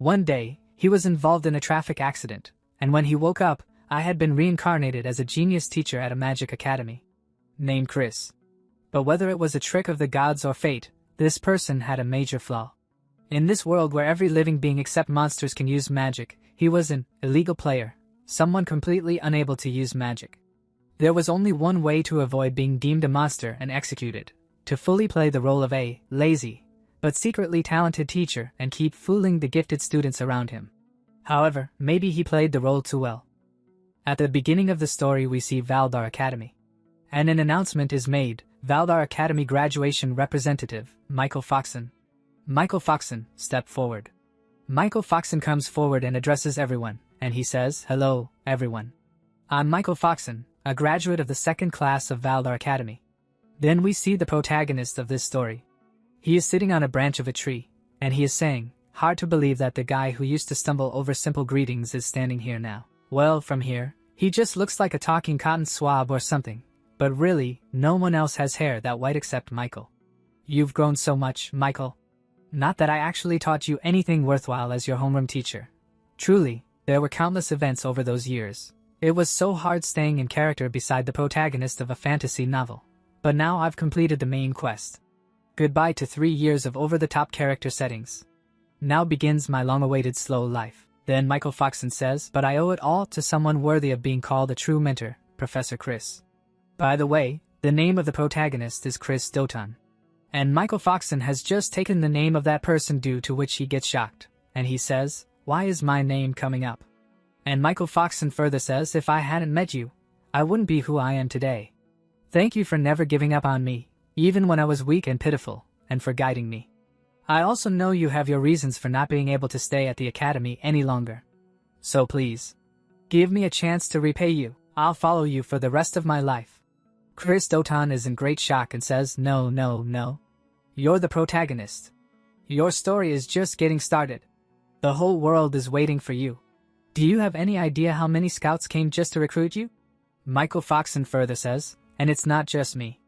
One day, he was involved in a traffic accident, and when he woke up, I had been reincarnated as a genius teacher at a magic academy. Named Chris. But whether it was a trick of the gods or fate, this person had a major flaw. In this world where every living being except monsters can use magic, he was an illegal player, someone completely unable to use magic. There was only one way to avoid being deemed a monster and executed: to fully play the role of a lazy, but secretly talented teacher and keep fooling the gifted students around him. However, maybe he played the role too well. At the beginning of the story we see Valdar Academy. And an announcement is made: Valdar Academy graduation representative, Michael Foxon. Michael Foxon, step forward. Michael Foxon comes forward and addresses everyone, and he says, "Hello, everyone. I'm Michael Foxon, a graduate of the second class of Valdar Academy." Then we see the protagonist of this story. He is sitting on a branch of a tree, and he is saying, "Hard to believe that the guy who used to stumble over simple greetings is standing here now. Well, from here, he just looks like a talking cotton swab or something. But really, no one else has hair that white except Michael. You've grown so much, Michael. Not that I actually taught you anything worthwhile as your homeroom teacher. Truly, there were countless events over those years. It was so hard staying in character beside the protagonist of a fantasy novel. But now I've completed the main quest. Goodbye to 3 years of over-the-top character settings. Now begins my long-awaited slow life." Then Michael Foxon says, "But I owe it all to someone worthy of being called a true mentor, Professor Chris." By the way, the name of the protagonist is Chris Doton. And Michael Foxon has just taken the name of that person, due to which he gets shocked, and he says, "Why is my name coming up?" And Michael Foxon further says, "If I hadn't met you, I wouldn't be who I am today. Thank you for never giving up on me, even when I was weak and pitiful, and for guiding me. I also know you have your reasons for not being able to stay at the academy any longer. So please, give me a chance to repay you. I'll follow you for the rest of my life." Chris Doton is in great shock and says, "No, no, no. You're the protagonist. Your story is just getting started. The whole world is waiting for you. Do you have any idea how many scouts came just to recruit you?" Michael Foxon further says, "And it's not just me.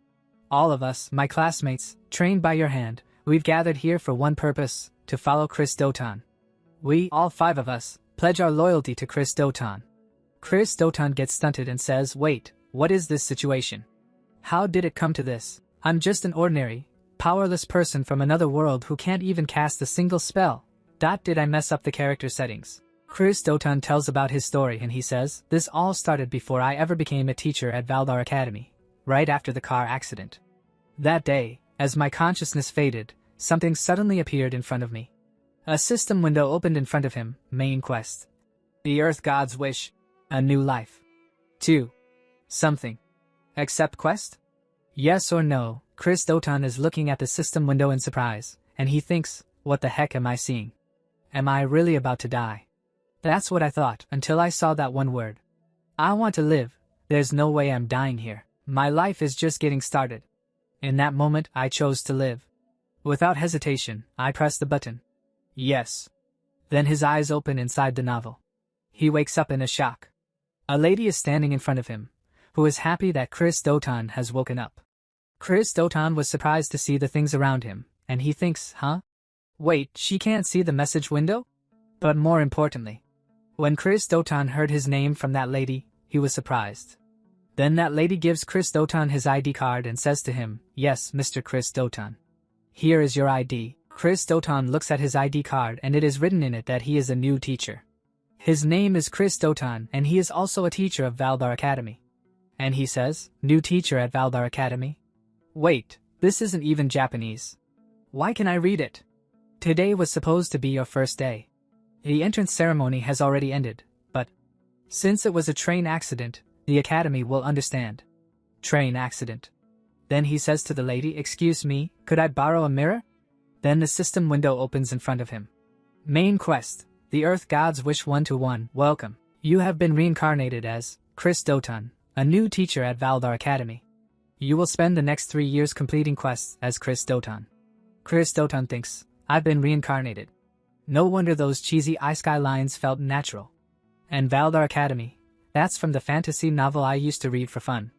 All of us, my classmates, trained by your hand, we've gathered here for one purpose: to follow Chris Doton. We, all 5 of us, pledge our loyalty to Chris Doton." Chris Doton gets stunted and says, "Wait, what is this situation? How did it come to this? I'm just an ordinary, powerless person from another world who can't even cast a single spell. Did I mess up the character settings?" Chris Doton tells about his story and he says, "This all started before I ever became a teacher at Valdar Academy, right after the car accident. That day, as my consciousness faded, something suddenly appeared in front of me. A system window opened in front of him, main quest. The Earth God's wish, a new life. 2. Something. Accept quest? Yes or no?" Chris Doton is looking at the system window in surprise, and he thinks, "What the heck am I seeing? Am I really about to die?" That's what I thought until I saw that one word. I want to live. There's no way I'm dying here. My life is just getting started. In that moment, I chose to live. Without hesitation, I pressed the button. Yes. Then his eyes open inside the novel. He wakes up in a shock. A lady is standing in front of him, who is happy that Chris Doton has woken up. Chris Doton was surprised to see the things around him, and he thinks, huh? Wait, she can't see the message window? But more importantly, when Chris Doton heard his name from that lady, he was surprised. Then that lady gives Chris Doton his ID card and says to him, "Yes, Mr. Chris Doton. Here is your ID." Chris Doton looks at his ID card and it is written in it that he is a new teacher. His name is Chris Doton and he is also a teacher of Valdar Academy. And he says, "New teacher at Valdar Academy? Wait, this isn't even Japanese. Why can I read it? Today was supposed to be your first day. The entrance ceremony has already ended, but since it was a train accident, the academy will understand." Train accident. Then he says to the lady, "Excuse me, could I borrow a mirror?" Then the system window opens in front of him. Main quest, the Earth God's Wish 1-1. Welcome. You have been reincarnated as Chris Doton, a new teacher at Valdar Academy. You will spend the next 3 years completing quests as Chris Doton. Chris Doton thinks, I've been reincarnated. No wonder those cheesy iSky lines felt natural. And Valdar Academy, that's from the fantasy novel I used to read for fun.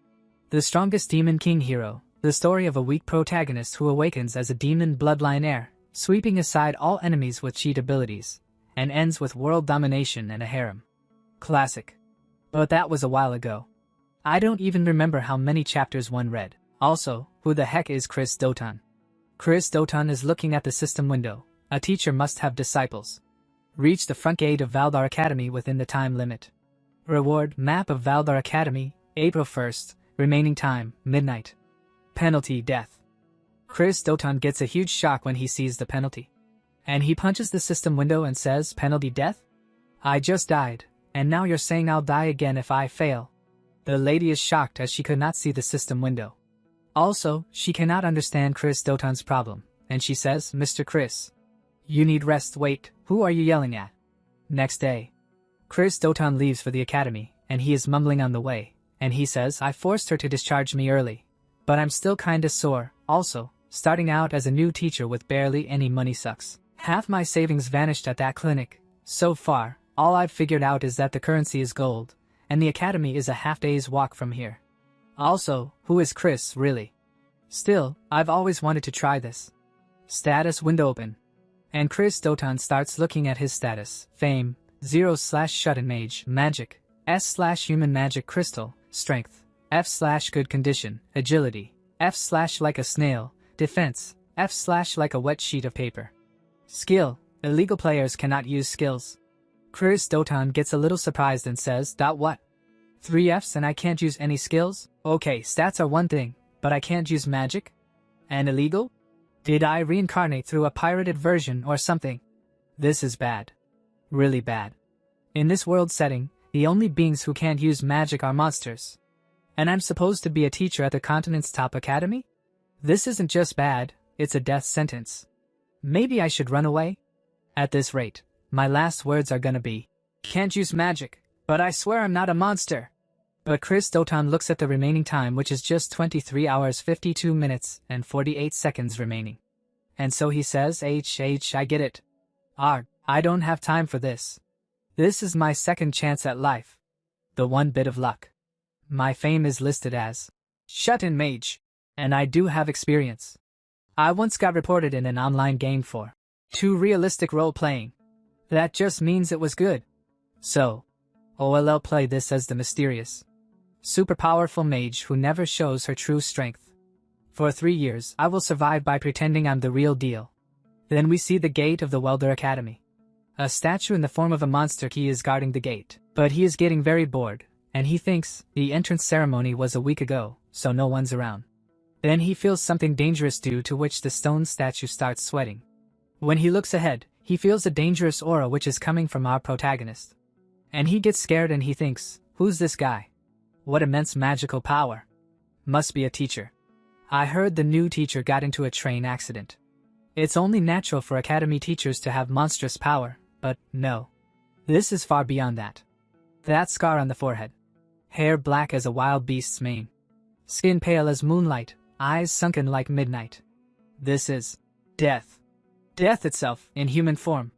The Strongest Demon King Hero, the story of a weak protagonist who awakens as a demon bloodline heir, sweeping aside all enemies with cheat abilities, and ends with world domination and a harem. Classic. But that was a while ago. I don't even remember how many chapters one read. Also, who the heck is Chris Doton? Chris Doton is looking at the system window. A teacher must have disciples. Reach the front gate of Valdar Academy within the time limit. Reward: map of Valdar Academy, April 1st, remaining time, midnight. Penalty: death. Chris Doton gets a huge shock when he sees the penalty. And he punches the system window and says, penalty: death? I just died, and now you're saying I'll die again if I fail. The lady is shocked as she could not see the system window. Also, she cannot understand Chris Doton's problem, and she says, Mr. Chris, you need rest. Wait, who are you yelling at? Next day, Chris Doton leaves for the academy, and he is mumbling on the way, and he says, I forced her to discharge me early, but I'm still kinda sore. Also, starting out as a new teacher with barely any money sucks. Half my savings vanished at that clinic. So far, all I've figured out is that the currency is gold, and the academy is a half-day's walk from here. Also, who is Chris, really? Still, I've always wanted to try this. Status window open. And Chris Doton starts looking at his status. Fame, 0/shut-in mage, magic, S/human magic crystal, strength, F/good condition, agility, F/like a snail, defense, F/like a wet sheet of paper. Skill, illegal players cannot use skills. Chris Doton gets a little surprised and says, what? 3 Fs and I can't use any skills? Okay, stats are one thing, but I can't use magic? And illegal? Did I reincarnate through a pirated version or something? This is bad. Really bad. In this world setting, the only beings who can't use magic are monsters. And I'm supposed to be a teacher at the continent's top academy? This isn't just bad, it's a death sentence. Maybe I should run away? At this rate, my last words are gonna be, can't use magic, but I swear I'm not a monster. But Chris Doton looks at the remaining time, which is just 23 hours 52 minutes and 48 seconds remaining. And so he says, I get it. I don't have time for this. This is my second chance at life. The one bit of luck. My fame is listed as shut-in mage, and I do have experience. I once got reported in an online game for too realistic role-playing. That just means it was good. So, I'll play this as the mysterious, super powerful mage who never shows her true strength. For 3 years, I will survive by pretending I'm the real deal. Then we see the gate of the Welder Academy. A statue in the form of a monster key is guarding the gate, but he is getting very bored, and he thinks the entrance ceremony was a week ago, so no one's around. Then he feels something dangerous, due to which the stone statue starts sweating. When he looks ahead, he feels a dangerous aura which is coming from our protagonist. And he gets scared and he thinks, who's this guy? What immense magical power. Must be a teacher. I heard the new teacher got into a train accident. It's only natural for academy teachers to have monstrous power, but no. This is far beyond that. That scar on the forehead. Hair black as a wild beast's mane. Skin pale as moonlight, eyes sunken like midnight. This is death. Death itself, in human form.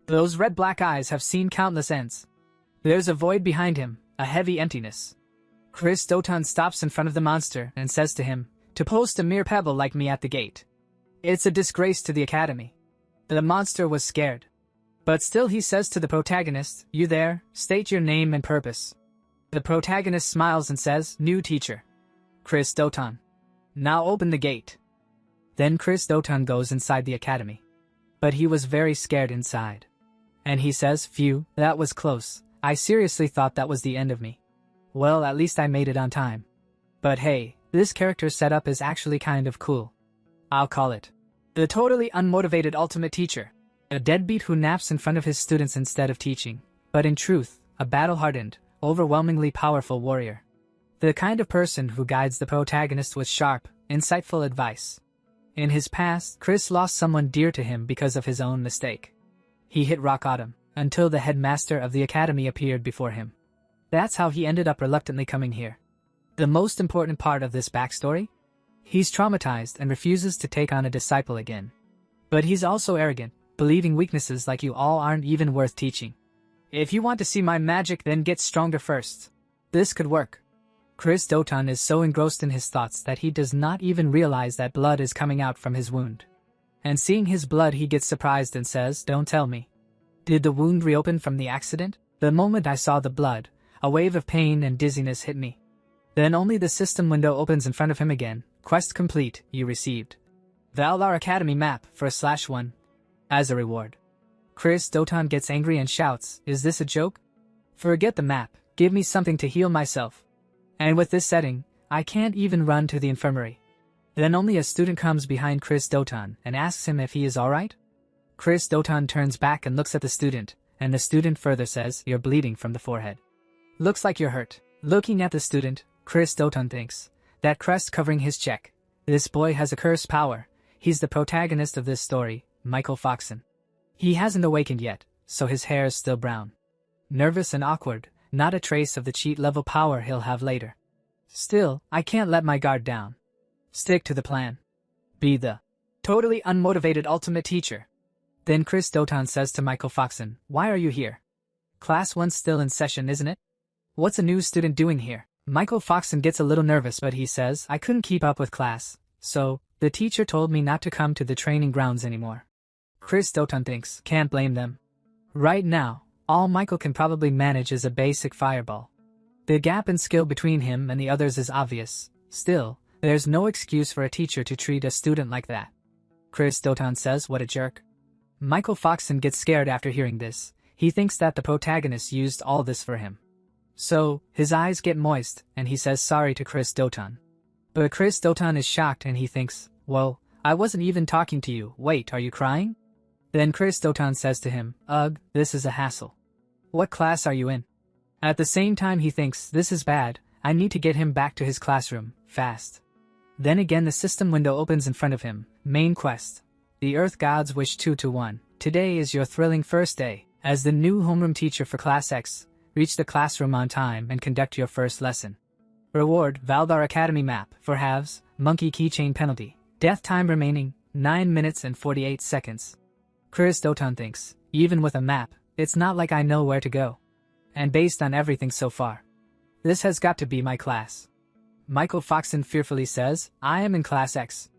Those red-black eyes have seen countless ends. There's a void behind him, a heavy emptiness. Chris Doton stops in front of the monster and says to him, to post a mere pebble like me at the gate. It's a disgrace to the academy. The monster was scared. But still he says to the protagonist, you there, state your name and purpose. The protagonist smiles and says, new teacher. Chris Doton. Now open the gate. Then Chris Doton goes inside the academy. But he was very scared inside. And he says, phew, that was close. I seriously thought that was the end of me. Well, at least I made it on time. But hey, this character setup is actually kind of cool. I'll call it the totally unmotivated ultimate teacher. A deadbeat who naps in front of his students instead of teaching, but in truth, a battle-hardened, overwhelmingly powerful warrior. The kind of person who guides the protagonist with sharp, insightful advice. In his past, Chris lost someone dear to him because of his own mistake. He hit rock bottom, until the headmaster of the academy appeared before him. That's how he ended up reluctantly coming here. The most important part of this backstory? He's traumatized and refuses to take on a disciple again. But he's also arrogant, believing weaknesses like you all aren't even worth teaching. If you want to see my magic, then get stronger first. This could work. Chris Doton is so engrossed in his thoughts that he does not even realize that blood is coming out from his wound. And seeing his blood, he gets surprised and says, don't tell me. Did the wound reopen from the accident? The moment I saw the blood, a wave of pain and dizziness hit me. Then only the system window opens in front of him again. Quest complete, you received Valdar Academy map for /1 as a reward. Chris Doton gets angry and shouts, is this a joke? Forget the map, give me something to heal myself. And with this setting, I can't even run to the infirmary. Then only a student comes behind Chris Doton and asks him if he is alright. Chris Doton turns back and looks at the student, and the student further says, you're bleeding from the forehead. Looks like you're hurt. Looking at the student, Chris Doton thinks, that crest covering his cheek. This boy has a cursed power. He's the protagonist of this story, Michael Foxon. He hasn't awakened yet, so his hair is still brown. Nervous and awkward, not a trace of the cheat level power he'll have later. Still, I can't let my guard down. Stick to the plan. Be the totally unmotivated ultimate teacher. Then Chris Doton says to Michael Foxon, why are you here? Class 1's still in session, isn't it? What's a new student doing here? Michael Foxon gets a little nervous, but he says, I couldn't keep up with class, so the teacher told me not to come to the training grounds anymore. Chris Doton thinks, can't blame them. Right now, all Michael can probably manage is a basic fireball. The gap in skill between him and the others is obvious. Still, there's no excuse for a teacher to treat a student like that. Chris Doton says, what a jerk. Michael Foxon gets scared after hearing this. He thinks that the protagonist used all this for him. So, his eyes get moist, and he says sorry to Chris Doton. But Chris Doton is shocked and he thinks, well, I wasn't even talking to you. Wait, are you crying? Then Chris Doton says to him, ugh, this is a hassle. What class are you in? At the same time he thinks, this is bad, I need to get him back to his classroom, fast. Then again the system window opens in front of him, main quest. The Earth Gods wish 2-1. Today is your thrilling first day. As the new homeroom teacher for Class X, reach the classroom on time and conduct your first lesson. Reward, Valdar Academy map, for halves, monkey keychain penalty. Death time remaining, 9 minutes and 48 seconds. Chris Doton thinks, even with a map, it's not like I know where to go. And based on everything so far, this has got to be my class. Michael Foxon fearfully says, I am in Class X.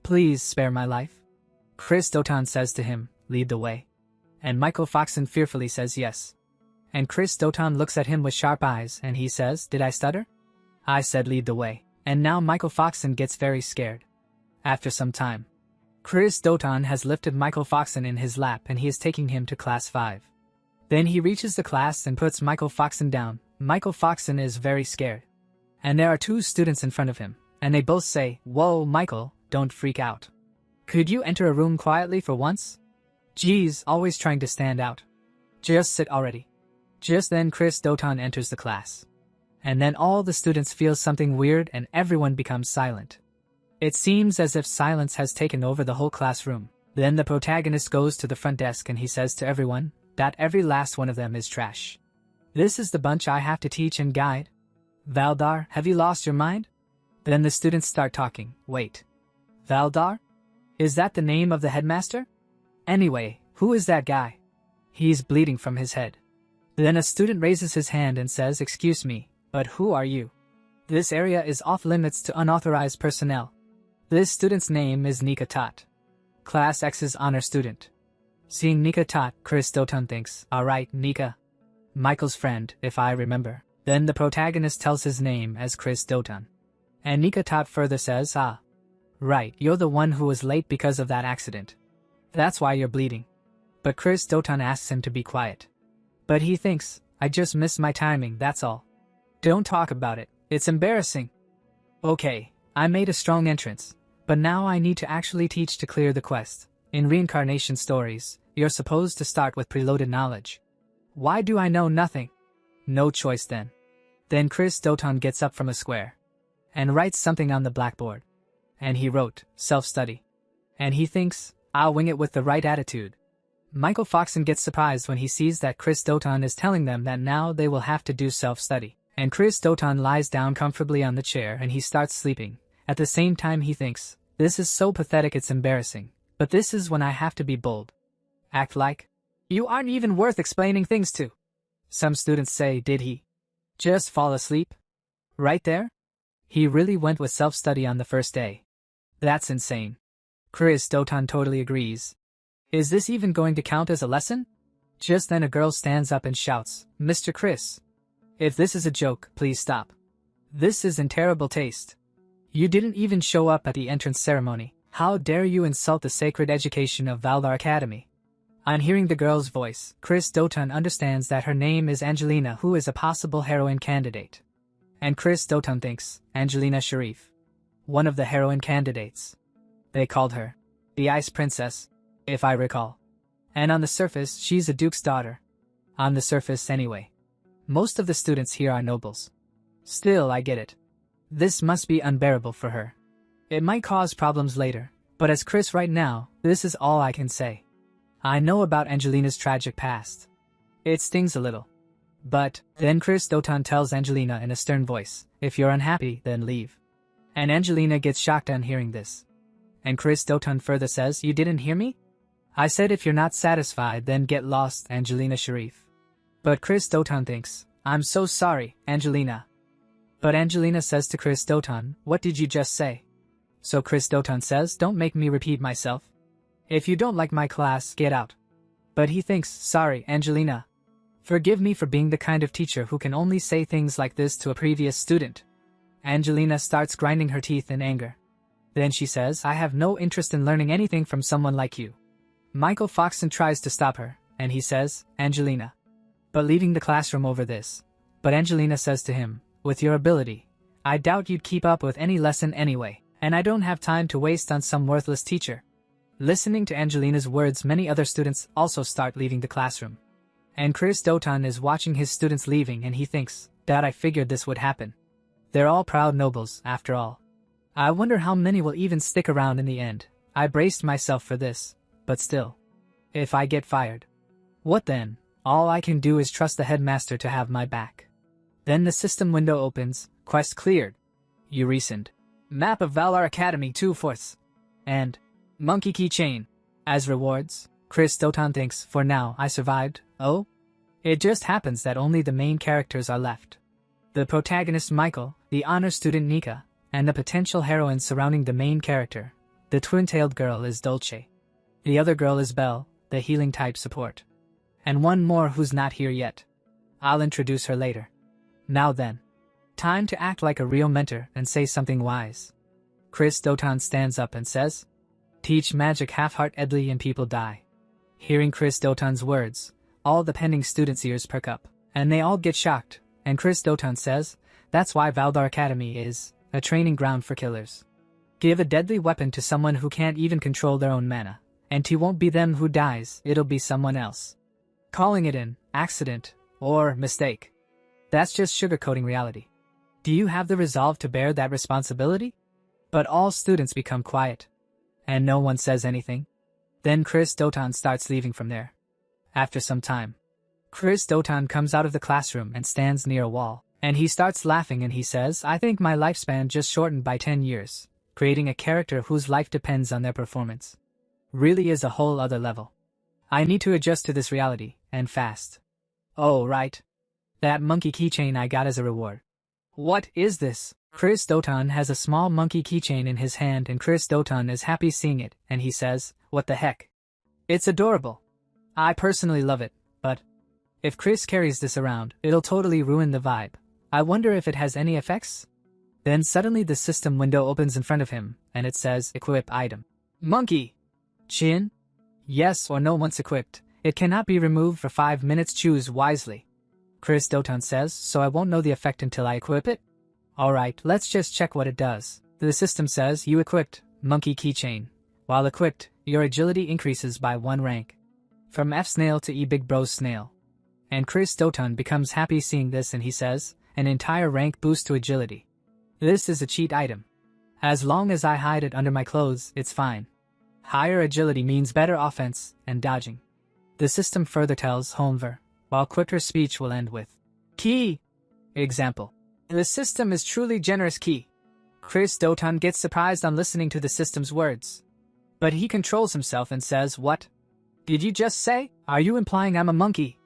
Please spare my life. Chris Doton says to him, lead the way. And Michael Foxon fearfully says yes. And Chris Doton looks at him with sharp eyes and he says, did I stutter? I said lead the way. And now Michael Foxon gets very scared. After some time, Chris Doton has lifted Michael Foxon in his lap and he is taking him to Class 5. Then he reaches the class and puts Michael Foxon down. Michael Foxon is very scared. And there are 2 students in front of him, and they both say, whoa, Michael, don't freak out. Could you enter a room quietly for once? Geez, always trying to stand out. Just sit already. Just then Chris Doton enters the class. And then all the students feel something weird and everyone becomes silent. It seems as if silence has taken over the whole classroom. Then the protagonist goes to the front desk and he says to everyone that every last one of them is trash. This is the bunch I have to teach and guide. Valdar, have you lost your mind? Then the students start talking. Wait. Valdar? Is that the name of the headmaster? Anyway, who is that guy? He's bleeding from his head. Then a student raises his hand and says, excuse me, but who are you? This area is off limits to unauthorized personnel. This student's name is Nika Tot. Class X's honor student. Seeing Nika Tot, Chris Doton thinks, alright, Nika. Michael's friend, if I remember. Then the protagonist tells his name as Chris Doton. And Nika Tot further says, ah. Right, you're the one who was late because of that accident. That's why you're bleeding. But Chris Doton asks him to be quiet. But he thinks, I just missed my timing, that's all. Don't talk about it, it's embarrassing. Okay, I made a strong entrance. But now I need to actually teach to clear the quest. In reincarnation stories, you're supposed to start with preloaded knowledge. Why do I know nothing? No choice then. Then Chris Doton gets up from a square and writes something on the blackboard. And he wrote, self-study. And he thinks, I'll wing it with the right attitude. Michael Foxon gets surprised when he sees that Chris Doton is telling them that now they will have to do self-study. And Chris Doton lies down comfortably on the chair and he starts sleeping. At the same time he thinks, this is so pathetic it's embarrassing. But this is when I have to be bold. Act like you aren't even worth explaining things to. Some students say, did he just fall asleep? Right there? He really went with self-study on the first day. That's insane. Chris Doton totally agrees. Is this even going to count as a lesson? Just then a girl stands up and shouts, "Mr. Chris! If this is a joke, please stop. This is in terrible taste. You didn't even show up at the entrance ceremony. How dare you insult the sacred education of Valdar Academy?" On hearing the girl's voice, Chris Dotan understands that her name is Angelina, who is a possible heroine candidate. And Chris Dotan thinks, Angelina Sharif, one of the heroine candidates. They called her the Ice Princess, if I recall. And on the surface, she's a duke's daughter. On the surface, anyway. Most of the students here are nobles. Still, I get it. This must be unbearable for her. It might cause problems later, but as Chris right now, this is all I can say. I know about Angelina's tragic past. It stings a little. But then Chris Dotan tells Angelina in a stern voice, "If you're unhappy, then leave." And Angelina gets shocked on hearing this. And Chris Dotan further says, "You didn't hear me? I said if you're not satisfied, then get lost, Angelina Sharif." But Chris Dotan thinks, "I'm so sorry, Angelina." But Angelina says to Chris Dotan, "What did you just say?" So Chris Dotan says, "Don't make me repeat myself. If you don't like my class, get out." But he thinks, "Sorry, Angelina. Forgive me for being the kind of teacher who can only say things like this to a previous student." Angelina starts grinding her teeth in anger. Then she says, "I have no interest in learning anything from someone like you." Michael Foxton tries to stop her, and he says, "Angelina." But leaving the classroom over this. But Angelina says to him, "With your ability, I doubt you'd keep up with any lesson anyway, and I don't have time to waste on some worthless teacher." Listening to Angelina's words, many other students also start leaving the classroom. And Chris Dotan is watching his students leaving, and he thinks, "Dad, I figured this would happen. They're all proud nobles, after all. I wonder how many will even stick around in the end. I braced myself for this, but still. If I get fired, what then? All I can do is trust the headmaster to have my back." Then the system window opens, quest cleared. You resend. Map of Valar Academy 2/4. And monkey keychain. As rewards, Chris Dotan thinks, "For now, I survived." Oh? It just happens that only the main characters are left. The protagonist Michael, the honor student Nika, and the potential heroine surrounding the main character. The twin-tailed girl is Dolce. The other girl is Belle, the healing type support. And one more who's not here yet. I'll introduce her later. Now then. Time to act like a real mentor and say something wise. Chris Dotan stands up and says, "Teach magic half-heartedly and people die." Hearing Chris Dotan's words, all the pending students' ears perk up, and they all get shocked, and Chris Dotan says, "That's why Valdar Academy is a training ground for killers. Give a deadly weapon to someone who can't even control their own mana, and it won't be them who dies, it'll be someone else. Calling it an accident or mistake, that's just sugarcoating reality. Do you have the resolve to bear that responsibility?" But all students become quiet, and no one says anything. Then Chris Dotan starts leaving from there. After some time, Chris Dotan comes out of the classroom and stands near a wall, and he starts laughing and he says, "I think my lifespan just shortened by 10 years, creating a character whose life depends on their performance. Really is a whole other level. I need to adjust to this reality, and fast. Oh, right. That monkey keychain I got as a reward. What is this?" Chris Dotan has a small monkey keychain in his hand, and Chris Dotan is happy seeing it, and he says, "What the heck? It's adorable. I personally love it, but if Chris carries this around, it'll totally ruin the vibe. I wonder if it has any effects?" Then suddenly the system window opens in front of him, and it says, "Equip item. Monkey. Chin? Yes or no once equipped. It cannot be removed for 5 minutes. Choose wisely." Chris Dotan says, "So I won't know the effect until I equip it? Alright, let's just check what it does." The system says, "You equipped monkey keychain. While equipped, your agility increases by 1 rank. From F snail to E big bros snail." And Chris Dotan becomes happy seeing this, and he says, "An entire rank boost to agility. This is a cheat item. As long as I hide it under my clothes, it's fine. Higher agility means better offense and dodging." The system further tells Homer, while quicker speech will end with key. Example. The system is truly generous key. Chris Dotan gets surprised on listening to the system's words. But he controls himself and says, "What? Did you just say? Are you implying I'm a monkey?"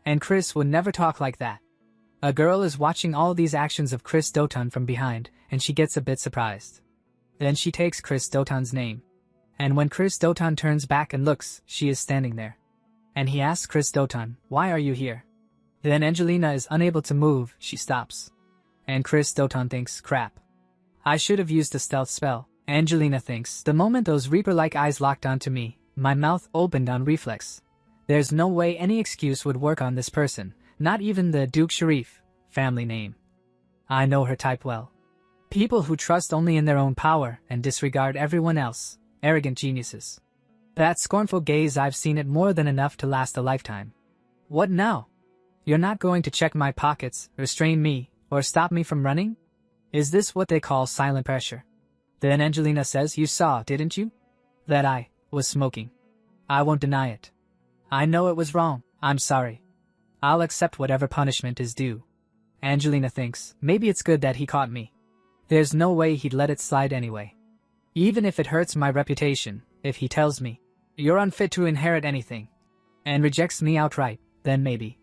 And Chris would never talk like that. A girl is watching all these actions of Chris Dotan from behind, and she gets a bit surprised. Then she takes Chris Dotan's name. And when Chris Dotan turns back and looks, she is standing there. and he asks Chris Doton, "Why are you here?" Then Angelina is unable to move, she stops. And Chris Doton thinks, "Crap. I should have used a stealth spell." Angelina thinks, "The moment those Reaper-like eyes locked onto me, my mouth opened on reflex. There's no way any excuse would work on this person, not even the Duke Sharif family name. I know her type well. People who trust only in their own power and disregard everyone else, arrogant geniuses. That scornful gaze, I've seen it more than enough to last a lifetime. What now? You're not going to check my pockets, restrain me, or stop me from running? Is this what they call silent pressure?" Then Angelina says, "You saw, didn't you? That I was smoking. I won't deny it. I know it was wrong. I'm sorry. I'll accept whatever punishment is due." Angelina thinks, maybe it's good that he caught me. There's no way he'd let it slide anyway. Even if it hurts my reputation, if he tells me, "You're unfit to inherit anything," and rejects me outright, then maybe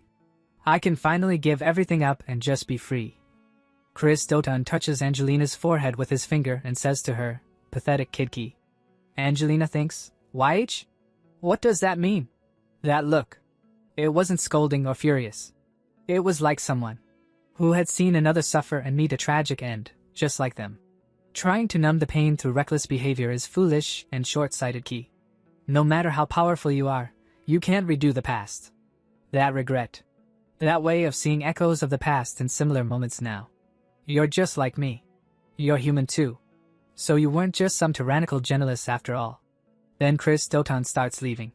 I can finally give everything up and just be free. Chris Doton touches Angelina's forehead with his finger and says to her, "Pathetic kidkey." Angelina thinks, "YH? What does that mean?" That look. It wasn't scolding or furious. It was like someone who had seen another suffer and meet a tragic end, just like them. Trying to numb the pain through reckless behavior is foolish and short-sighted key. No matter how powerful you are, you can't redo the past. That regret. That way of seeing echoes of the past in similar moments now. You're just like me. You're human too. So you weren't just some tyrannical generalist after all. Then Chris Doton starts leaving.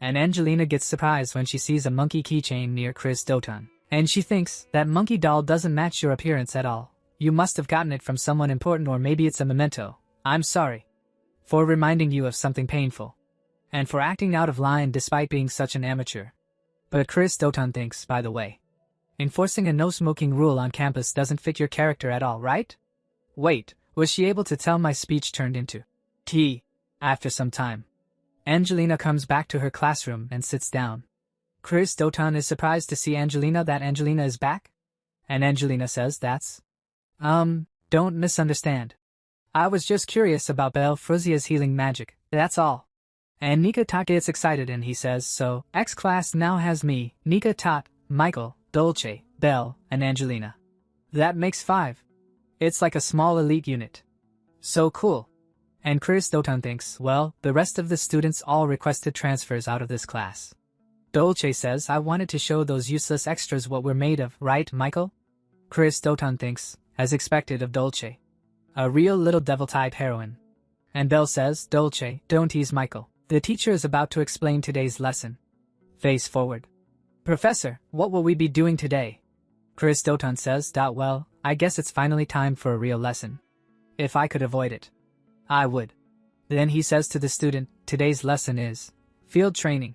And Angelina gets surprised when she sees a monkey keychain near Chris Doton. And she thinks, that monkey doll doesn't match your appearance at all. You must have gotten it from someone important, or maybe it's a memento. I'm sorry for reminding you of something painful. And for acting out of line despite being such an amateur. But Chris Doton thinks, by the way, enforcing a no-smoking rule on campus doesn't fit your character at all, right? Wait, was she able to tell my speech turned into tea? After some time, Angelina comes back to her classroom and sits down. Chris Doton is surprised to see that Angelina is back. And Angelina says, don't misunderstand. I was just curious about Belle Fruzia's healing magic, that's all." And Nika Tot gets excited and he says, "So, X class now has me, Nika Tot, Michael, Dolce, Belle, and Angelina. That makes 5. It's like a small elite unit. So cool." And Chris Doton thinks, well, the rest of the students all requested transfers out of this class. Dolce says, "I wanted to show those useless extras what we're made of, right, Michael?" Chris Doton thinks, as expected of Dolce, a real little devil-type heroine. And Belle says, "Dolce, don't tease Michael. The teacher is about to explain today's lesson." Face forward. "Professor, what will we be doing today?" Chris Doton says, "Well, I guess it's finally time for a real lesson. If I could avoid it, I would." Then he says to the student, "Today's lesson is field training."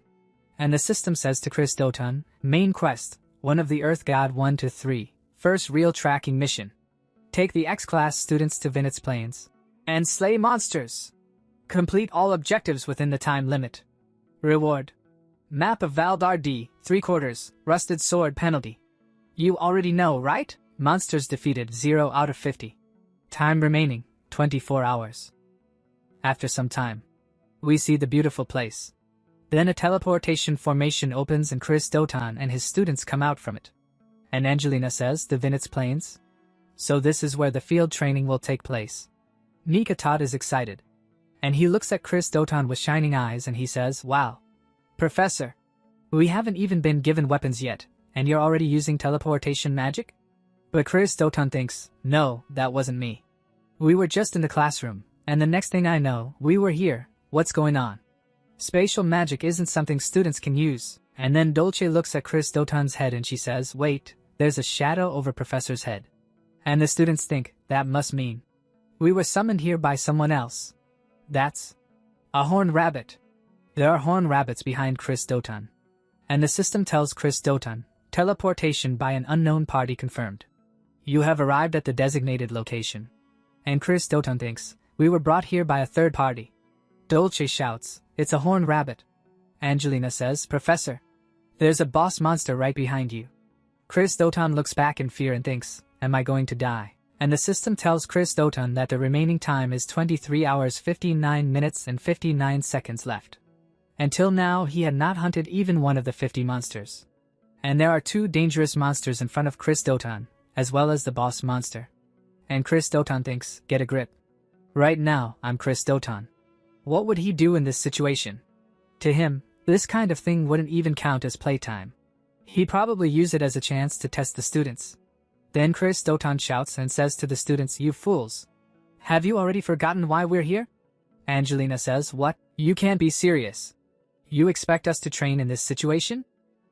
And the system says to Chris Doton, "Main quest, one of the Earth God 1 to 3, first real tracking mission. Take the X-class students to Vinitz Plains and slay monsters. Complete all objectives within the time limit. Reward: map of Valdar D, 3/4, rusted sword penalty. You already know, right? Monsters defeated 0 out of 50. Time remaining, 24 hours. After some time, we see the beautiful place. Then a teleportation formation opens and Chris Doton and his students come out from it. And Angelina says, "The Vinitz Plains? So this is where the field training will take place." Nika Tot is excited. And he looks at Chris Doton with shining eyes and he says, "Wow. Professor, we haven't even been given weapons yet, and you're already using teleportation magic?" But Chris Doton thinks, "No, that wasn't me. We were just in the classroom, and the next thing I know, we were here. What's going on? Spatial magic isn't something students can use." And then Dolce looks at Chris Doton's head and she says, "Wait, there's a shadow over Professor's head." And the students think, that must mean we were summoned here by someone else. That's a horned rabbit. There are horned rabbits behind Chris Doton. And the system tells Chris Doton, teleportation by an unknown party confirmed. You have arrived at the designated location. And Chris Doton thinks, we were brought here by a third party. Dolce shouts, it's a horned rabbit. Angelina says, Professor, there's a boss monster right behind you. Chris Doton looks back in fear and thinks, am I going to die? And the system tells Chris Doton that the remaining time is 23 hours 59 minutes and 59 seconds left. Until now, he had not hunted even one of the 50 monsters. And there are 2 dangerous monsters in front of Chris Doton, as well as the boss monster. And Chris Doton thinks, get a grip. Right now, I'm Chris Doton. What would he do in this situation? To him, this kind of thing wouldn't even count as playtime. He'd probably use it as a chance to test the students. Then Chris Doton shouts and says to the students, you fools. Have you already forgotten why we're here? Angelina says, what? You can't be serious. You expect us to train in this situation?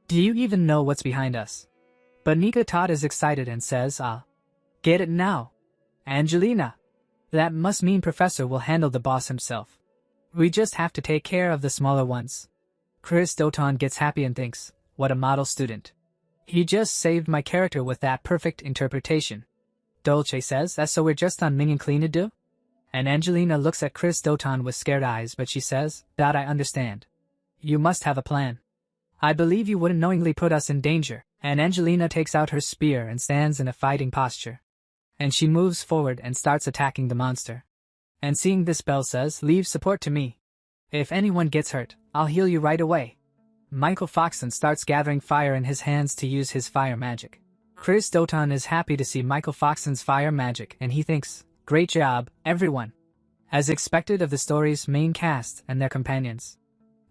Do you even know what's behind us? But Nika Todd is excited and says, get it now. Angelina. That must mean Professor will handle the boss himself. We just have to take care of the smaller ones. Chris Doton gets happy and thinks, what a model student. He just saved my character with that perfect interpretation. Dolce says, that's so we're just on Ming and Clean to do? And Angelina looks at Chris Doton with scared eyes, but she says, that I understand. You must have a plan. I believe you wouldn't knowingly put us in danger. And Angelina takes out her spear and stands in a fighting posture. And she moves forward and starts attacking the monster. And seeing this, Belle says, leave support to me. If anyone gets hurt, I'll heal you right away. Michael Foxon starts gathering fire in his hands to use his fire magic. Chris Doton is happy to see Michael Foxon's fire magic and he thinks, great job, everyone. As expected of the story's main cast and their companions.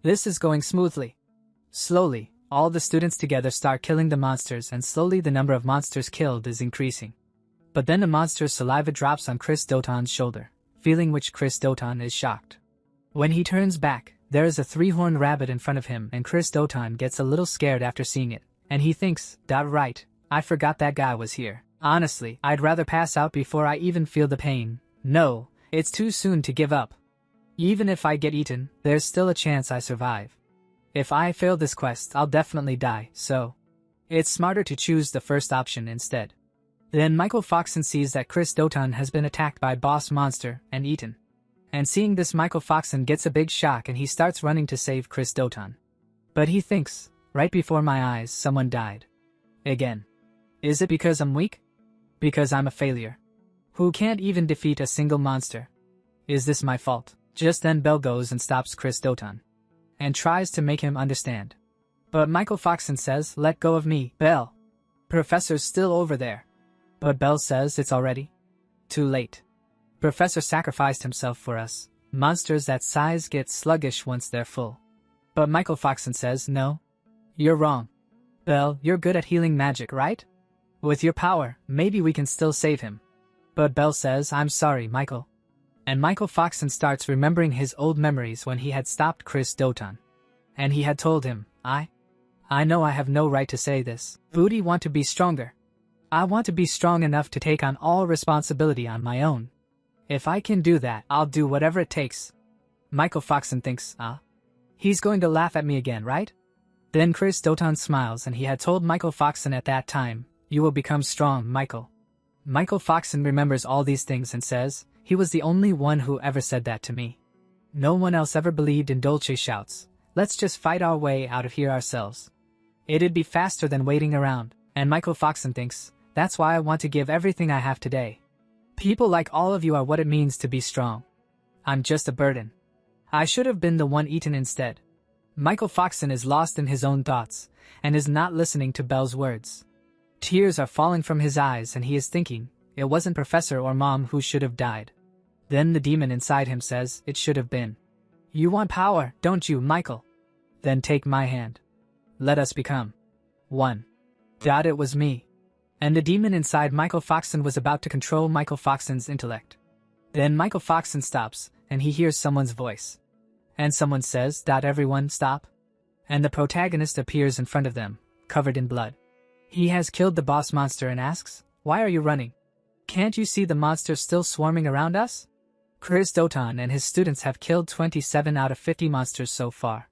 This is going smoothly. Slowly, all the students together start killing the monsters and slowly the number of monsters killed is increasing. But then the monster's saliva drops on Chris Doton's shoulder, feeling which Chris Doton is shocked. When he turns back, there is a 3-horned rabbit in front of him and Chris Doton gets a little scared after seeing it, and he thinks, right, I forgot that guy was here. Honestly, I'd rather pass out before I even feel the pain. No, it's too soon to give up. Even if I get eaten, there's still a chance I survive. If I fail this quest, I'll definitely die, so it's smarter to choose the first option instead. Then Michael Foxon sees that Chris Doton has been attacked by Boss Monster and eaten. And seeing this, Michael Foxon gets a big shock and he starts running to save Chris Doton. But he thinks, right before my eyes, someone died. Again. Is it because I'm weak? Because I'm a failure. Who can't even defeat a single monster? Is this my fault? Just then Belle goes and stops Chris Doton. And tries to make him understand. But Michael Foxon says, let go of me, Belle. Professor's still over there. But Belle says it's already too late. Professor sacrificed himself for us. Monsters that size get sluggish once they're full. But Michael Foxon says, no. You're wrong. Belle, you're good at healing magic, right? With your power, maybe we can still save him. But Belle says, I'm sorry, Michael. And Michael Foxon starts remembering his old memories when he had stopped Chris Doton. And he had told him, I know I have no right to say this. Booty want to be stronger. I want to be strong enough to take on all responsibility on my own. If I can do that, I'll do whatever it takes. Michael Foxon thinks, he's going to laugh at me again, right? Then Chris Doton smiles and he had told Michael Foxon at that time, you will become strong, Michael. Michael Foxon remembers all these things and says, he was the only one who ever said that to me. No one else ever believed in Dolce shouts, let's just fight our way out of here ourselves. It'd be faster than waiting around, and Michael Foxon thinks, that's why I want to give everything I have today. People like all of you are what it means to be strong. I'm just a burden. I should have been the one eaten instead. Michael Foxon is lost in his own thoughts, and is not listening to Belle's words. Tears are falling from his eyes and he is thinking, it wasn't Professor or Mom who should have died. Then the demon inside him says, it should have been. You want power, don't you, Michael? Then take my hand. Let us become one. It was me. And the demon inside Michael Foxon was about to control Michael Foxon's intellect. Then Michael Foxon stops, and he hears someone's voice. And someone says, everyone stop. And the protagonist appears in front of them, covered in blood. He has killed the boss monster and asks, why are you running? Can't you see the monster still swarming around us? Chris Doton and his students have killed 27 out of 50 monsters so far.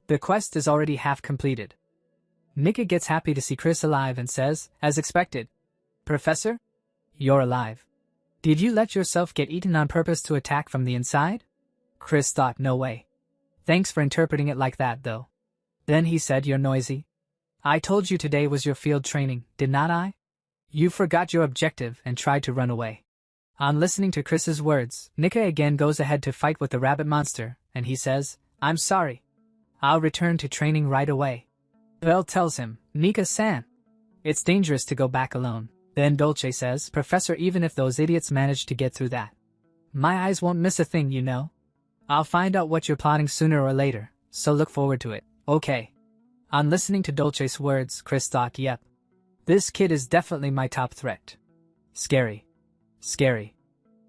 The quest is already half completed. Nika gets happy to see Chris alive and says, as expected, Professor? You're alive. Did you let yourself get eaten on purpose to attack from the inside? Chris thought, no way. Thanks for interpreting it like that, though. Then he said, you're noisy. I told you today was your field training, did not I? You forgot your objective and tried to run away. On listening to Chris's words, Nika again goes ahead to fight with the rabbit monster, and he says, I'm sorry. I'll return to training right away. Belle tells him, Nika-san. It's dangerous to go back alone. Then Dolce says, Professor, even if those idiots manage to get through that, my eyes won't miss a thing, you know. I'll find out what you're plotting sooner or later, so look forward to it, okay? On listening to Dolce's words, Chris thought, yep. This kid is definitely my top threat. Scary. Scary.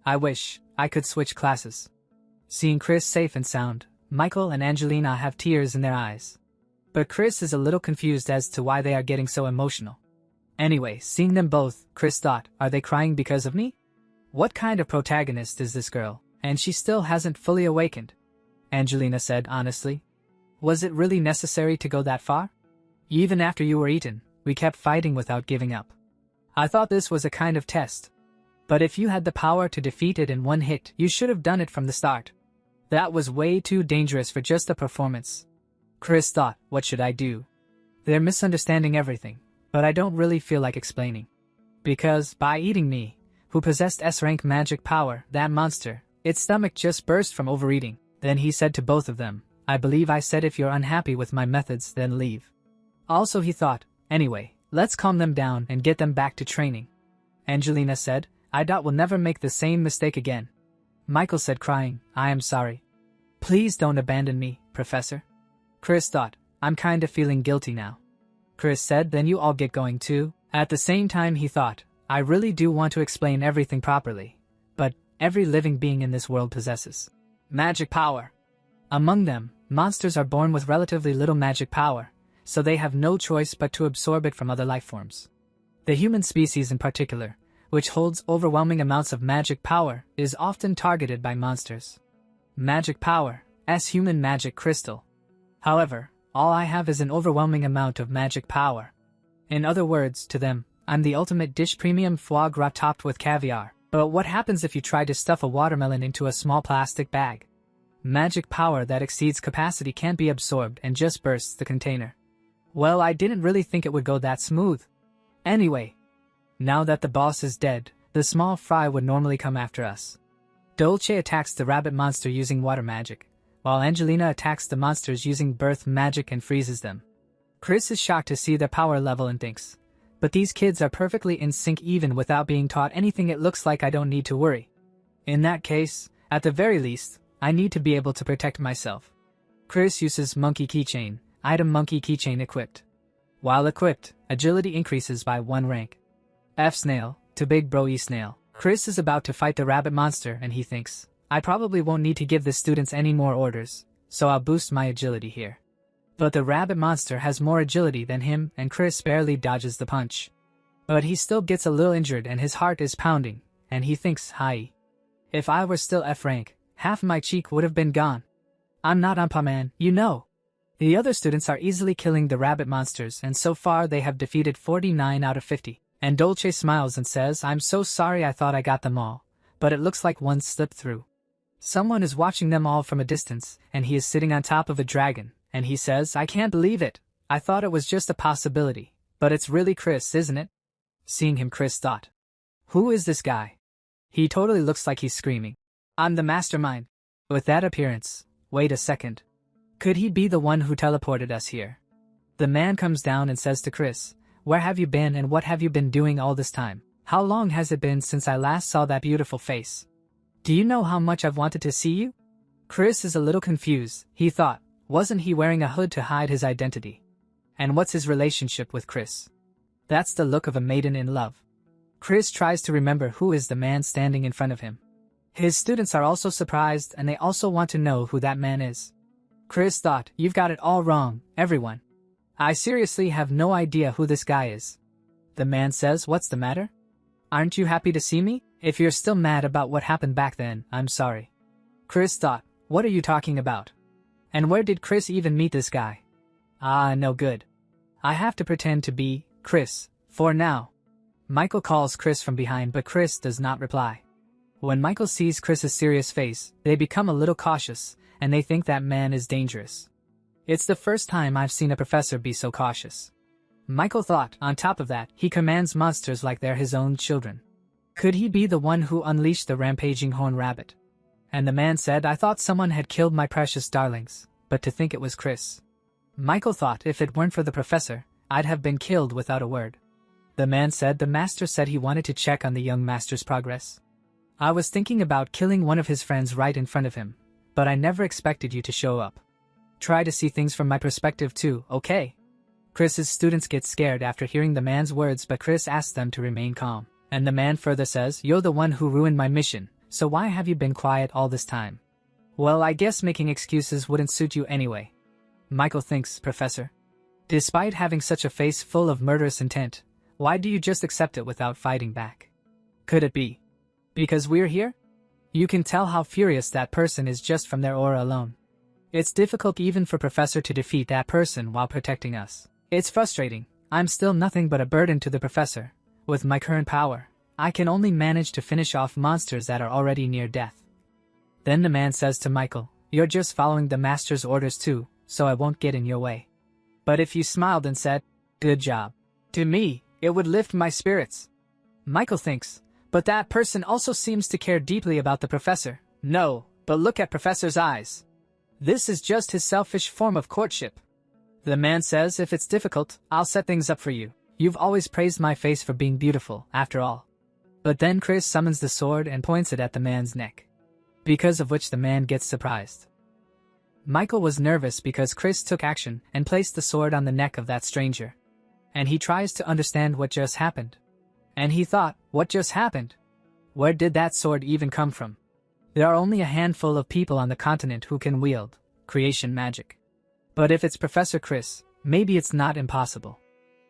I wish I could switch classes. Seeing Chris safe and sound, Michael and Angelina have tears in their eyes. But Chris is a little confused as to why they are getting so emotional. Anyway, seeing them both, Chris thought, are they crying because of me? What kind of protagonist is this girl, and she still hasn't fully awakened? Angelina said honestly. Was it really necessary to go that far? Even after you were eaten, we kept fighting without giving up. I thought this was a kind of test. But if you had the power to defeat it in one hit, you should have done it from the start. That was way too dangerous for just a performance. Chris thought, what should I do? They're misunderstanding everything, but I don't really feel like explaining. Because, by eating me, who possessed S-rank magic power, that monster, its stomach just burst from overeating. Then he said to both of them, I believe I said if you're unhappy with my methods, then leave. Also he thought, anyway, let's calm them down and get them back to training. Angelina said, I doubt we'll never make the same mistake again. Michael said crying, I am sorry. Please don't abandon me, Professor. Chris thought, I'm kinda feeling guilty now. Chris said, then you all get going too. At the same time he thought, I really do want to explain everything properly. But every living being in this world possesses magic power. Among them, monsters are born with relatively little magic power, so they have no choice but to absorb it from other life forms. The human species in particular, which holds overwhelming amounts of magic power, is often targeted by monsters. Magic power, as human magic crystal. However, all I have is an overwhelming amount of magic power. In other words, to them, I'm the ultimate dish, premium foie gras topped with caviar. But what happens if you try to stuff a watermelon into a small plastic bag? Magic power that exceeds capacity can't be absorbed and just bursts the container. Well, I didn't really think it would go that smooth. Anyway, now that the boss is dead, the small fry would normally come after us. Dolce attacks the rabbit monster using water magic, while Angelina attacks the monsters using birth magic and freezes them. Chris is shocked to see their power level and thinks, but these kids are perfectly in sync even without being taught anything. It looks like I don't need to worry. In that case, at the very least, I need to be able to protect myself. Chris uses monkey keychain, item monkey keychain equipped. While equipped, agility increases by 1 rank. F snail, to big bro E snail. Chris is about to fight the rabbit monster and he thinks, I probably won't need to give the students any more orders, so I'll boost my agility here. But the rabbit monster has more agility than him and Chris barely dodges the punch. But he still gets a little injured and his heart is pounding, and he thinks, hi. If I were still F rank, half my cheek would have been gone. I'm not Ampa Man, you know. The other students are easily killing the rabbit monsters and so far they have defeated 49 out of 50. And Dolce smiles and says, I'm so sorry, I thought I got them all, but it looks like one slipped through. Someone is watching them all from a distance and he is sitting on top of a dragon, and he says, I can't believe it. I thought it was just a possibility, but it's really Chris, isn't it? Seeing him, Chris thought, who is this guy? He totally looks like he's screaming, I'm the mastermind. With that appearance, wait a second. Could he be the one who teleported us here? The man comes down and says to Chris, where have you been and what have you been doing all this time? How long has it been since I last saw that beautiful face? Do you know how much I've wanted to see you? Chris is a little confused. He thought, wasn't he wearing a hood to hide his identity? And what's his relationship with Chris? That's the look of a maiden in love. Chris tries to remember who is the man standing in front of him. His students are also surprised and they also want to know who that man is. Chris thought, you've got it all wrong, everyone. I seriously have no idea who this guy is. The man says, what's the matter? Aren't you happy to see me? If you're still mad about what happened back then, I'm sorry. Chris thought, what are you talking about? And where did Chris even meet this guy? Ah, no good. I have to pretend to be Chris, for now. Michael calls Chris from behind but Chris does not reply. When Michael sees Chris's serious face, they become a little cautious, and they think that man is dangerous. It's the first time I've seen a professor be so cautious. Michael thought, on top of that, he commands monsters like they're his own children. Could he be the one who unleashed the rampaging horn rabbit? And the man said, I thought someone had killed my precious darlings, but to think it was Chris. Michael thought if it weren't for the professor, I'd have been killed without a word. The man said the master said he wanted to check on the young master's progress. I was thinking about killing one of his friends right in front of him, but I never expected you to show up. Try to see things from my perspective too, okay? Chris's students get scared after hearing the man's words, but Chris asks them to remain calm. And the man further says, "You're the one who ruined my mission, so why have you been quiet all this time?" Well, I guess making excuses wouldn't suit you anyway. Michael thinks, Professor. Despite having such a face full of murderous intent, why do you just accept it without fighting back? Could it be because we're here? You can tell how furious that person is just from their aura alone. It's difficult even for Professor to defeat that person while protecting us. It's frustrating. I'm still nothing but a burden to the Professor. With my current power, I can only manage to finish off monsters that are already near death. Then the man says to Michael, "You're just following the master's orders too, so I won't get in your way." But if you smiled and said, "Good job," to me, it would lift my spirits. Michael thinks, but that person also seems to care deeply about the Professor. No, but look at Professor's eyes. This is just his selfish form of courtship. The man says, "If it's difficult, I'll set things up for you. You've always praised my face for being beautiful, after all." But then Chris summons the sword and points it at the man's neck, because of which the man gets surprised. Michael was nervous because Chris took action and placed the sword on the neck of that stranger. And he tries to understand what just happened. And he thought, what just happened? Where did that sword even come from? There are only a handful of people on the continent who can wield creation magic. But if it's Professor Chris, maybe it's not impossible.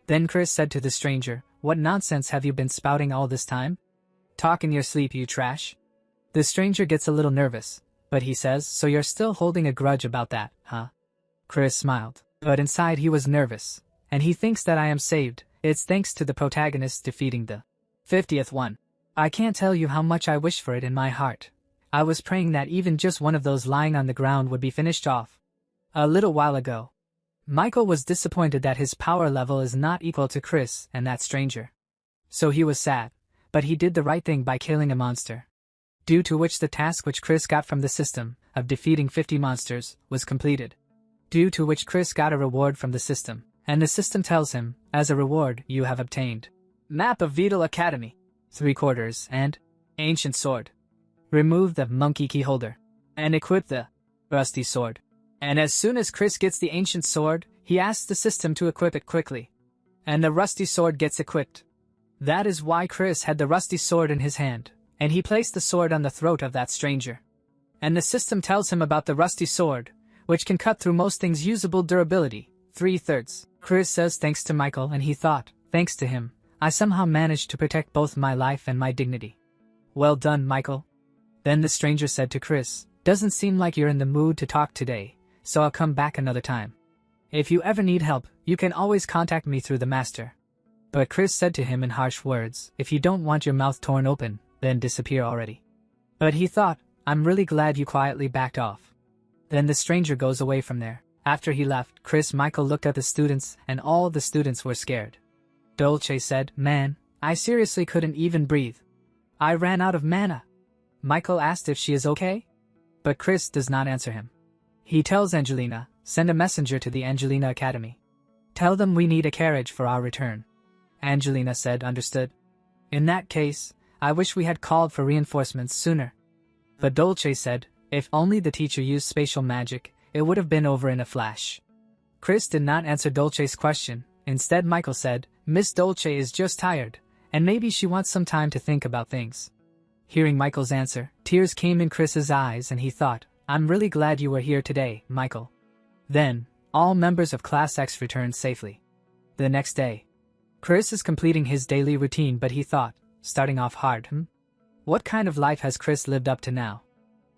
Then Chris said to the stranger, "What nonsense have you been spouting all this time? Talk in your sleep, you trash." The stranger gets a little nervous, but he says, "So you're still holding a grudge about that, huh?" Chris smiled, but inside he was nervous, and he thinks that I am saved. It's thanks to the protagonist defeating the 50th one. I can't tell you how much I wish for it in my heart. I was praying that even just one of those lying on the ground would be finished off. A little while ago, Michael was disappointed that his power level is not equal to Chris and that stranger. So he was sad, but he did the right thing by killing a monster. Due to which the task which Chris got from the system, of defeating 50 monsters, was completed. Due to which Chris got a reward from the system, and the system tells him, as a reward you have obtained Map of Vital Academy, 3/4, and Ancient Sword. Remove the monkey key holder, and equip the rusty sword. And as soon as Chris gets the ancient sword, he asks the system to equip it quickly. And the rusty sword gets equipped. That is why Chris had the rusty sword in his hand, and he placed the sword on the throat of that stranger. And the system tells him about the rusty sword, which can cut through most things. Usable durability, 3/3. Chris says thanks to Michael, and he thought, thanks to him, I somehow managed to protect both my life and my dignity. Well done, Michael. Then the stranger said to Chris, "Doesn't seem like you're in the mood to talk today, so I'll come back another time. If you ever need help, you can always contact me through the master." But Chris said to him in harsh words, "If you don't want your mouth torn open, then disappear already." But he thought, I'm really glad you quietly backed off. Then the stranger goes away from there. After he left, Michael looked at the students, and all the students were scared. Dolce said, "Man, I seriously couldn't even breathe. I ran out of mana." Michael asked if she is okay, but Chris does not answer him. He tells Angelina, "Send a messenger to the Angelina Academy. Tell them we need a carriage for our return." Angelina said, "Understood. In that case, I wish we had called for reinforcements sooner." But Dolce said, if only the teacher used spatial magic, it would have been over in a flash. Chris did not answer Dolce's question. Instead, Michael said, "Miss Dolce is just tired, and maybe she wants some time to think about things." Hearing Michael's answer, tears came in Chris's eyes, and he thought, I'm really glad you were here today, Michael. Then, all members of Class X returned safely. The next day, Chris is completing his daily routine, but he thought, starting off hard, What kind of life has Chris lived up to now?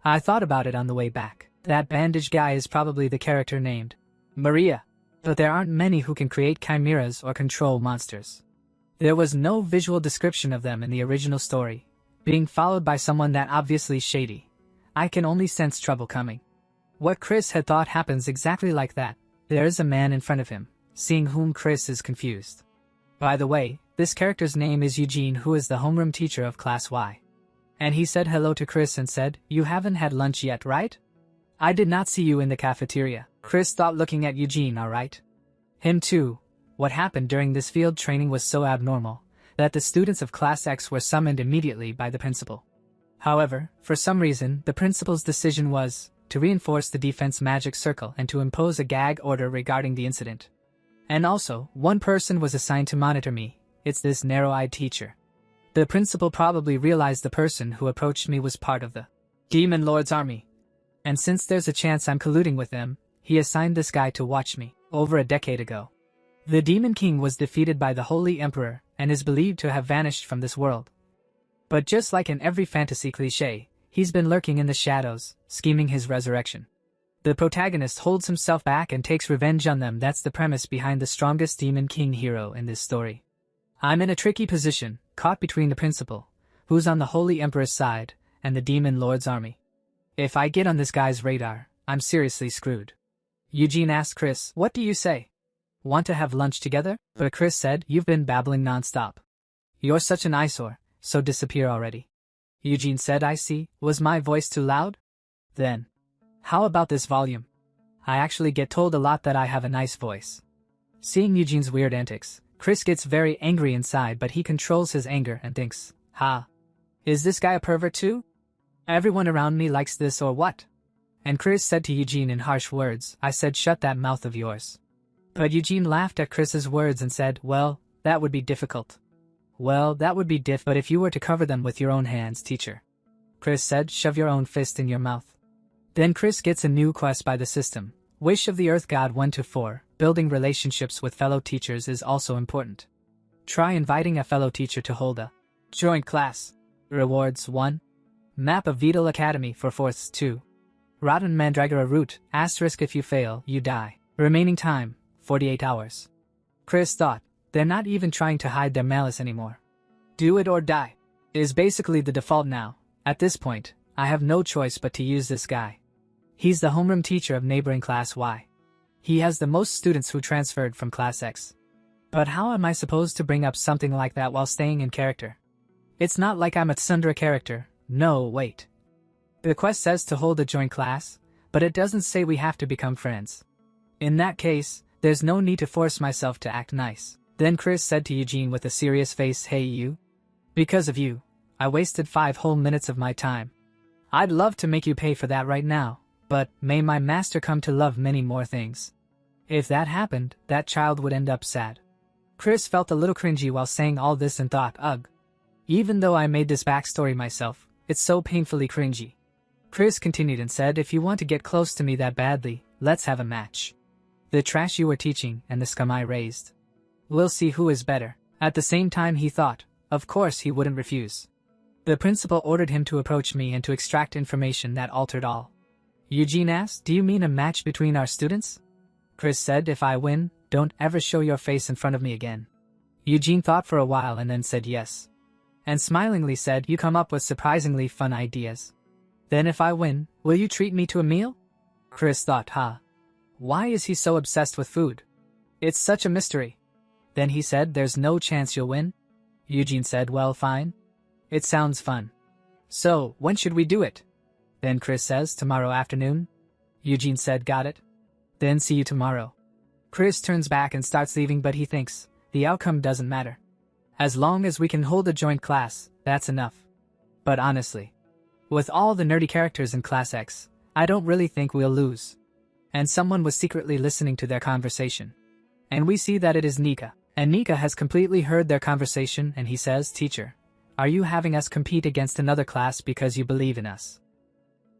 I thought about it on the way back. That bandaged guy is probably the character named Maria. But there aren't many who can create chimeras or control monsters. There was no visual description of them in the original story. Being followed by someone that obviously shady, I can only sense trouble coming. What Chris had thought happens exactly like that. There is a man in front of him, seeing whom Chris is confused. By the way, this character's name is Eugene, who is the homeroom teacher of Class Y. And he said hello to Chris and said, "You haven't had lunch yet, right?" I did not see you in the cafeteria. Chris thought, looking at Eugene. Alright. Him too. What happened during this field training was so abnormal that the students of Class X were summoned immediately by the principal. However, for some reason, the principal's decision was to reinforce the defense magic circle and to impose a gag order regarding the incident. And also, one person was assigned to monitor me. It's this narrow-eyed teacher. The principal probably realized the person who approached me was part of the Demon Lord's army. And since there's a chance I'm colluding with them, he assigned this guy to watch me. Over a decade ago, the Demon King was defeated by the Holy Emperor and is believed to have vanished from this world. But just like in every fantasy cliché, he's been lurking in the shadows, scheming his resurrection. The protagonist holds himself back and takes revenge on them. That's the premise behind the strongest Demon King hero in this story. I'm in a tricky position, caught between the principal, who's on the Holy Emperor's side, and the Demon Lord's army. If I get on this guy's radar, I'm seriously screwed. Eugene asked Chris, "What do you say? Want to have lunch together?" But Chris said, "You've been babbling nonstop. You're such an eyesore, so disappear already." Eugene said, "I see. Was my voice too loud? Then, how about this volume? I actually get told a lot that I have a nice voice." Seeing Eugene's weird antics, Chris gets very angry inside, but he controls his anger and thinks, is this guy a pervert too? Everyone around me likes this or what? And Chris said to Eugene in harsh words, "I said shut that mouth of yours." But Eugene laughed at Chris's words and said, "Well, that would be difficult." "Well, that would be but if you were to cover them with your own hands, teacher." Chris said, "Shove your own fist in your mouth." Then Chris gets a new quest by the system. Wish of the Earth God 1 to 4. Building relationships with fellow teachers is also important. Try inviting a fellow teacher to hold a joint class. Rewards 1. Map of Vital Academy for 4th 2. Rotten Mandragora route, * if you fail, you die. Remaining time, 48 hours. Chris thought, they're not even trying to hide their malice anymore. Do it or die is basically the default now. At this point, I have no choice but to use this guy. He's the homeroom teacher of neighboring Class Y. He has the most students who transferred from Class X. But how am I supposed to bring up something like that while staying in character? It's not like I'm a Tsundra character. No, wait. The quest says to hold a joint class, but it doesn't say we have to become friends. In that case, there's no need to force myself to act nice. Then Chris said to Eugene with a serious face, "Hey you. Because of you, I wasted 5 whole minutes of my time. I'd love to make you pay for that right now, but may my master come to love many more things. If that happened, that child would end up sad." Chris felt a little cringy while saying all this and thought, ugh. Even though I made this backstory myself, it's so painfully cringy. Chris continued and said, "If you want to get close to me that badly, let's have a match. The trash you were teaching and the scum I raised. We'll see who is better." At the same time he thought, of course he wouldn't refuse. The principal ordered him to approach me and to extract information that altered all. Eugene asked, "Do you mean a match between our students?" Chris said, "If I win, don't ever show your face in front of me again." Eugene thought for a while and then said yes. And smilingly said, "You come up with surprisingly fun ideas. Then if I win, will you treat me to a meal?" Chris thought, why is he so obsessed with food? It's such a mystery. Then he said, "There's no chance you'll win?" Eugene said, "Well, fine. It sounds fun. So, when should we do it?" Then Chris says, "Tomorrow afternoon." Eugene said, "Got it. Then see you tomorrow." Chris turns back and starts leaving, but he thinks, the outcome doesn't matter. As long as we can hold a joint class, that's enough. But honestly, with all the nerdy characters in Class X, I don't really think we'll lose. And someone was secretly listening to their conversation. And we see that it is Nika. And Nika has completely heard their conversation and he says, "Teacher, are you having us compete against another class because you believe in us?"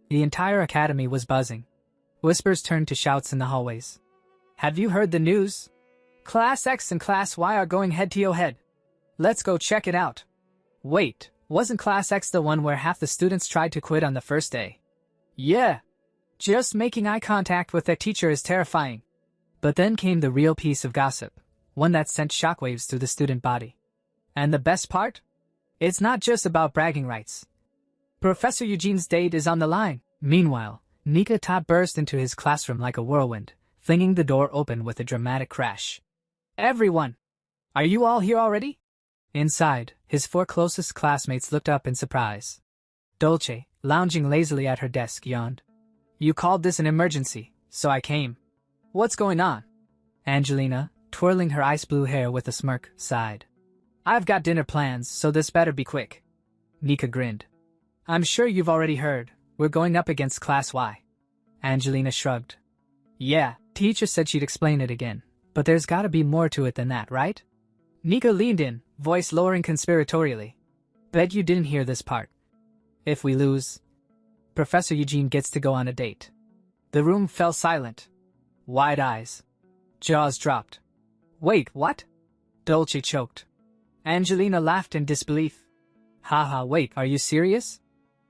The entire academy was buzzing. Whispers turned to shouts in the hallways. "Have you heard the news? Class X and Class Y are going head-to-head. Let's go check it out." Wait, wasn't Class X the one where half the students tried to quit on the first day? Yeah. Just making eye contact with their teacher is terrifying. But then came the real piece of gossip, one that sent shockwaves through the student body. And the best part? It's not just about bragging rights. Professor Eugene's date is on the line. Meanwhile, Nika burst into his classroom like a whirlwind, flinging the door open with a dramatic crash. "Everyone! Are you all here already?" Inside, his 4 closest classmates looked up in surprise. Dolce, lounging lazily at her desk, yawned. You called this an emergency, so I came. What's going on? Angelina, twirling her ice blue hair with a smirk, sighed. I've got dinner plans, so this better be quick. Nika grinned. I'm sure you've already heard, we're going up against Class Y. Angelina shrugged. Yeah, teacher said she'd explain it again, but there's gotta be more to it than that, right? Nika leaned in, voice lowering conspiratorially. Bet you didn't hear this part. If we lose, Professor Eugene gets to go on a date. The room fell silent. Wide eyes. Jaws dropped. Wait, what? Dolce choked. Angelina laughed in disbelief. Haha, wait, are you serious?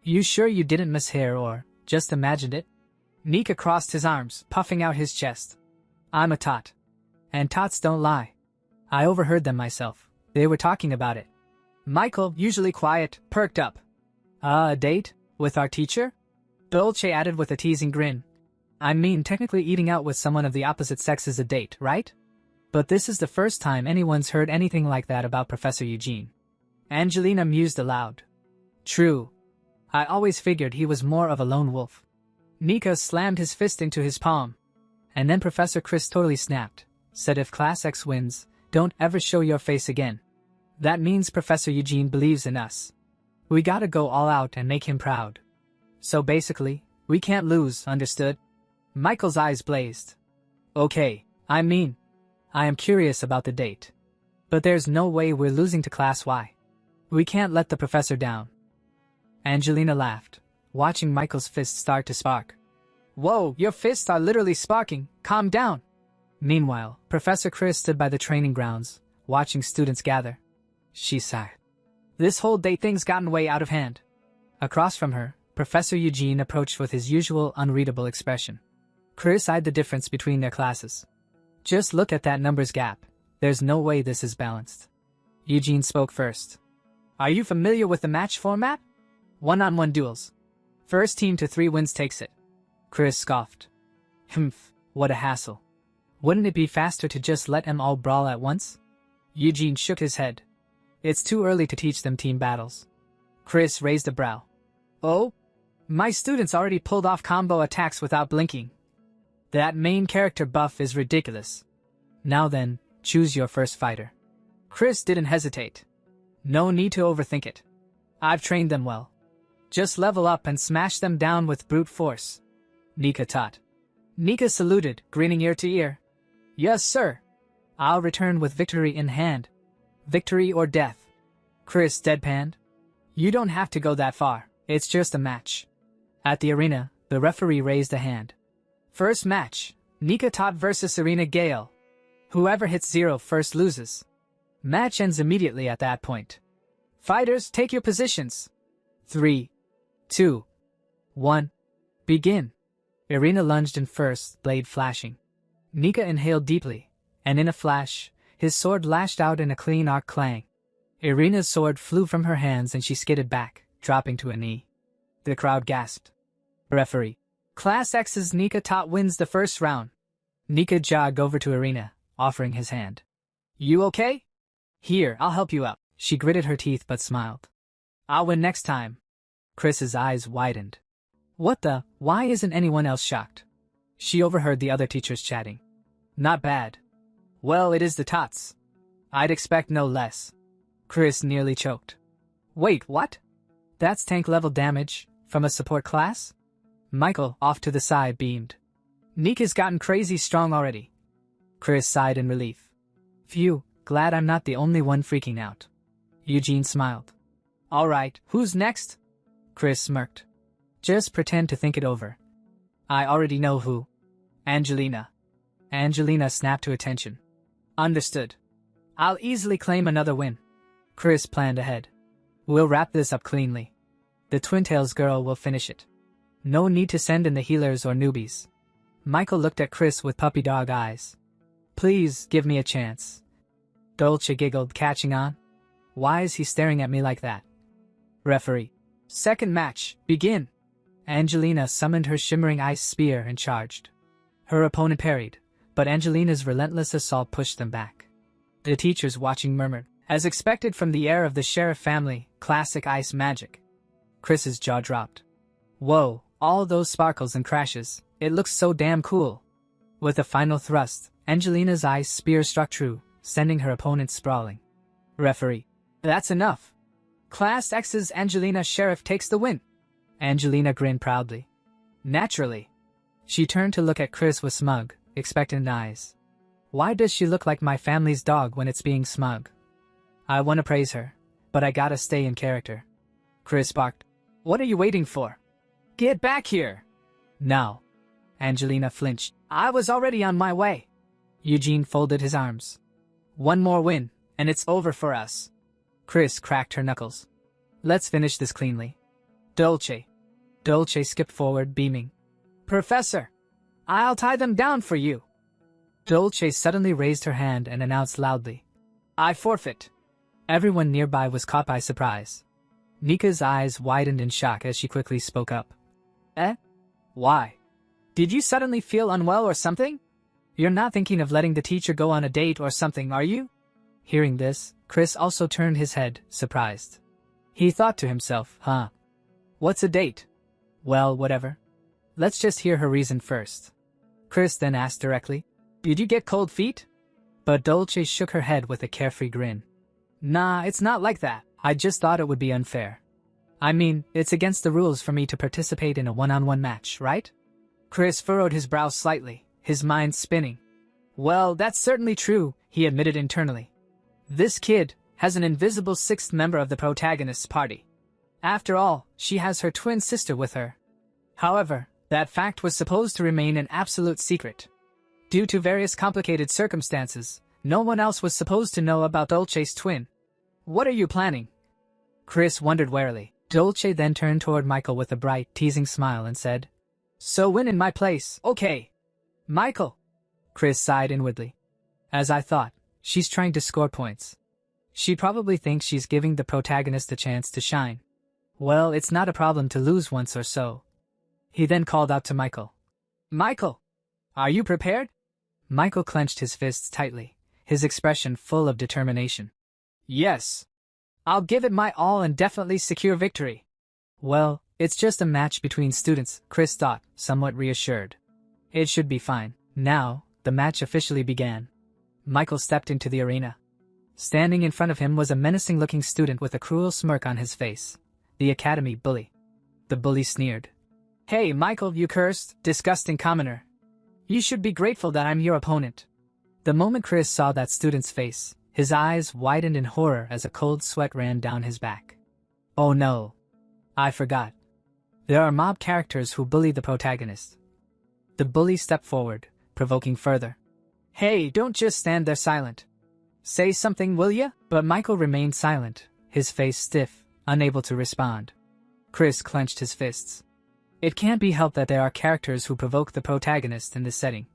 You sure you didn't mishear or just imagined it? Nika crossed his arms, puffing out his chest. I'm a tot. And tots don't lie. I overheard them myself. They were talking about it. Michael, usually quiet, perked up. A date? With our teacher? Dolce added with a teasing grin. I mean, technically eating out with someone of the opposite sex is a date, right? But this is the first time anyone's heard anything like that about Professor Eugene. Angelina mused aloud. True. I always figured he was more of a lone wolf. Nika slammed his fist into his palm. And then Professor Chris totally snapped, said if Class X wins, don't ever show your face again. That means Professor Eugene believes in us. We gotta go all out and make him proud. So basically, we can't lose, understood? Michael's eyes blazed. Okay, I am curious about the date. But there's no way we're losing to Class Y. We can't let the professor down. Angelina laughed, watching Michael's fists start to spark. Whoa, your fists are literally sparking, calm down. Meanwhile, Professor Chris stood by the training grounds, watching students gather. She sighed. This whole date thing's gotten way out of hand. Across from her, Professor Eugene approached with his usual unreadable expression. Chris eyed the difference between their classes. Just look at that numbers gap. There's no way this is balanced. Eugene spoke first. Are you familiar with the match format? One-on-one duels. First team to 3 wins takes it. Chris scoffed. Humph, what a hassle. Wouldn't it be faster to just let them all brawl at once? Eugene shook his head. It's too early to teach them team battles. Chris raised a brow. Oh? My students already pulled off combo attacks without blinking. That main character buff is ridiculous. Now then, choose your first fighter. Chris didn't hesitate. No need to overthink it. I've trained them well. Just level up and smash them down with brute force. Nika taught. Nika saluted, grinning ear to ear. Yes, sir. I'll return with victory in hand. Victory or death. Chris deadpanned. You don't have to go that far, it's just a match. At the arena, the referee raised a hand. First match, Nika Tot vs Serena Gale. Whoever hits 0 first loses. Match ends immediately at that point. Fighters, take your positions. 3, 2, 1. Begin. Irina lunged in first, blade flashing. Nika inhaled deeply, and in a flash, his sword lashed out in a clean arc clang. Irina's sword flew from her hands and she skidded back, dropping to a knee. The crowd gasped. Referee. Class X's Nika Tot wins the first round. Nika jogged over to Irina, offering his hand. You okay? Here, I'll help you out. She gritted her teeth but smiled. I'll win next time. Chris's eyes widened. What the? Why isn't anyone else shocked? She overheard the other teachers chatting. Not bad. Well, it is the Tots. I'd expect no less. Chris nearly choked. Wait, what? That's tank-level damage, from a support class? Michael, off to the side, beamed. Nika's gotten crazy strong already. Chris sighed in relief. Phew, glad I'm not the only one freaking out. Eugene smiled. Alright, who's next? Chris smirked. Just pretend to think it over. I already know who. Angelina. Angelina snapped to attention. Understood. I'll easily claim another win. Chris planned ahead. We'll wrap this up cleanly. The Twin-Tails girl will finish it. No need to send in the healers or newbies. Michael looked at Chris with puppy dog eyes. Please, give me a chance. Dolce giggled, catching on. Why is he staring at me like that? Referee. Second match, begin. Angelina summoned her shimmering ice spear and charged. Her opponent parried, but Angelina's relentless assault pushed them back. The teachers watching murmured, as expected from the heir of the Sheriff family, classic ice magic. Chris's jaw dropped. Whoa, All those sparkles and crashes, it looks so damn cool. With a final thrust, Angelina's ice spear struck true, sending her opponent sprawling. Referee. That's enough. Class X's Angelina Sheriff takes the win. Angelina grinned proudly. Naturally. She turned to look at Chris with smug, expectant eyes. Why does she look like my family's dog when it's being smug? I want to praise her, but I gotta stay in character. Chris barked. What are you waiting for? Get back here! Now. Angelina flinched. I was already on my way. Eugene folded his arms. One more win, and it's over for us. Chris cracked her knuckles. Let's finish this cleanly. Dolce. Dolce skipped forward, beaming. Professor, I'll tie them down for you. Dolce suddenly raised her hand and announced loudly. I forfeit. Everyone nearby was caught by surprise. Nika's eyes widened in shock as she quickly spoke up. Eh? Why? Did you suddenly feel unwell or something? You're not thinking of letting the teacher go on a date or something, are you? Hearing this, Chris also turned his head, surprised. He thought to himself, huh? What's a date? Well, whatever. Let's just hear her reason first. Chris then asked directly, Did you get cold feet? But Dolce shook her head with a carefree grin. Nah, it's not like that. I just thought it would be unfair. I mean, it's against the rules for me to participate in a one-on-one match, right? Chris furrowed his brow slightly, his mind spinning. Well, that's certainly true, he admitted internally. This kid has an invisible sixth member of the protagonist's party. After all, she has her twin sister with her. However, that fact was supposed to remain an absolute secret. Due to various complicated circumstances, no one else was supposed to know about Dolce's twin. What are you planning? Chris wondered warily. Dolce then turned toward Michael with a bright, teasing smile and said, So win in my place, okay. Michael. Chris sighed inwardly. As I thought, she's trying to score points. She probably thinks she's giving the protagonist a chance to shine. Well, it's not a problem to lose once or so. He then called out to Michael. Michael, are you prepared? Michael clenched his fists tightly, his expression full of determination. Yes. I'll give it my all and definitely secure victory. Well, it's just a match between students, Chris thought, somewhat reassured. It should be fine. Now, the match officially began. Michael stepped into the arena. Standing in front of him was a menacing-looking student with a cruel smirk on his face. The academy bully. The bully sneered. Hey, Michael, you cursed, disgusting commoner. You should be grateful that I'm your opponent. The moment Chris saw that student's face, his eyes widened in horror as a cold sweat ran down his back. Oh no. I forgot. There are mob characters who bully the protagonist. The bully stepped forward, provoking further. Hey, don't just stand there silent. Say something, will ya? But Michael remained silent, his face stiff, unable to respond. Chris clenched his fists. It can't be helped that there are characters who provoke the protagonist in this setting.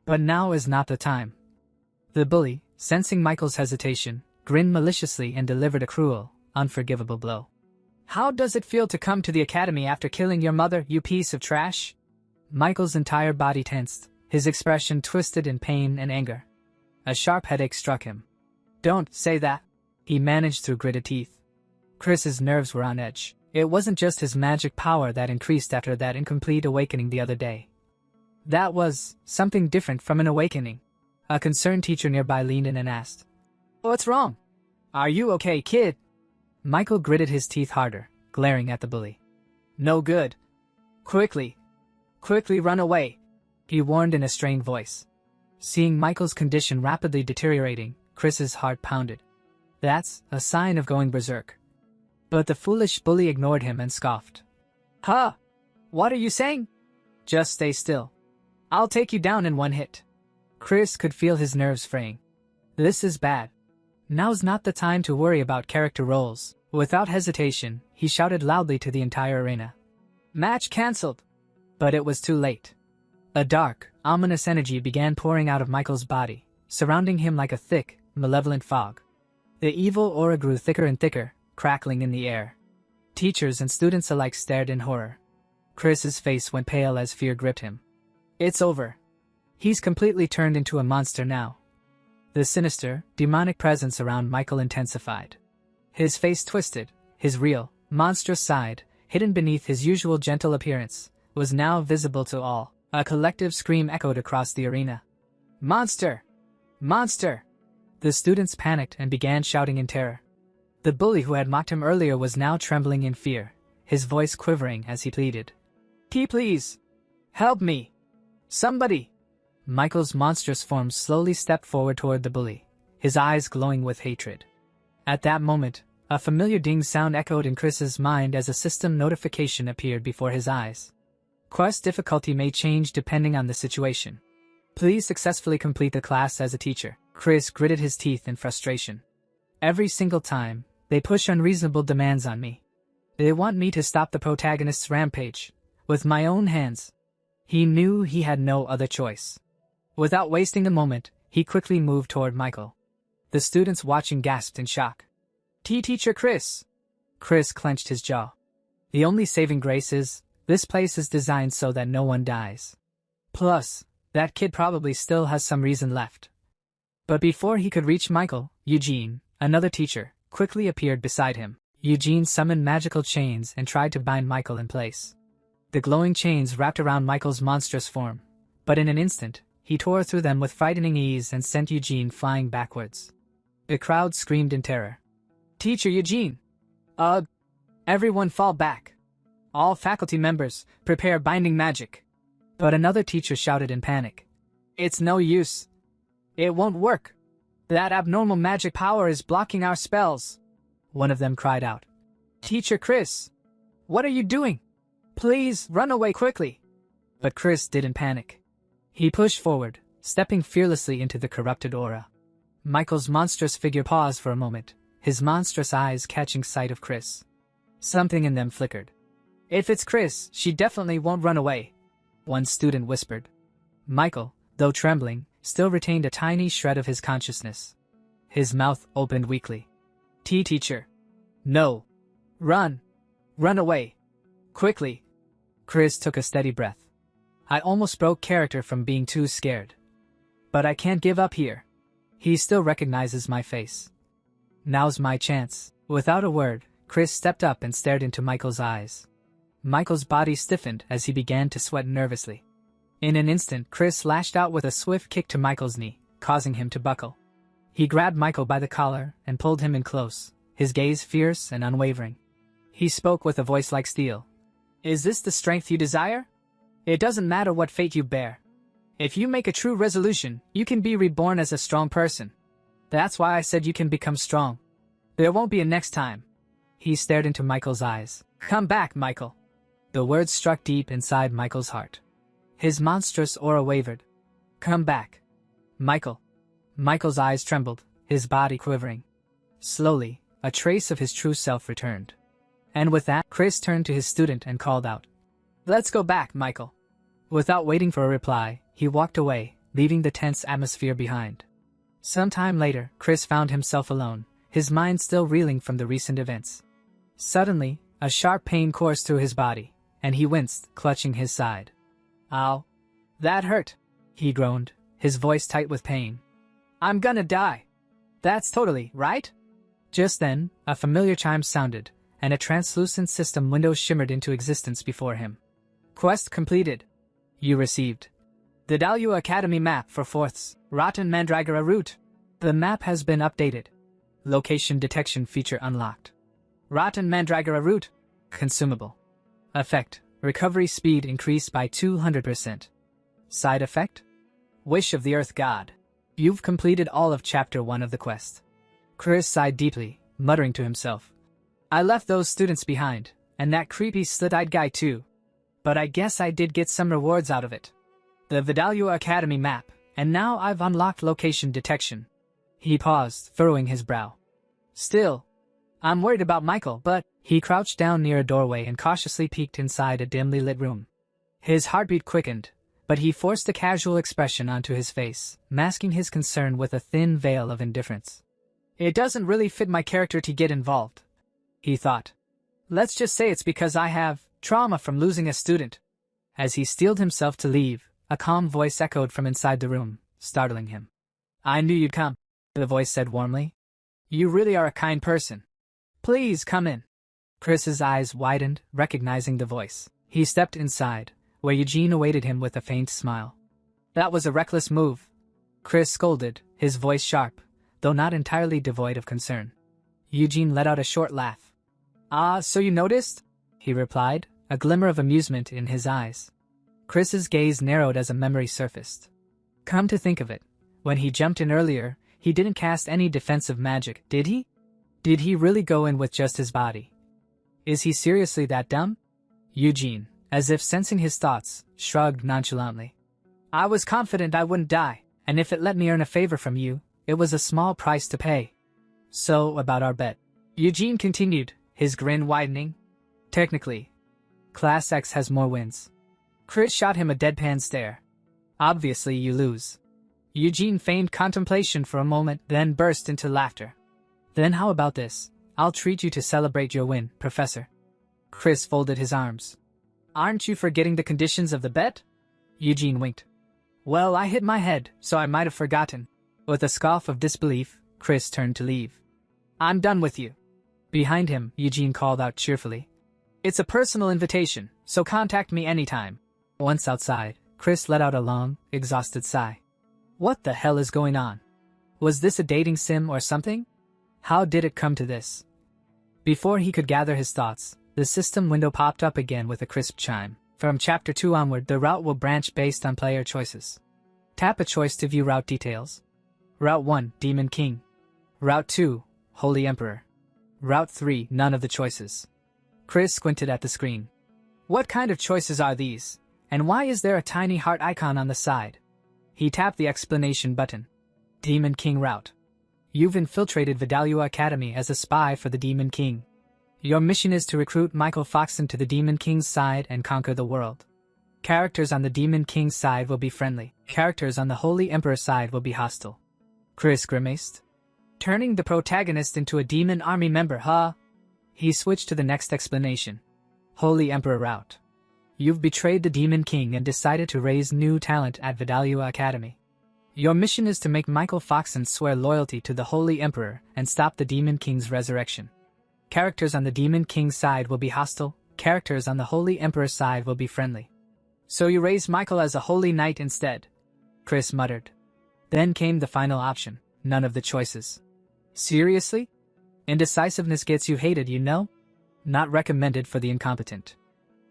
But now is not the time. The bully, sensing Michael's hesitation, grinned maliciously and delivered a cruel, unforgivable blow. How does it feel to come to the academy after killing your mother, you piece of trash? Michael's entire body tensed, his expression twisted in pain and anger. A sharp headache struck him. Don't say that, he managed through gritted teeth. Chris's nerves were on edge. It wasn't just his magic power that increased after that incomplete awakening the other day. That was something different from an awakening. A concerned teacher nearby leaned in and asked, What's wrong? Are you okay, kid? Michael gritted his teeth harder, glaring at the bully. No good. Quickly run away, he warned in a strained voice. Seeing Michael's condition rapidly deteriorating, Chris's heart pounded. That's a sign of going berserk. But the foolish bully ignored him and scoffed. Huh? What are you saying? Just stay still. I'll take you down in one hit. Chris could feel his nerves fraying. This is bad. Now's not the time to worry about character roles. Without hesitation, he shouted loudly to the entire arena. Match cancelled. But it was too late. A dark, ominous energy began pouring out of Michael's body, surrounding him like a thick, malevolent fog. The evil aura grew thicker and thicker, crackling in the air. Teachers and students alike stared in horror. Chris's face went pale as fear gripped him. It's over. He's completely turned into a monster now. The sinister, demonic presence around Michael intensified. His face twisted, his real, monstrous side, hidden beneath his usual gentle appearance, was now visible to all. A collective scream echoed across the arena. "Monster! Monster!" The students panicked and began shouting in terror. The bully who had mocked him earlier was now trembling in fear, his voice quivering as he pleaded. Please! Help me! Somebody!" Michael's monstrous form slowly stepped forward toward the bully, his eyes glowing with hatred. At that moment, a familiar ding sound echoed in Chris's mind as a system notification appeared before his eyes. Quest difficulty may change depending on the situation. Please successfully complete the class as a teacher. Chris gritted his teeth in frustration. Every single time, they push unreasonable demands on me. They want me to stop the protagonist's rampage, with my own hands. He knew he had no other choice. Without wasting a moment, he quickly moved toward Michael. The students watching gasped in shock. Teacher Chris! Chris clenched his jaw. The only saving grace is, this place is designed so that no one dies. Plus, that kid probably still has some reason left. But before he could reach Michael, Eugene, another teacher, quickly appeared beside him. Eugene summoned magical chains and tried to bind Michael in place. The glowing chains wrapped around Michael's monstrous form, but in an instant, he tore through them with frightening ease and sent Eugene flying backwards. The crowd screamed in terror. Teacher Eugene! Everyone fall back. All faculty members, prepare binding magic. But another teacher shouted in panic. It's no use. It won't work. That abnormal magic power is blocking our spells. One of them cried out. Teacher Chris! What are you doing? Please, run away quickly. But Chris didn't panic. He pushed forward, stepping fearlessly into the corrupted aura. Michael's monstrous figure paused for a moment, his monstrous eyes catching sight of Chris. Something in them flickered. If it's Chris, she definitely won't run away, one student whispered. Michael, though trembling, still retained a tiny shred of his consciousness. His mouth opened weakly. Teacher. No. Run. Run away. Quickly. Chris took a steady breath. I almost broke character from being too scared. But I can't give up here. He still recognizes my face. Now's my chance. Without a word, Chris stepped up and stared into Michael's eyes. Michael's body stiffened as he began to sweat nervously. In an instant, Chris lashed out with a swift kick to Michael's knee, causing him to buckle. He grabbed Michael by the collar and pulled him in close, his gaze fierce and unwavering. He spoke with a voice like steel. Is this the strength you desire? It doesn't matter what fate you bear. If you make a true resolution, you can be reborn as a strong person. That's why I said you can become strong. There won't be a next time. He stared into Michael's eyes. Come back, Michael. The words struck deep inside Michael's heart. His monstrous aura wavered. Come back. Michael. Michael's eyes trembled, his body quivering. Slowly, a trace of his true self returned. And with that, Chris turned to his student and called out. Let's go back, Michael. Without waiting for a reply, he walked away, leaving the tense atmosphere behind. Some time later, Chris found himself alone, his mind still reeling from the recent events. Suddenly, a sharp pain coursed through his body, and he winced, clutching his side. Ow. That hurt, he groaned, his voice tight with pain. I'm gonna die. That's totally, right? Just then, a familiar chime sounded, and a translucent system window shimmered into existence before him. Quest completed. You received the Dalyu Academy map for 4th Rotten Mandragora route. The map has been updated. Location detection feature unlocked. Rotten Mandragora route. Consumable. Effect. Recovery speed increased by 200%. Side effect? Wish of the Earth God. You've completed all of Chapter 1 of the quest. Chris sighed deeply, muttering to himself. I left those students behind, and that creepy slit-eyed guy too. But I guess I did get some rewards out of it. The Vidalua Academy map, and now I've unlocked location detection. He paused, furrowing his brow. Still, I'm worried about Michael, but he crouched down near a doorway and cautiously peeked inside a dimly lit room. His heartbeat quickened, but he forced a casual expression onto his face, masking his concern with a thin veil of indifference. It doesn't really fit my character to get involved, he thought. Let's just say it's because I have trauma from losing a student. As he steeled himself to leave, a calm voice echoed from inside the room, startling him. I knew you'd come, the voice said warmly. You really are a kind person. Please come in. Chris's eyes widened, recognizing the voice. He stepped inside, where Eugene awaited him with a faint smile. That was a reckless move, Chris scolded, his voice sharp, though not entirely devoid of concern. Eugene let out a short laugh. "Ah, so you noticed?" he replied, a glimmer of amusement in his eyes. Chris's gaze narrowed as a memory surfaced. Come to think of it, when he jumped in earlier, he didn't cast any defensive magic, did he? Did he really go in with just his body? Is he seriously that dumb? Eugene, as if sensing his thoughts, shrugged nonchalantly. I was confident I wouldn't die, and if it let me earn a favor from you, it was a small price to pay. So, about our bet. Eugene continued, his grin widening. Technically, Class X has more wins. Chris shot him a deadpan stare. Obviously you lose. Eugene feigned contemplation for a moment, then burst into laughter. Then how about this? I'll treat you to celebrate your win, Professor. Chris folded his arms. Aren't you forgetting the conditions of the bet? Eugene winked. Well, I hit my head, so I might have forgotten. With a scoff of disbelief, Chris turned to leave. I'm done with you. Behind him, Eugene called out cheerfully. It's a personal invitation, so contact me anytime. Once outside, Chris let out a long, exhausted sigh. What the hell is going on? Was this a dating sim or something? How did it come to this? Before he could gather his thoughts, the system window popped up again with a crisp chime. From Chapter 2 onward, the route will branch based on player choices. Tap a choice to view route details. Route 1, Demon King. Route 2, Holy Emperor. Route 3, none of the choices. Chris squinted at the screen. What kind of choices are these? And why is there a tiny heart icon on the side? He tapped the explanation button. Demon King route. You've infiltrated Vidalua Academy as a spy for the Demon King. Your mission is to recruit Michael Foxton to the Demon King's side and conquer the world. Characters on the Demon King's side will be friendly. Characters on the Holy Emperor's side will be hostile. Chris grimaced. Turning the protagonist into a demon army member, huh? He switched to the next explanation. Holy Emperor route. You've betrayed the Demon King and decided to raise new talent at Vidalua Academy. Your mission is to make Michael Foxton swear loyalty to the Holy Emperor and stop the Demon King's resurrection. Characters on the Demon King's side will be hostile, characters on the Holy Emperor's side will be friendly. So you raise Michael as a Holy Knight instead, Chris muttered. Then came the final option, none of the choices. Seriously? Indecisiveness gets you hated, you know? Not recommended for the incompetent.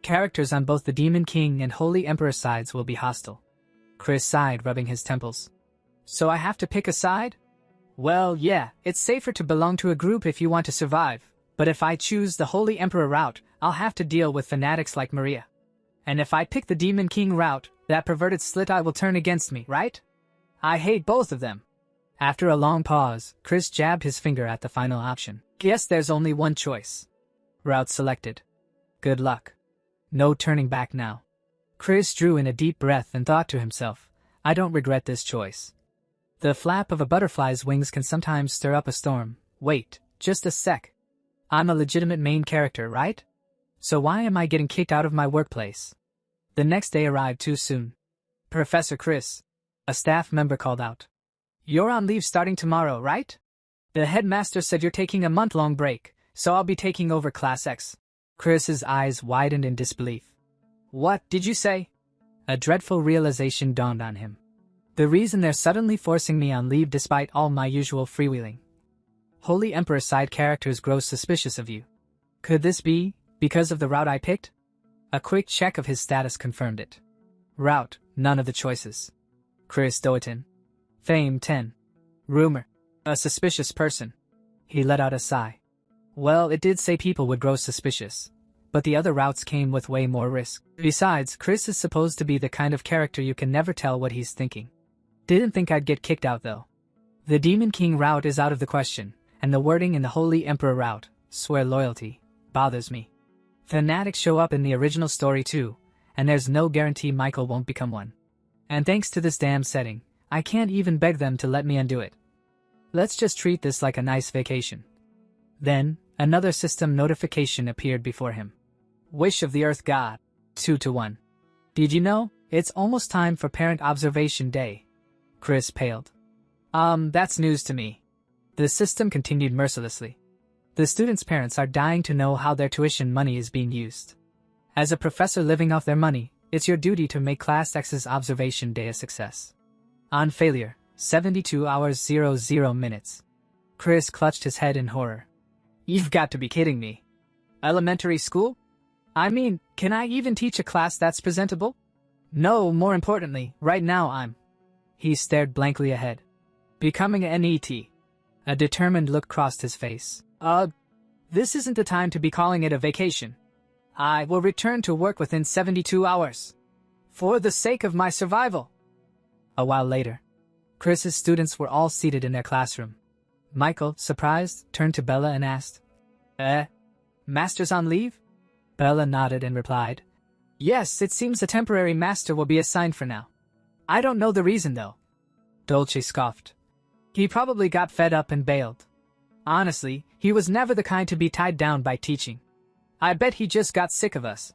Characters on both the Demon King and Holy Emperor sides will be hostile. Chris sighed, rubbing his temples. So I have to pick a side? Well, yeah, it's safer to belong to a group if you want to survive, but if I choose the Holy Emperor route, I'll have to deal with fanatics like Maria. And if I pick the Demon King route, that perverted slit-eye will turn against me, right? I hate both of them. After a long pause, Chris jabbed his finger at the final option. Guess there's only one choice. Route selected. Good luck. No turning back now. Chris drew in a deep breath and thought to himself, I don't regret this choice. The flap of a butterfly's wings can sometimes stir up a storm. Wait, just a sec. I'm a legitimate main character, right? So why am I getting kicked out of my workplace? The next day arrived too soon. Professor Chris, a staff member called out. You're on leave starting tomorrow, right? The headmaster said you're taking a month-long break, so I'll be taking over Class X. Chris's eyes widened in disbelief. What did you say? A dreadful realization dawned on him. The reason they're suddenly forcing me on leave despite all my usual freewheeling. Holy Emperor side characters grow suspicious of you. Could this be because of the route I picked? A quick check of his status confirmed it. Route, none of the choices. Chris Doetin. Fame 10. Rumor. A suspicious person. He let out a sigh. Well, it did say people would grow suspicious. But the other routes came with way more risk. Besides, Chris is supposed to be the kind of character you can never tell what he's thinking. Didn't think I'd get kicked out though. The Demon King route is out of the question, and the wording in the Holy Emperor route, swear loyalty, bothers me. Fanatics show up in the original story too, and there's no guarantee Michael won't become one. And thanks to this damn setting, I can't even beg them to let me undo it. Let's just treat this like a nice vacation. Then, another system notification appeared before him. Wish of the Earth God, 2-1. Did you know, it's almost time for Parent Observation Day? Chris paled. That's news to me. The system continued mercilessly. The students' parents are dying to know how their tuition money is being used. As a professor living off their money, It's your duty to make Class X's observation day a success. On failure, 72 hours 00 minutes. Chris clutched his head in horror. You've got to be kidding me. Elementary school? I mean, can I even teach a class that's presentable? No, more importantly, right now He stared blankly ahead. Becoming an NET. A determined look crossed his face. This isn't the time to be calling it a vacation. I will return to work within 72 hours. For the sake of my survival. A while later, Chris's students were all seated in their classroom. Michael, surprised, turned to Bella and asked, Master's on leave? Bella nodded and replied, Yes, it seems a temporary master will be assigned for now. I don't know the reason though. Dolce scoffed. He probably got fed up and bailed. Honestly, he was never the kind to be tied down by teaching. I bet he just got sick of us.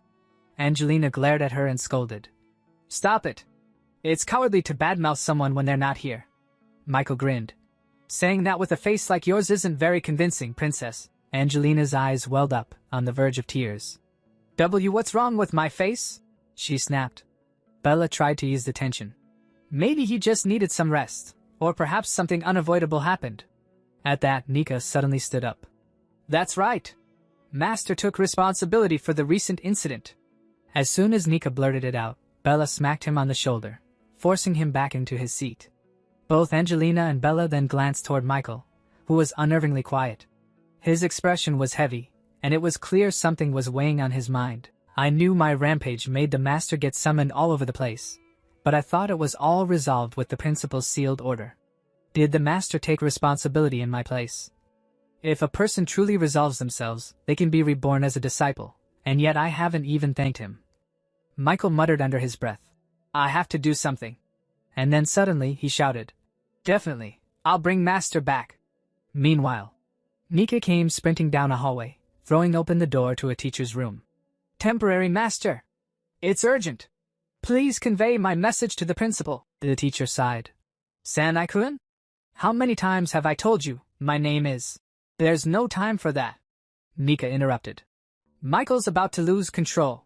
Angelina glared at her and scolded. Stop it. It's cowardly to badmouth someone when they're not here. Michael grinned. Saying that with a face like yours isn't very convincing, princess. Angelina's eyes welled up, on the verge of tears. What's wrong with my face? She snapped. Bella tried to ease the tension. Maybe he just needed some rest, or perhaps something unavoidable happened. At that, Nika suddenly stood up. That's right. Master took responsibility for the recent incident. As soon as Nika blurted it out, Bella smacked him on the shoulder, forcing him back into his seat. Both Angelina and Bella then glanced toward Michael, who was unnervingly quiet. His expression was heavy, and it was clear something was weighing on his mind. I knew my rampage made the master get summoned all over the place, but I thought it was all resolved with the principal's sealed order. Did the master take responsibility in my place? If a person truly resolves themselves, they can be reborn as a disciple, and yet I haven't even thanked him. Michael muttered under his breath. I have to do something. And then suddenly he shouted. Definitely, I'll bring Master back. Meanwhile, Nika came sprinting down a hallway, throwing open the door to a teacher's room. Temporary Master! It's urgent! Please convey my message to the principal, the teacher sighed. Sanai-kun? How many times have I told you, my name is? There's no time for that. Nika interrupted. Michael's about to lose control.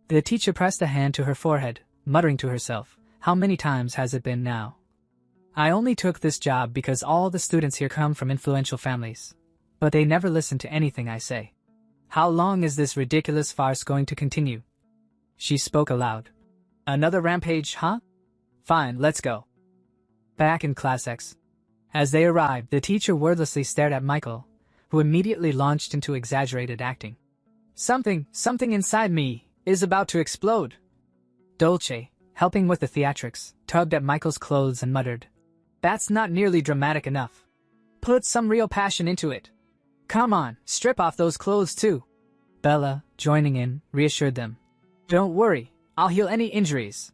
The teacher pressed a hand to her forehead, muttering to herself, how many times has it been now? I only took this job because all the students here come from influential families, but they never listen to anything I say. How long is this ridiculous farce going to continue? She spoke aloud. Another rampage, huh? Fine, let's go. Back in Class X. As they arrived, the teacher wordlessly stared at Michael, who immediately launched into exaggerated acting. Something inside me is about to explode. Dolce, helping with the theatrics, tugged at Michael's clothes and muttered, That's not nearly dramatic enough. Put some real passion into it. Come on, strip off those clothes too. Bella, joining in, reassured them. Don't worry, I'll heal any injuries.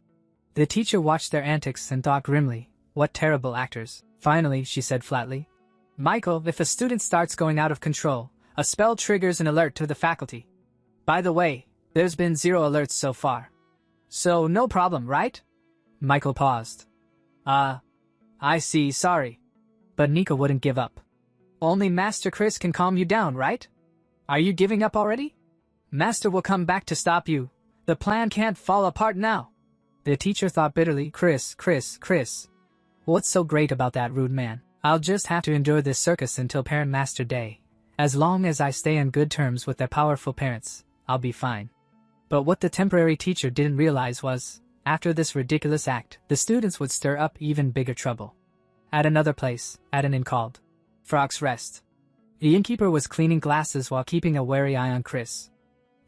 The teacher watched their antics and thought grimly, what terrible actors. Finally, she said flatly, Michael, if a student starts going out of control, a spell triggers an alert to the faculty. By the way, there's been 0 alerts so far. So no problem, right? Michael paused. I see, sorry. But Nika wouldn't give up. Only Master Chris can calm you down, right? Are you giving up already? Master will come back to stop you. The plan can't fall apart now. The teacher thought bitterly, Chris. What's so great about that rude man? I'll just have to endure this circus until Parent Master Day. As long as I stay on good terms with their powerful parents, I'll be fine. But what the temporary teacher didn't realize was, after this ridiculous act, the students would stir up even bigger trouble. At another place, at an inn called Frog's Rest, the innkeeper was cleaning glasses while keeping a wary eye on Chris.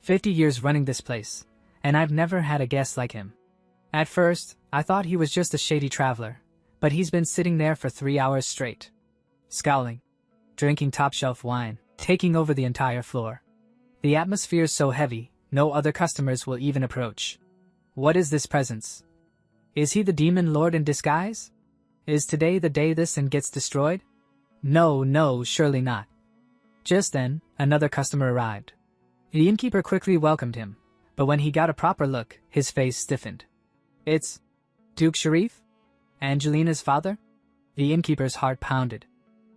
50 years running this place, and I've never had a guest like him. At first, I thought he was just a shady traveler, but he's been sitting there for 3 hours straight, scowling, drinking top-shelf wine, taking over the entire floor. The atmosphere's so heavy, no other customers will even approach. What is this presence? Is he the demon lord in disguise? Is today the day this inn gets destroyed? No, surely not. Just then, another customer arrived. The innkeeper quickly welcomed him, but when he got a proper look, his face stiffened. It's Duke Sharif? Angelina's father? The innkeeper's heart pounded.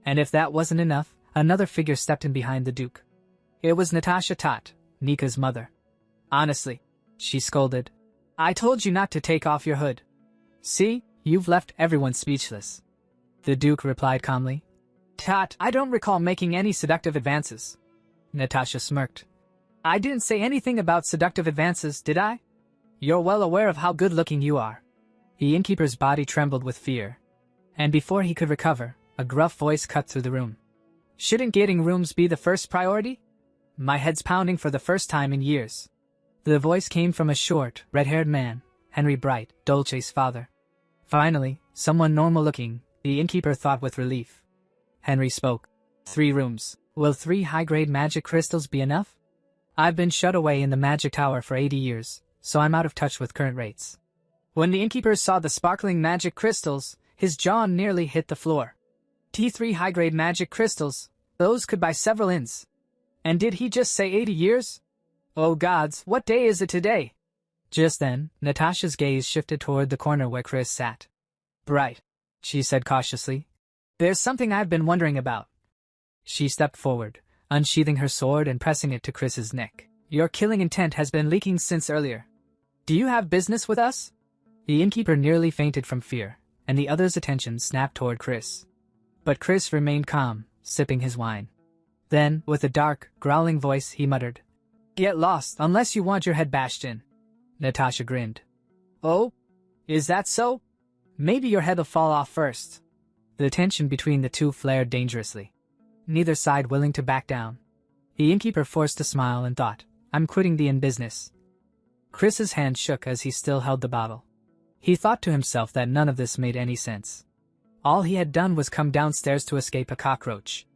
And if that wasn't enough, another figure stepped in behind the Duke. It was Natasha Tot, Nika's mother. Honestly, she scolded. I told you not to take off your hood. See, you've left everyone speechless. The Duke replied calmly. Tot, I don't recall making any seductive advances. Natasha smirked. I didn't say anything about seductive advances, did I? You're well aware of how good-looking you are. The innkeeper's body trembled with fear. And before he could recover, a gruff voice cut through the room. Shouldn't getting rooms be the first priority? My head's pounding for the first time in years. The voice came from a short, red-haired man, Henry Bright, Dolce's father. Finally, someone normal-looking, the innkeeper thought with relief. Henry spoke. 3 rooms. Will 3 high-grade magic crystals be enough? I've been shut away in the magic tower for 80 years, so I'm out of touch with current rates. When the innkeeper saw the sparkling magic crystals, his jaw nearly hit the floor. T3 high-grade magic crystals, those could buy several inns. And did he just say 80 years? Oh gods, what day is it today? Just then, Natasha's gaze shifted toward the corner where Chris sat. Bright, she said cautiously. There's something I've been wondering about. She stepped forward, unsheathing her sword and pressing it to Chris's neck. Your killing intent has been leaking since earlier. Do you have business with us? The innkeeper nearly fainted from fear, and the other's attention snapped toward Chris. But Chris remained calm, sipping his wine. Then, with a dark, growling voice, he muttered, Get lost unless you want your head bashed in. Natasha grinned. Oh? Is that so? Maybe your head'll fall off first. The tension between the two flared dangerously. Neither side willing to back down. The innkeeper forced a smile and thought, I'm quitting the inn business. Chris's hand shook as he still held the bottle. He thought to himself that none of this made any sense. All he had done was come downstairs to escape a cockroach.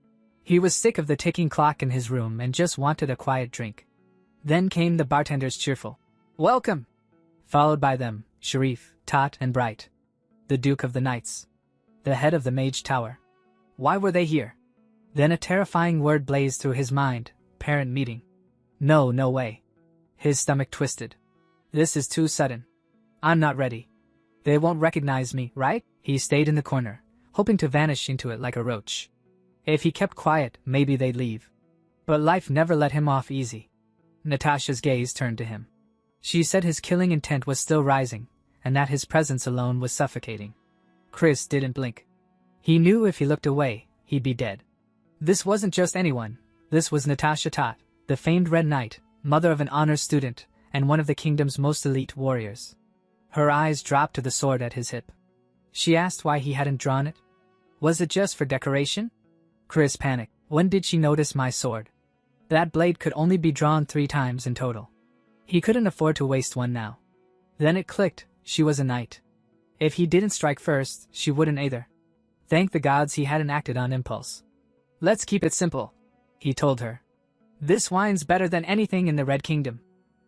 He was sick of the ticking clock in his room and just wanted a quiet drink. Then came the bartender's cheerful, Welcome! Followed by them, Sharif, Tot, and Bright. The Duke of the Knights. The head of the Mage Tower. Why were they here? Then a terrifying word blazed through his mind, parent meeting. No way. His stomach twisted. This is too sudden. I'm not ready. They won't recognize me, right? He stayed in the corner, hoping to vanish into it like a roach. If he kept quiet, maybe they'd leave. But life never let him off easy. Natasha's gaze turned to him. She said his killing intent was still rising, and that his presence alone was suffocating. Chris didn't blink. He knew if he looked away, he'd be dead. This wasn't just anyone. This was Natasha Tot, the famed Red Knight, mother of an honors student, and one of the kingdom's most elite warriors. Her eyes dropped to the sword at his hip. She asked why he hadn't drawn it. Was it just for decoration? Chris panicked. When did she notice my sword? That blade could only be drawn 3 times in total. He couldn't afford to waste one now. Then it clicked, she was a knight. If he didn't strike first, she wouldn't either. Thank the gods he hadn't acted on impulse. Let's keep it simple, he told her. This wine's better than anything in the Red Kingdom.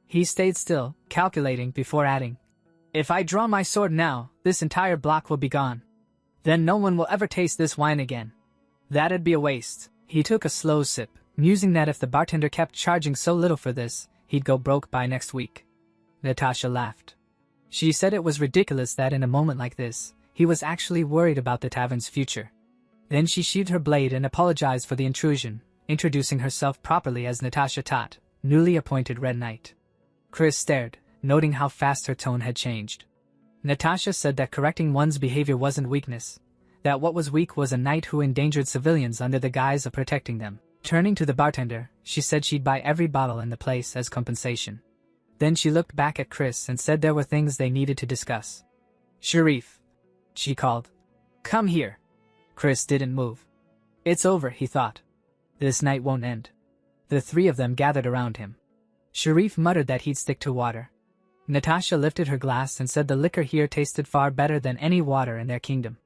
He stayed still, calculating before adding. If I draw my sword now, this entire block will be gone. Then no one will ever taste this wine again. That'd be a waste. He took a slow sip, musing that if the bartender kept charging so little for this, he'd go broke by next week. Natasha laughed. She said it was ridiculous that in a moment like this, he was actually worried about the tavern's future. Then she sheathed her blade and apologized for the intrusion, introducing herself properly as Natasha Tot, newly appointed Red Knight. Chris stared, noting how fast her tone had changed. Natasha said that correcting one's behavior wasn't weakness, that what was weak was a knight who endangered civilians under the guise of protecting them. Turning to the bartender, she said she'd buy every bottle in the place as compensation. Then she looked back at Chris and said there were things they needed to discuss. Sharif, she called. Come here. Chris didn't move. It's over, he thought. This night won't end. The 3 of them gathered around him. Sharif muttered that he'd stick to water. Natasha lifted her glass and said the liquor here tasted far better than any water in their kingdom.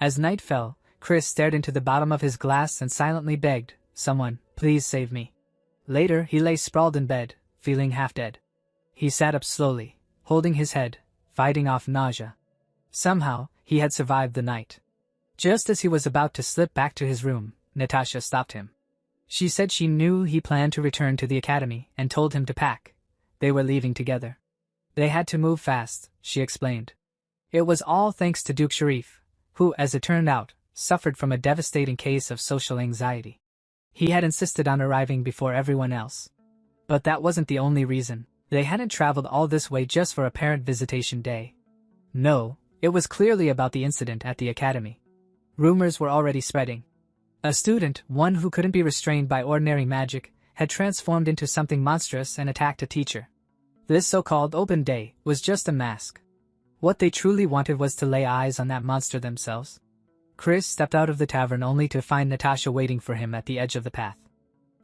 As night fell, Chris stared into the bottom of his glass and silently begged, Someone, please save me. Later, he lay sprawled in bed, feeling half dead. He sat up slowly, holding his head, fighting off nausea. Somehow, he had survived the night. Just as he was about to slip back to his room, Natasha stopped him. She said she knew he planned to return to the academy and told him to pack. They were leaving together. They had to move fast, she explained. It was all thanks to Duke Sharif, who, as it turned out, suffered from a devastating case of social anxiety. He had insisted on arriving before everyone else. But that wasn't the only reason. They hadn't traveled all this way just for a parent visitation day. No, it was clearly about the incident at the academy. Rumors were already spreading. A student, one who couldn't be restrained by ordinary magic, had transformed into something monstrous and attacked a teacher. This so-called open day was just a mask. What they truly wanted was to lay eyes on that monster themselves. Chris stepped out of the tavern only to find Natasha waiting for him at the edge of the path.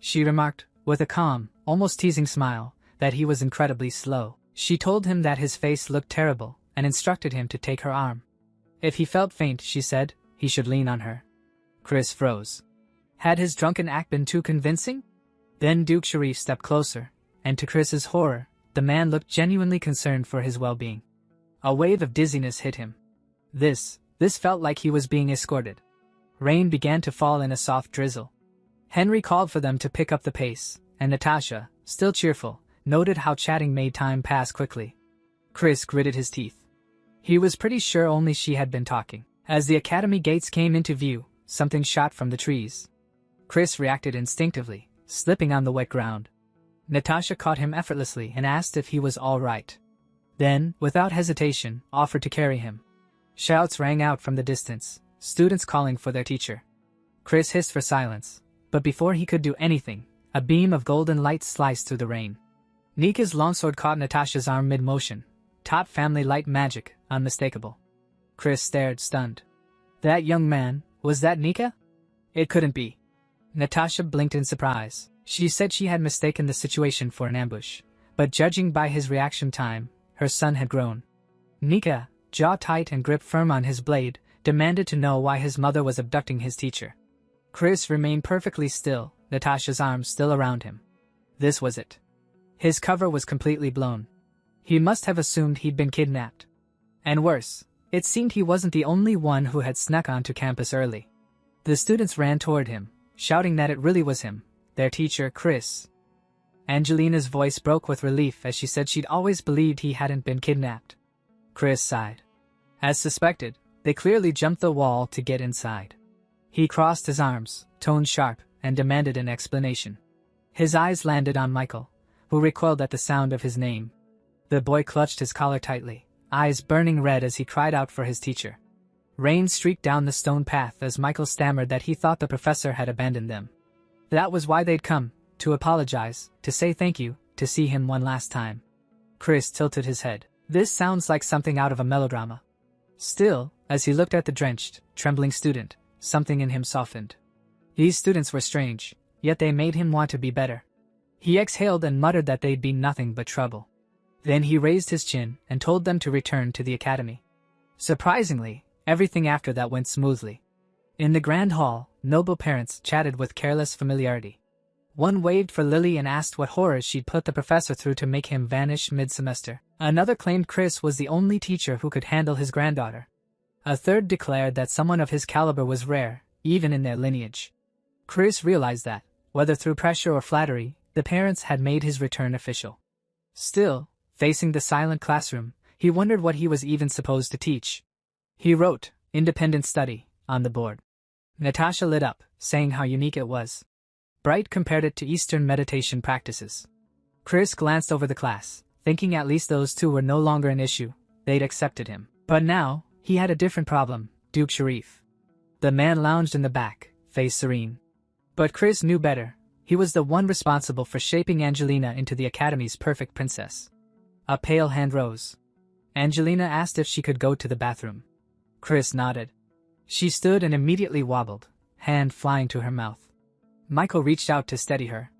She remarked, with a calm, almost teasing smile, that he was incredibly slow. She told him that his face looked terrible and instructed him to take her arm. If he felt faint, she said, he should lean on her. Chris froze. Had his drunken act been too convincing? Then Duke Sharif stepped closer, and to Chris's horror, the man looked genuinely concerned for his well-being. A wave of dizziness hit him. This felt like he was being escorted. Rain began to fall in a soft drizzle. Henry called for them to pick up the pace, and Natasha, still cheerful, noted how chatting made time pass quickly. Chris gritted his teeth. He was pretty sure only she had been talking. As the academy gates came into view, something shot from the trees. Chris reacted instinctively, slipping on the wet ground. Natasha caught him effortlessly and asked if he was all right. Then, without hesitation, offered to carry him. Shouts rang out from the distance, students calling for their teacher. Chris hissed for silence, but before he could do anything, a beam of golden light sliced through the rain. Nika's longsword caught Natasha's arm mid-motion. Top family light magic, unmistakable. Chris stared, stunned. That young man, was that Nika? It couldn't be. Natasha blinked in surprise. She said she had mistaken the situation for an ambush, but judging by his reaction time, her son had grown. Nika, jaw tight and grip firm on his blade, demanded to know why his mother was abducting his teacher. Chris remained perfectly still, Natasha's arms still around him. This was it. His cover was completely blown. He must have assumed he'd been kidnapped. And worse, it seemed he wasn't the only one who had snuck onto campus early. The students ran toward him, shouting that it really was him, their teacher, Chris. Angelina's voice broke with relief as she said she'd always believed he hadn't been kidnapped. Chris sighed. As suspected, they clearly jumped the wall to get inside. He crossed his arms, tone sharp, and demanded an explanation. His eyes landed on Michael, who recoiled at the sound of his name. The boy clutched his collar tightly, eyes burning red as he cried out for his teacher. Rain streaked down the stone path as Michael stammered that he thought the professor had abandoned them. That was why they'd come, to apologize, to say thank you, to see him one last time. Chris tilted his head. This sounds like something out of a melodrama. Still, as he looked at the drenched, trembling student, something in him softened. These students were strange, yet they made him want to be better. He exhaled and muttered that they'd be nothing but trouble. Then he raised his chin and told them to return to the academy. Surprisingly, everything after that went smoothly. In the grand hall, noble parents chatted with careless familiarity. One waved for Lily and asked what horrors she'd put the professor through to make him vanish mid-semester. Another claimed Chris was the only teacher who could handle his granddaughter. A third declared that someone of his caliber was rare, even in their lineage. Chris realized that, whether through pressure or flattery, the parents had made his return official. Still, facing the silent classroom, he wondered what he was even supposed to teach. He wrote, "Independent study," on the board. Natasha lit up, saying how unique it was. Bright compared it to Eastern meditation practices. Chris glanced over the class, thinking at least those two were no longer an issue. They'd accepted him. But now, he had a different problem, Duke Sharif. The man lounged in the back, face serene. But Chris knew better. He was the one responsible for shaping Angelina into the Academy's perfect princess. A pale hand rose. Angelina asked if she could go to the bathroom. Chris nodded. She stood and immediately wobbled, hand flying to her mouth. Michael reached out to steady her.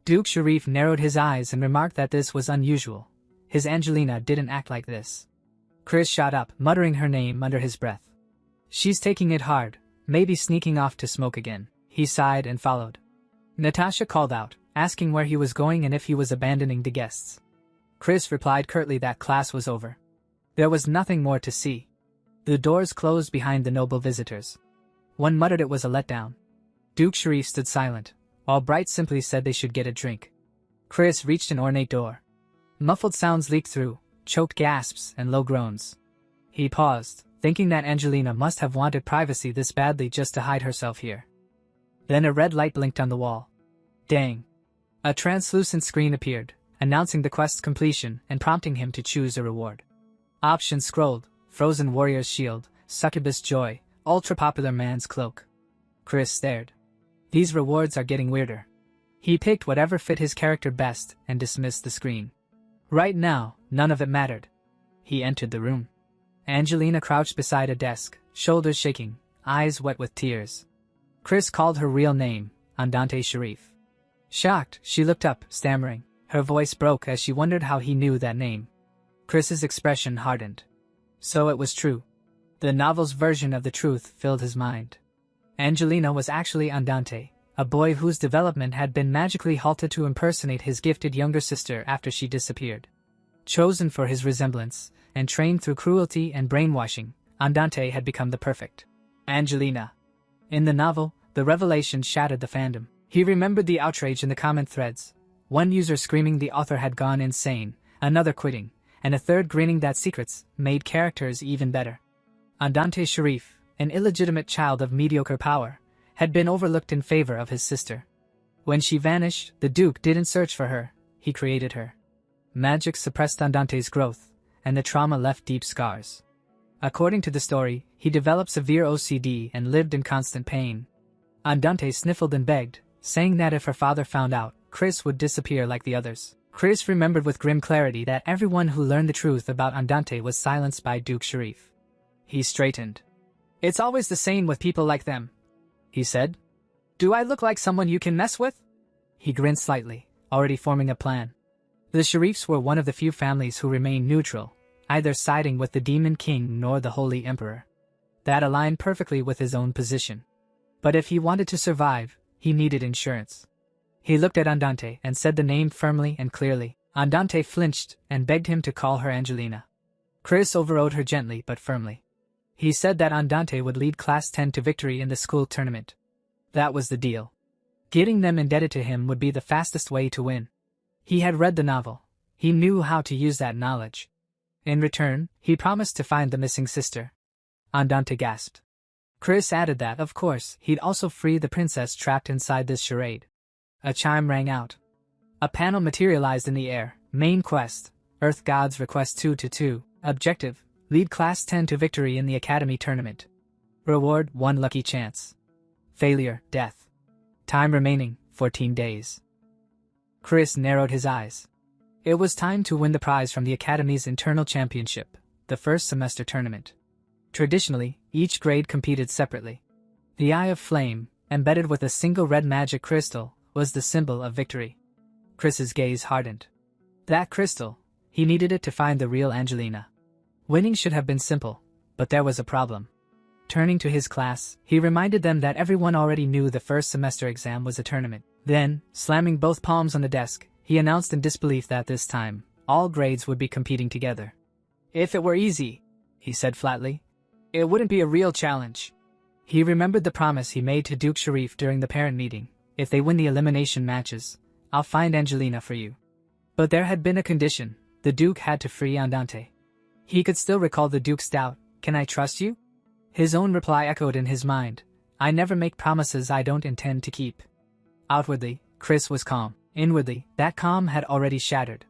Duke Sharif narrowed his eyes and remarked that this was unusual. His Angelina didn't act like this. Chris shot up, muttering her name under his breath. She's taking it hard, maybe sneaking off to smoke again. He sighed and followed. Natasha called out, asking where he was going and if he was abandoning the guests. Chris replied curtly that class was over. There was nothing more to see. The doors closed behind the noble visitors. One muttered it was a letdown. Duke Sharif stood silent, while Bright simply said they should get a drink. Chris reached an ornate door. Muffled sounds leaked through, choked gasps and low groans. He paused, thinking that Angelina must have wanted privacy this badly just to hide herself here. Then a red light blinked on the wall. Dang. A translucent screen appeared, announcing the quest's completion and prompting him to choose a reward. Options scrolled: Frozen Warrior's Shield, Succubus Joy, Ultra-Popular Man's Cloak. Chris stared. These rewards are getting weirder. He picked whatever fit his character best and dismissed the screen. Right now, none of it mattered. He entered the room. Angelina crouched beside a desk, shoulders shaking, eyes wet with tears. Chris called her real name, Andante Sharif. Shocked, she looked up, stammering. Her voice broke as she wondered how he knew that name. Chris's expression hardened. So it was true. The novel's version of the truth filled his mind. Angelina was actually Andante, a boy whose development had been magically halted to impersonate his gifted younger sister after she disappeared. Chosen for his resemblance, and trained through cruelty and brainwashing, Andante had become the perfect Angelina. In the novel, the revelation shattered the fandom. He remembered the outrage in the comment threads. One user screaming the author had gone insane, another quitting, and a third grinning that secrets made characters even better. Andante Sharif, an illegitimate child of mediocre power, had been overlooked in favor of his sister. When she vanished, the Duke didn't search for her, he created her. Magic suppressed Andante's growth, and the trauma left deep scars. According to the story, he developed severe OCD and lived in constant pain. Andante sniffled and begged, saying that if her father found out, Chris would disappear like the others. Chris remembered with grim clarity that everyone who learned the truth about Andante was silenced by Duke Sharif. He straightened. "It's always the same with people like them," he said. "Do I look like someone you can mess with?" He grinned slightly, already forming a plan. The Sharifs were one of the few families who remained neutral, either siding with the Demon King nor the Holy Emperor. That aligned perfectly with his own position. But if he wanted to survive, he needed insurance. He looked at Andante and said the name firmly and clearly. Andante flinched and begged him to call her Angelina. Chris overrode her gently but firmly. He said that Andante would lead Class 10 to victory in the school tournament. That was the deal. Getting them indebted to him would be the fastest way to win. He had read the novel. He knew how to use that knowledge. In return, he promised to find the missing sister. Andante gasped. Chris added that, of course, he'd also free the princess trapped inside this charade. A chime rang out. A panel materialized in the air. Main quest: Earth Gods Request 2-2. Objective: lead Class 10 to victory in the Academy tournament. Reward: 1 lucky chance. Failure: death. Time remaining: 14 days. Chris narrowed his eyes. It was time to win the prize from the Academy's internal championship, the first semester tournament. Traditionally, each grade competed separately. The Eye of Flame, embedded with a single red magic crystal, was the symbol of victory. Chris's gaze hardened. That crystal, he needed it to find the real Angelina. Winning should have been simple, but there was a problem. Turning to his class, he reminded them that everyone already knew the first semester exam was a tournament. Then, slamming both palms on the desk, he announced in disbelief that this time, all grades would be competing together. "If it were easy," he said flatly, "it wouldn't be a real challenge." He remembered the promise he made to Duke Sharif during the parent meeting. "If they win the elimination matches, I'll find Angelina for you." But there had been a condition: the Duke had to free Andante. He could still recall the Duke's doubt: "Can I trust you?" His own reply echoed in his mind: "I never make promises I don't intend to keep." Outwardly, Chris was calm. Inwardly, that calm had already shattered.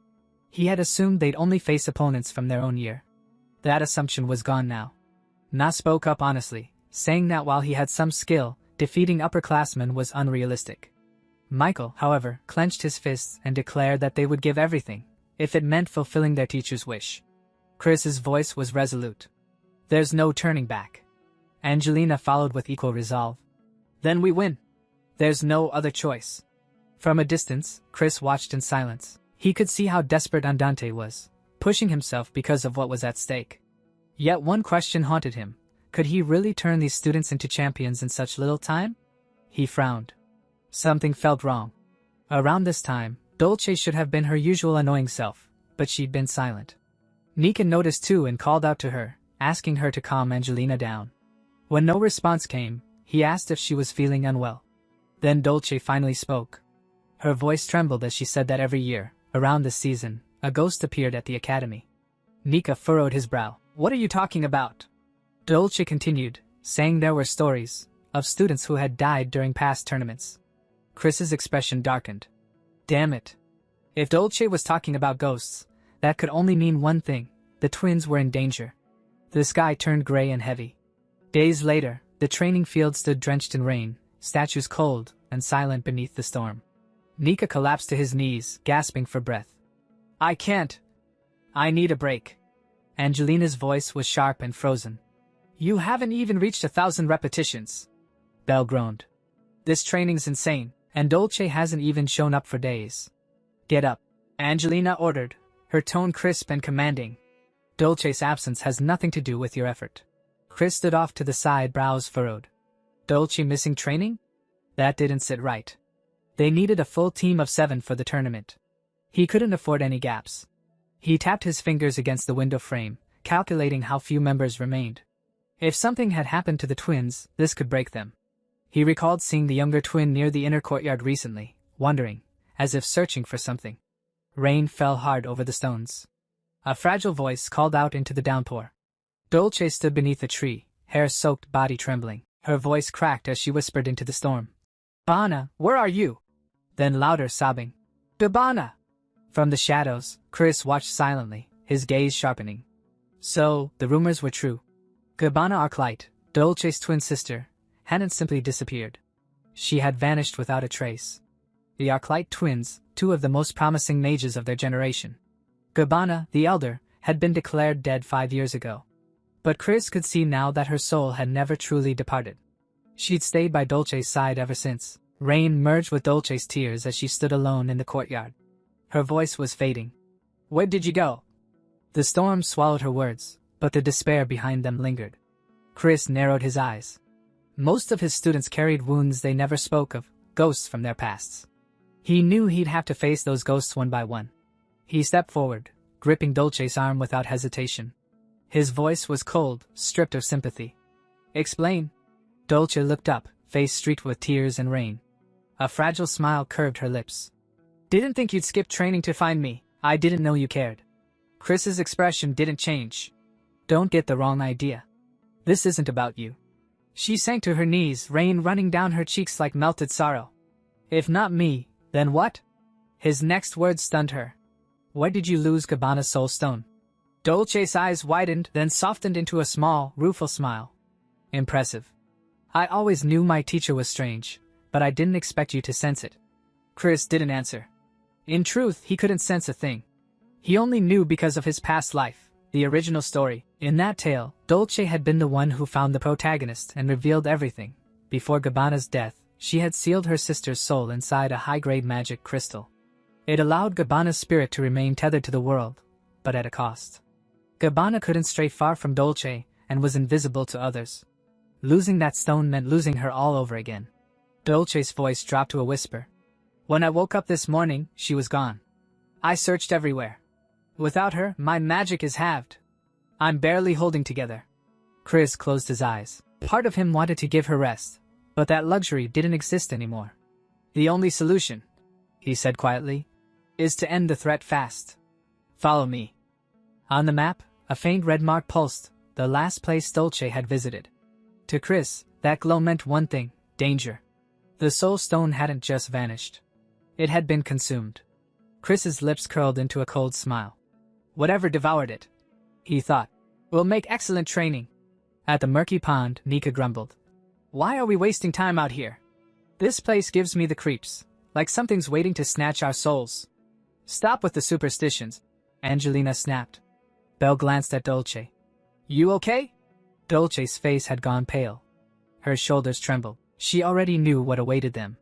He had assumed they'd only face opponents from their own year. That assumption was gone now. Na spoke up honestly, saying that while he had some skill, defeating upperclassmen was unrealistic. Michael, however, clenched his fists and declared that they would give everything, if it meant fulfilling their teacher's wish. Chris's voice was resolute. "There's no turning back." Angelina followed with equal resolve. "Then we win. There's no other choice." From a distance, Chris watched in silence. He could see how desperate Andante was, pushing himself because of what was at stake. Yet one question haunted him: could he really turn these students into champions in such little time? He frowned. Something felt wrong. Around this time, Dolce should have been her usual annoying self, but she'd been silent. Nika noticed too and called out to her, asking her to calm Angelina down. When no response came, he asked if she was feeling unwell. Then Dolce finally spoke. Her voice trembled as she said that every year, around this season, a ghost appeared at the academy. Nika furrowed his brow. "What are you talking about?" Dolce continued, saying there were stories of students who had died during past tournaments. Chris's expression darkened. Damn it. If Dolce was talking about ghosts, that could only mean one thing: the twins were in danger. The sky turned gray and heavy. Days later, the training field stood drenched in rain, statues cold and silent beneath the storm. Nika collapsed to his knees, gasping for breath. "I can't. I need a break." Angelina's voice was sharp and frozen. "You haven't even reached 1,000 repetitions." Belle groaned. "This training's insane, and Dolce hasn't even shown up for days." "Get up," Angelina ordered, her tone crisp and commanding. "Dolce's absence has nothing to do with your effort." Chris stood off to the side, brows furrowed. Dolce missing training? That didn't sit right. They needed a full team of 7 for the tournament. He couldn't afford any gaps. He tapped his fingers against the window frame, calculating how few members remained. If something had happened to the twins, this could break them. He recalled seeing the younger twin near the inner courtyard recently, wondering, as if searching for something. Rain fell hard over the stones. A fragile voice called out into the downpour. Dolce stood beneath a tree, hair-soaked, body trembling. Her voice cracked as she whispered into the storm. "Gabbana, where are you?" Then louder, sobbing. "Gabbana!" From the shadows, Chris watched silently, his gaze sharpening. So, the rumors were true. Gabbana Arclight, Dolce's twin sister, hadn't simply disappeared. She had vanished without a trace. The Arclight twins, 2 of the most promising mages of their generation. Gabbana, the elder, had been declared dead 5 years ago. But Chris could see now that her soul had never truly departed. She'd stayed by Dolce's side ever since. Rain merged with Dolce's tears as she stood alone in the courtyard. Her voice was fading. "Where did you go?" The storm swallowed her words, but the despair behind them lingered. Chris narrowed his eyes. Most of his students carried wounds they never spoke of, ghosts from their pasts. He knew he'd have to face those ghosts one by one. He stepped forward, gripping Dolce's arm without hesitation. His voice was cold, stripped of sympathy. "Explain." Dolce looked up, face streaked with tears and rain. A fragile smile curved her lips. "Didn't think you'd skip training to find me. I didn't know you cared." Chris's expression didn't change. "Don't get the wrong idea. This isn't about you." She sank to her knees, rain running down her cheeks like melted sorrow. "If not me, then what?" His next words stunned her. "Where did you lose Gabbana's soul stone?" Dolce's eyes widened, then softened into a small, rueful smile. "Impressive. I always knew my teacher was strange, but I didn't expect you to sense it." Chris didn't answer. In truth, he couldn't sense a thing. He only knew because of his past life, the original story. In that tale, Dolce had been the one who found the protagonist and revealed everything. Before Gabbana's death, she had sealed her sister's soul inside a high-grade magic crystal. It allowed Gabbana's spirit to remain tethered to the world, but at a cost. Gabbana couldn't stray far from Dolce and was invisible to others. Losing that stone meant losing her all over again. Dolce's voice dropped to a whisper. "When I woke up this morning, she was gone. I searched everywhere. Without her, my magic is halved. I'm barely holding together." Chris closed his eyes. Part of him wanted to give her rest, but that luxury didn't exist anymore. "The only solution," he said quietly, "is to end the threat fast. Follow me." On the map, a faint red mark pulsed, the last place Dolce had visited. To Chris, that glow meant one thing: danger. The soul stone hadn't just vanished. It had been consumed. Chris's lips curled into a cold smile. "Whatever devoured it," he thought, "will make excellent training." At the murky pond, Nika grumbled. "Why are we wasting time out here? This place gives me the creeps, like something's waiting to snatch our souls." "Stop with the superstitions," Angelina snapped. Belle glanced at Dolce. "You okay?" Dolce's face had gone pale. Her shoulders trembled. She already knew what awaited them.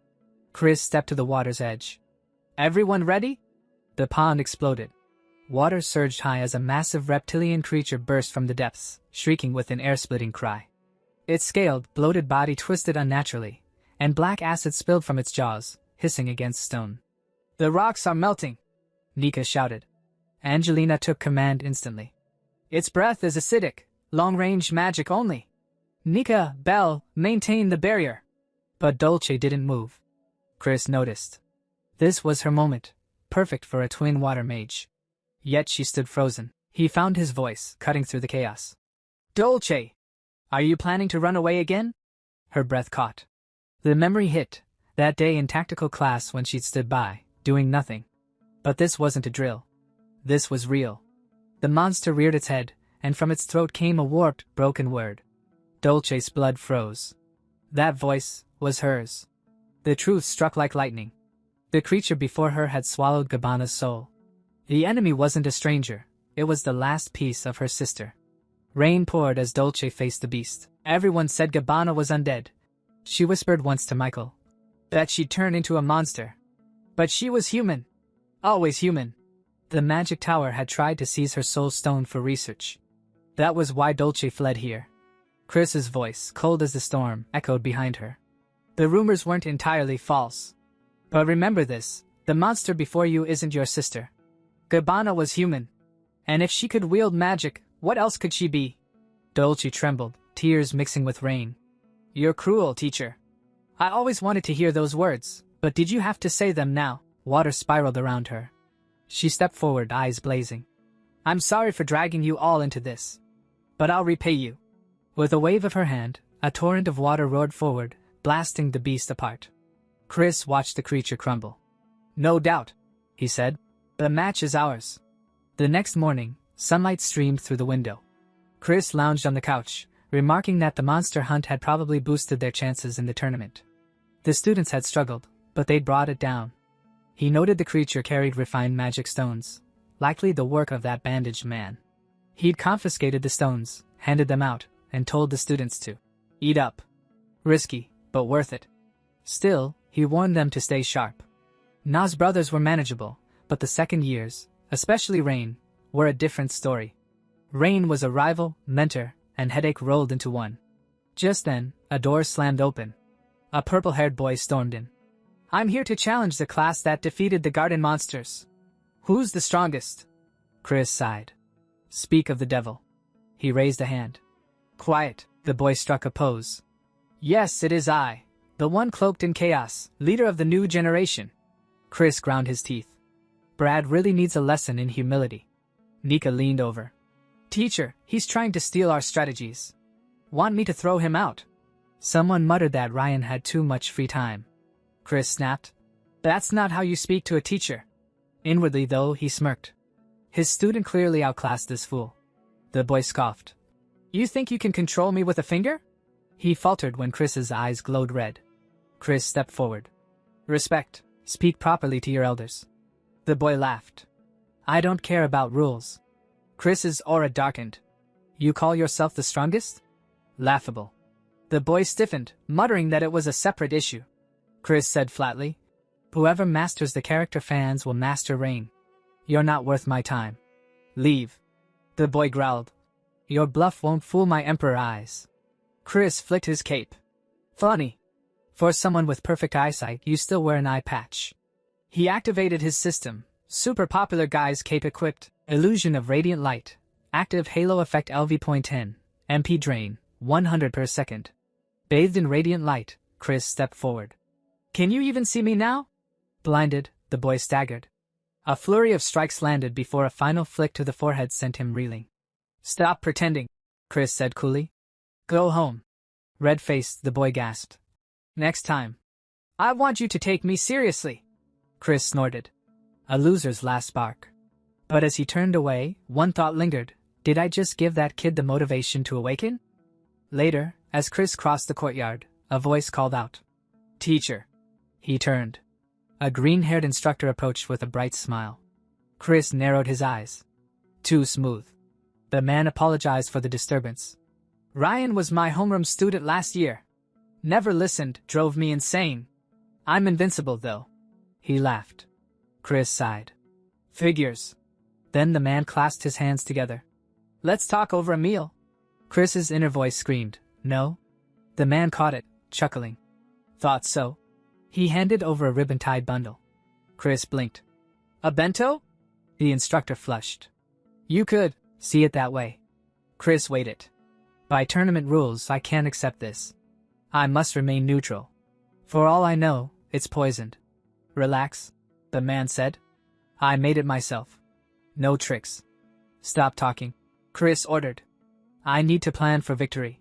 Chris stepped to the water's edge. "Everyone ready?" The pond exploded. Water surged high as a massive reptilian creature burst from the depths, shrieking with an air-splitting cry. Its scaled, bloated body twisted unnaturally, and black acid spilled from its jaws, hissing against stone. "The rocks are melting," Nika shouted. Angelina took command instantly. "Its breath is acidic, long-range magic only. Nika, Belle, maintain the barrier." But Dolce didn't move. Chris noticed. This was her moment, perfect for a twin water mage. Yet she stood frozen. He found his voice, cutting through the chaos. "Dolce! Are you planning to run away again?" Her breath caught. The memory hit, that day in tactical class when she'd stood by, doing nothing. But this wasn't a drill. This was real. The monster reared its head, and from its throat came a warped, broken word. Dolce's blood froze. That voice was hers. The truth struck like lightning. The creature before her had swallowed Gabbana's soul. The enemy wasn't a stranger, it was the last piece of her sister. Rain poured as Dolce faced the beast. Everyone said Gabbana was undead. She whispered once to Michael that she'd turn into a monster. But she was human. Always human. The magic tower had tried to seize her soul stone for research. That was why Dolce fled here. Chris's voice, cold as the storm, echoed behind her. The rumors weren't entirely false. But remember this, the monster before you isn't your sister. Gabbana was human. And if she could wield magic, what else could she be? Dolce trembled, tears mixing with rain. You're cruel, teacher. I always wanted to hear those words, but did you have to say them now? Water spiraled around her. She stepped forward, eyes blazing. I'm sorry for dragging you all into this. But I'll repay you. With a wave of her hand, a torrent of water roared forward, blasting the beast apart. Chris watched the creature crumble. No doubt, he said. The match is ours. The next morning, sunlight streamed through the window. Chris lounged on the couch, remarking that the monster hunt had probably boosted their chances in the tournament. The students had struggled, but they'd brought it down. He noted the creature carried refined magic stones, likely the work of that bandaged man. He'd confiscated the stones, handed them out, and told the students to eat up. Risky, but worth it. Still, he warned them to stay sharp. Na's brothers were manageable, but the second years, especially Rain, were a different story. Rain was a rival, mentor, and headache rolled into one. Just then, a door slammed open. A purple-haired boy stormed in. I'm here to challenge the class that defeated the garden monsters. Who's the strongest? Chris sighed. Speak of the devil. He raised a hand. Quiet, the boy struck a pose. Yes, it is I, the one cloaked in chaos, leader of the new generation. Chris ground his teeth. Brad really needs a lesson in humility. Nika leaned over. Teacher, he's trying to steal our strategies. Want me to throw him out? Someone muttered that Ryan had too much free time. Chris snapped. That's not how you speak to a teacher. Inwardly, though, he smirked. His student clearly outclassed this fool. The boy scoffed. You think you can control me with a finger? He faltered when Chris's eyes glowed red. Chris stepped forward. Respect. Speak properly to your elders. The boy laughed. I don't care about rules. Chris's aura darkened. You call yourself the strongest? Laughable. The boy stiffened, muttering that it was a separate issue. Chris said flatly, whoever masters the character fans will master Rain. You're not worth my time. Leave. The boy growled. Your bluff won't fool my emperor eyes. Chris flicked his cape. Funny. For someone with perfect eyesight, you still wear an eye patch. He activated his system. Super popular guy's cape equipped. Illusion of radiant light. Active halo effect LV.10. MP drain. 100 per second. Bathed in radiant light, Chris stepped forward. Can you even see me now? Blinded, the boy staggered. A flurry of strikes landed before a final flick to the forehead sent him reeling. Stop pretending, Chris said coolly. Go home. Red-faced, the boy gasped. Next time. I want you to take me seriously. Chris snorted. A loser's last spark. But as he turned away, one thought lingered. Did I just give that kid the motivation to awaken? Later, as Chris crossed the courtyard, a voice called out. Teacher. He turned. A green-haired instructor approached with a bright smile. Chris narrowed his eyes. Too smooth. The man apologized for the disturbance. Ryan was my homeroom student last year. Never listened, drove me insane. I'm invincible, though. He laughed. Chris sighed. Figures. Then the man clasped his hands together. Let's talk over a meal. Chris's inner voice screamed, no? The man caught it, chuckling. Thought so. He handed over a ribbon-tied bundle. Chris blinked. A bento? The instructor flushed. You could see it that way. Chris weighed it. By tournament rules, I can't accept this. I must remain neutral. For all I know, it's poisoned. Relax, the man said. I made it myself. No tricks. Stop talking, Chris ordered. I need to plan for victory.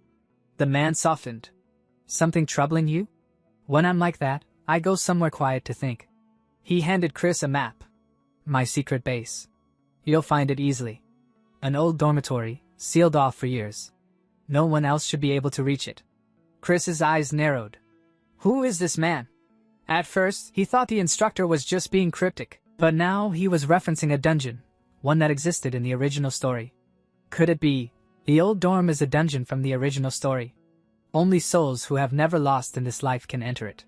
The man softened. Something troubling you? When I'm like that, I go somewhere quiet to think. He handed Chris a map. My secret base. You'll find it easily. An old dormitory, sealed off for years. No one else should be able to reach it. Chris's eyes narrowed. Who is this man? At first, he thought the instructor was just being cryptic, but now he was referencing a dungeon, one that existed in the original story. Could it be? The old dorm is a dungeon from the original story. Only souls who have never lost in this life can enter it.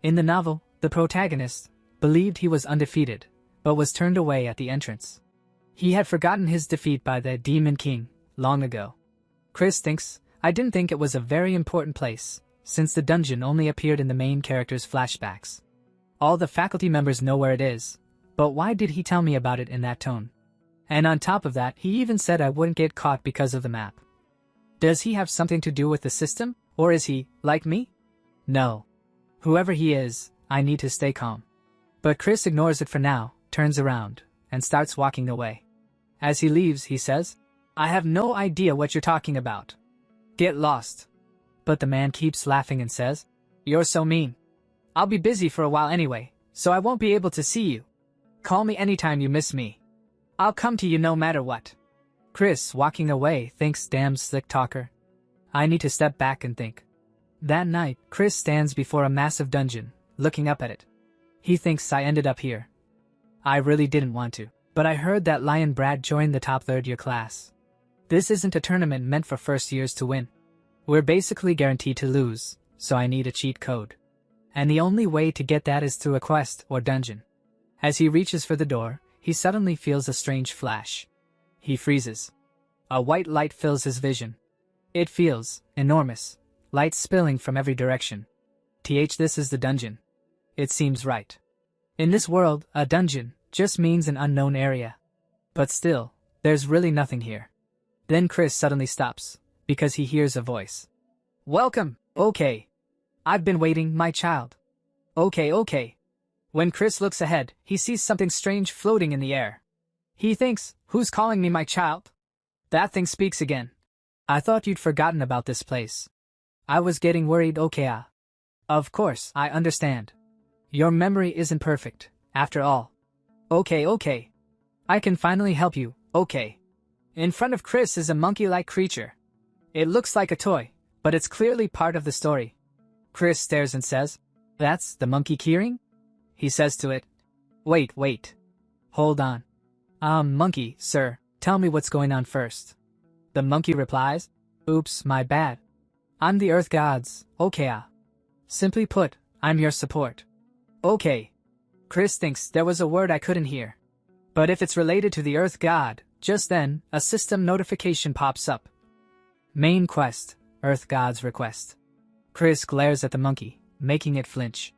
In the novel, the protagonist believed he was undefeated, but was turned away at the entrance. He had forgotten his defeat by the Demon King long ago. Chris thinks, I didn't think it was a very important place, since the dungeon only appeared in the main character's flashbacks. All the faculty members know where it is, but why did he tell me about it in that tone? And on top of that, he even said I wouldn't get caught because of the map. Does he have something to do with the system, or is he, like me? No. Whoever he is, I need to stay calm. But Chris ignores it for now, turns around, and starts walking away. As he leaves, he says, I have no idea what you're talking about. Get lost. But the man keeps laughing and says, You're so mean. I'll be busy for a while anyway, so I won't be able to see you. Call me anytime you miss me. I'll come to you no matter what. Chris, walking away, thinks, damn slick talker. I need to step back and think. That night, Chris stands before a massive dungeon, looking up at it. He thinks I ended up here. I really didn't want to, but I heard that Lion Brad joined the top third-year class. This isn't a tournament meant for first years to win. We're basically guaranteed to lose, so I need a cheat code. And the only way to get that is through a quest or dungeon. As he reaches for the door, he suddenly feels a strange flash. He freezes. A white light fills his vision. It feels enormous, light spilling from every direction. This is the dungeon. It seems right. In this world, a dungeon just means an unknown area. But still, there's really nothing here. Then Chris suddenly stops, because he hears a voice. Welcome, okay. I've been waiting, my child. Okay. When Chris looks ahead, he sees something strange floating in the air. He thinks, who's calling me my child? That thing speaks again. I thought you'd forgotten about this place. I was getting worried, okay. Of course, I understand. Your memory isn't perfect, after all. Okay. I can finally help you, okay. In front of Chris is a monkey-like creature. It looks like a toy, but it's clearly part of the story. Chris stares and says, That's the monkey keyring? He says to it, Wait. Hold on. Monkey, sir, tell me what's going on first. The monkey replies, Oops, my bad. I'm the Earth Gods, okay. Simply put, I'm your support. Okay. Chris thinks there was a word I couldn't hear. But if it's related to the Earth God, just then, a system notification pops up. Main quest, Earth God's request. Chris glares at the monkey, making it flinch.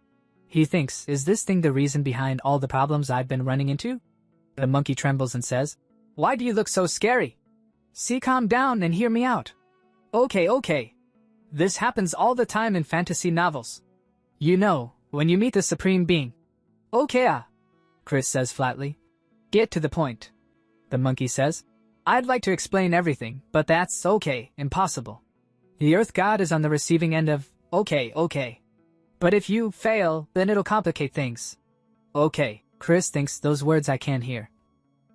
He thinks, is this thing the reason behind all the problems I've been running into? The monkey trembles and says, Why do you look so scary? See, calm down and hear me out. Okay. This happens all the time in fantasy novels. You know, when you meet the Supreme Being. Okay, Chris says flatly. Get to the point. The monkey says, I'd like to explain everything, but that's impossible. The Earth God is on the receiving end of, okay. But if you fail, then it'll complicate things. Okay, Chris thinks, those words I can't hear.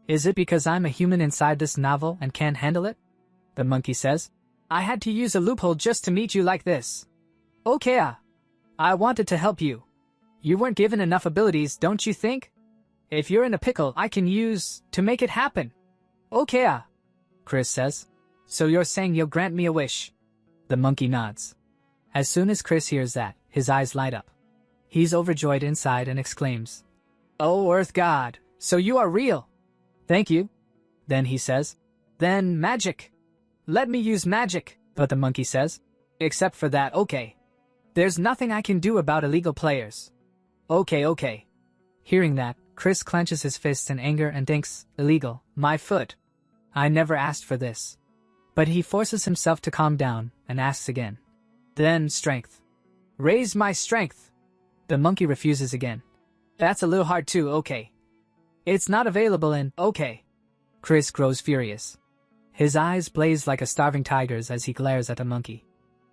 Is it because I'm a human inside this novel and can't handle it? The monkey says, I had to use a loophole just to meet you like this. Okay, I wanted to help you. You weren't given enough abilities, don't you think? If you're in a pickle, I can use to make it happen. Okay, Chris says. So you're saying you'll grant me a wish? The monkey nods. As soon as Chris hears that, his eyes light up. He's overjoyed inside and exclaims, Oh, Earth God, so you are real. Thank you. Then he says, Then magic. Let me use magic. But the monkey says, Except for that, okay. There's nothing I can do about illegal players. Okay. Hearing that, Chris clenches his fists in anger and thinks, illegal, my foot. I never asked for this. But he forces himself to calm down and asks again. Then strength. Raise my strength. The monkey refuses again. That's a little hard too, okay. It's not available in, okay. Chris grows furious. His eyes blaze like a starving tiger's as he glares at the monkey.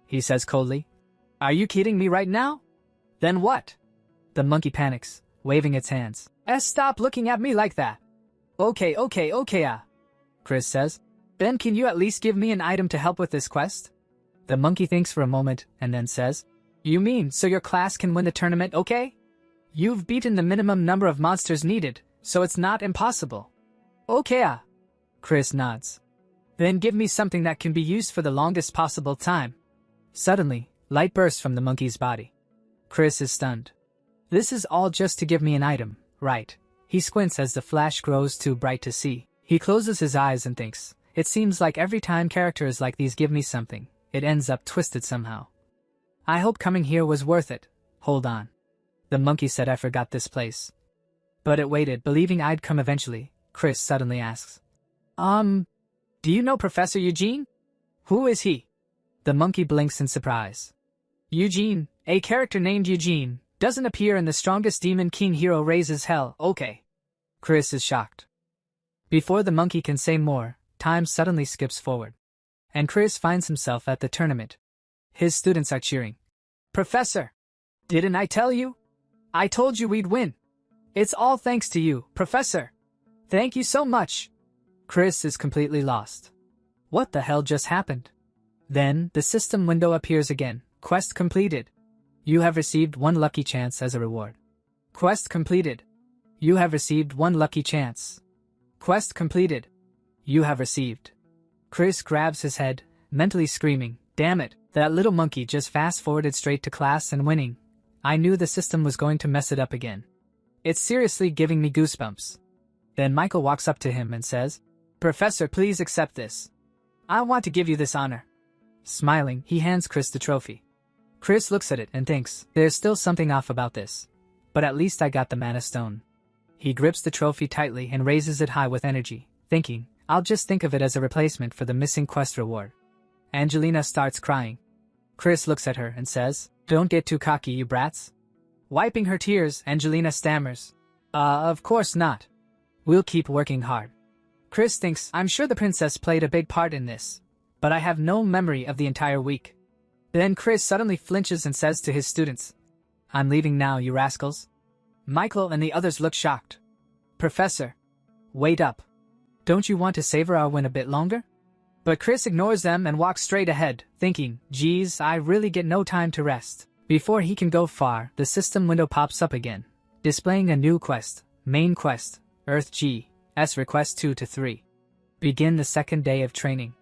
He says coldly, Are you kidding me right now? Then what? The monkey panics, waving its hands. Stop looking at me like that. Okay, Chris says. Then can you at least give me an item to help with this quest? The monkey thinks for a moment and then says, You mean so your class can win the tournament, okay? You've beaten the minimum number of monsters needed, so it's not impossible. Okay. Chris nods. Then give me something that can be used for the longest possible time. Suddenly, light bursts from the monkey's body. Chris is stunned. This is all just to give me an item, right? He squints as the flash grows too bright to see. He closes his eyes and thinks, it seems like every time characters like these give me something, it ends up twisted somehow. I hope coming here was worth it. Hold on. The monkey said I forgot this place. But it waited, believing I'd come eventually. Chris suddenly asks, do you know Professor Eugene? Who is he? The monkey blinks in surprise. Eugene, a character named Eugene, doesn't appear in the Strongest Demon King Hero Raises Hell, okay. Chris is shocked. Before the monkey can say more, time suddenly skips forward. And Chris finds himself at the tournament. His students are cheering. Professor! Didn't I tell you? I told you we'd win. It's all thanks to you, Professor. Thank you so much. Chris is completely lost. What the hell just happened? Then, the system window appears again. Quest completed. You have received 1 lucky chance as a reward. Quest completed. You have received 1 lucky chance. Quest completed. You have received. Chris grabs his head, mentally screaming, damn it, that little monkey just fast-forwarded straight to class and winning. I knew the system was going to mess it up again. It's seriously giving me goosebumps. Then Michael walks up to him and says, Professor, please accept this. I want to give you this honor. Smiling, he hands Chris the trophy. Chris looks at it and thinks, there's still something off about this. But at least I got the Mana Stone. He grips the trophy tightly and raises it high with energy, thinking, I'll just think of it as a replacement for the missing quest reward. Angelina starts crying. Chris looks at her and says, Don't get too cocky, you brats. Wiping her tears, Angelina stammers, Of course not. We'll keep working hard. Chris thinks, I'm sure the princess played a big part in this, but I have no memory of the entire week. Then Chris suddenly flinches and says to his students, I'm leaving now, you rascals. Michael and the others look shocked. Professor, wait up. Don't you want to savor our win a bit longer? But Chris ignores them and walks straight ahead, thinking, geez, I really get no time to rest. Before he can go far, the system window pops up again, displaying a new quest, Main Quest, Earth G, S Request 2 to 3. Begin the second day of training.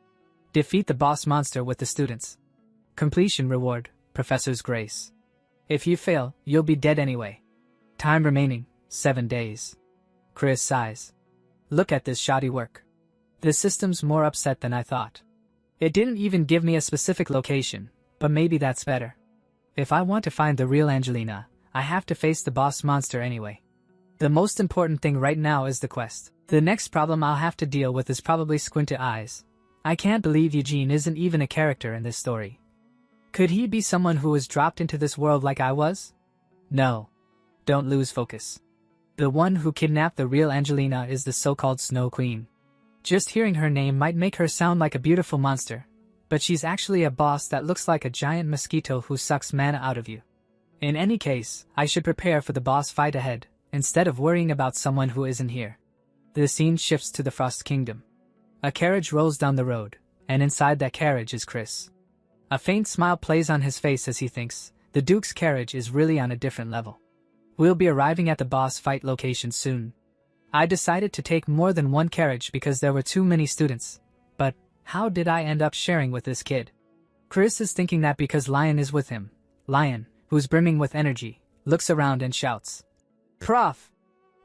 Defeat the boss monster with the students. Completion reward, Professor's Grace. If you fail, you'll be dead anyway. Time remaining, 7 days. Chris sighs. Look at this shoddy work. The system's more upset than I thought. It didn't even give me a specific location, but maybe that's better. If I want to find the real Angelina, I have to face the boss monster anyway. The most important thing right now is the quest. The next problem I'll have to deal with is probably squinted eyes. I can't believe Eugene isn't even a character in this story. Could he be someone who was dropped into this world like I was? No. Don't lose focus. The one who kidnapped the real Angelina is the so-called Snow Queen. Just hearing her name might make her sound like a beautiful monster, but she's actually a boss that looks like a giant mosquito who sucks mana out of you. In any case, I should prepare for the boss fight ahead, instead of worrying about someone who isn't here. The scene shifts to the Frost Kingdom. A carriage rolls down the road, and inside that carriage is Chris. A faint smile plays on his face as he thinks, the Duke's carriage is really on a different level. We'll be arriving at the boss fight location soon. I decided to take more than one carriage because there were too many students. But, how did I end up sharing with this kid? Chris is thinking that because Lion is with him. Lion, who's brimming with energy, looks around and shouts, Prof!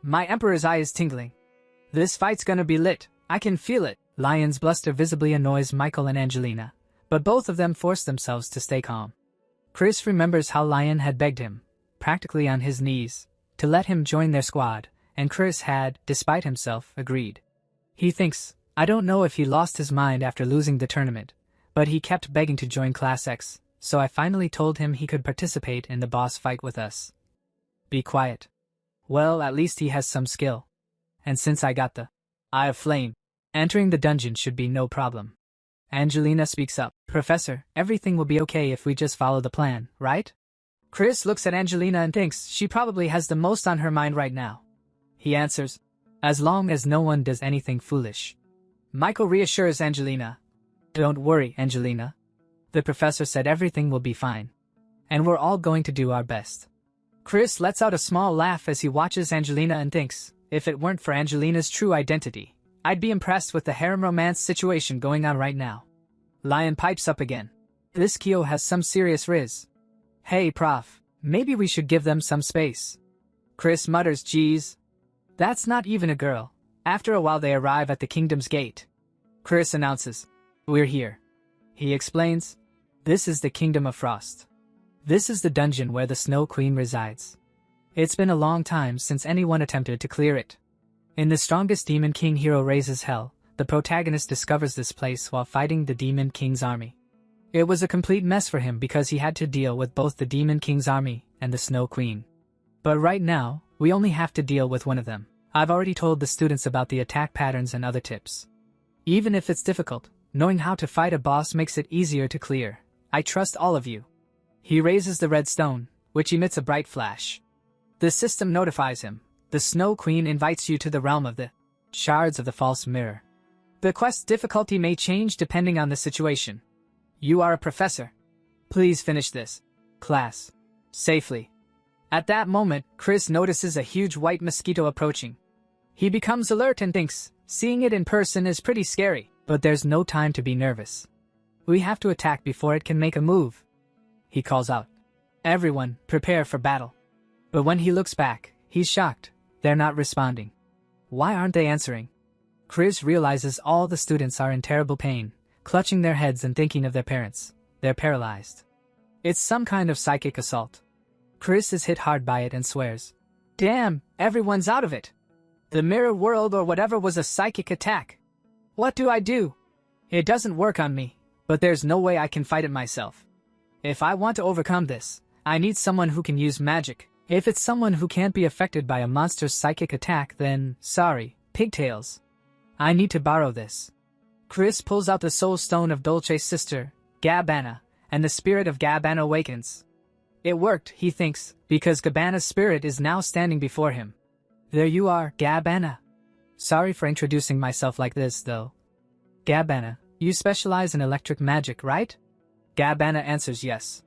My Emperor's eye is tingling. This fight's gonna be lit, I can feel it. Lion's bluster visibly annoys Michael and Angelina, but both of them force themselves to stay calm. Chris remembers how Lion had begged him, practically on his knees, to let him join their squad, and Chris had, despite himself, agreed. He thinks, I don't know if he lost his mind after losing the tournament, but he kept begging to join Class X, so I finally told him he could participate in the boss fight with us. Be quiet. Well, at least he has some skill. And since I got the Eye of Flame, entering the dungeon should be no problem. Angelina speaks up. Professor, everything will be okay if we just follow the plan, right? Chris looks at Angelina and thinks she probably has the most on her mind right now. He answers, as long as no one does anything foolish. Michael reassures Angelina. Don't worry, Angelina. The professor said everything will be fine. And we're all going to do our best. Chris lets out a small laugh as he watches Angelina and thinks, if it weren't for Angelina's true identity, I'd be impressed with the harem romance situation going on right now. Lion pipes up again. This Kyo has some serious riz. Hey prof, maybe we should give them some space. Chris mutters, geez. That's not even a girl. After a while they arrive at the kingdom's gate. Chris announces, we're here. He explains, this is the Kingdom of Frost. This is the dungeon where the Snow Queen resides. It's been a long time since anyone attempted to clear it. In the strongest Demon King hero raises hell, the protagonist discovers this place while fighting the Demon King's army. It was a complete mess for him because he had to deal with both the Demon King's army and the Snow Queen. But right now, we only have to deal with one of them. I've already told the students about the attack patterns and other tips. Even if it's difficult, knowing how to fight a boss makes it easier to clear. I trust all of you. He raises the red stone, which emits a bright flash. The system notifies him. The Snow Queen invites you to the realm of the shards of the false mirror. The quest's difficulty may change depending on the situation. You are a professor. Please finish this class safely. At that moment, Chris notices a huge white mosquito approaching. He becomes alert and thinks, seeing it in person is pretty scary, but there's no time to be nervous. We have to attack before it can make a move. He calls out, everyone, prepare for battle. But when he looks back, he's shocked. They're not responding. Why aren't they answering? Chris realizes all the students are in terrible pain, clutching their heads and thinking of their parents. They're paralyzed. It's some kind of psychic assault. Chris is hit hard by it and swears, damn, everyone's out of it. The mirror world or whatever was a psychic attack. What do I do? It doesn't work on me, but there's no way I can fight it myself. If I want to overcome this, I need someone who can use magic. If it's someone who can't be affected by a monster's psychic attack, then, sorry, pigtails. I need to borrow this. Chris pulls out the soul stone of Dolce's sister, Gabbana, and the spirit of Gabbana awakens. It worked, he thinks, because Gabbana's spirit is now standing before him. There you are, Gabbana. Sorry for introducing myself like this, though. Gabbana, you specialize in electric magic, right? Gabbana answers yes.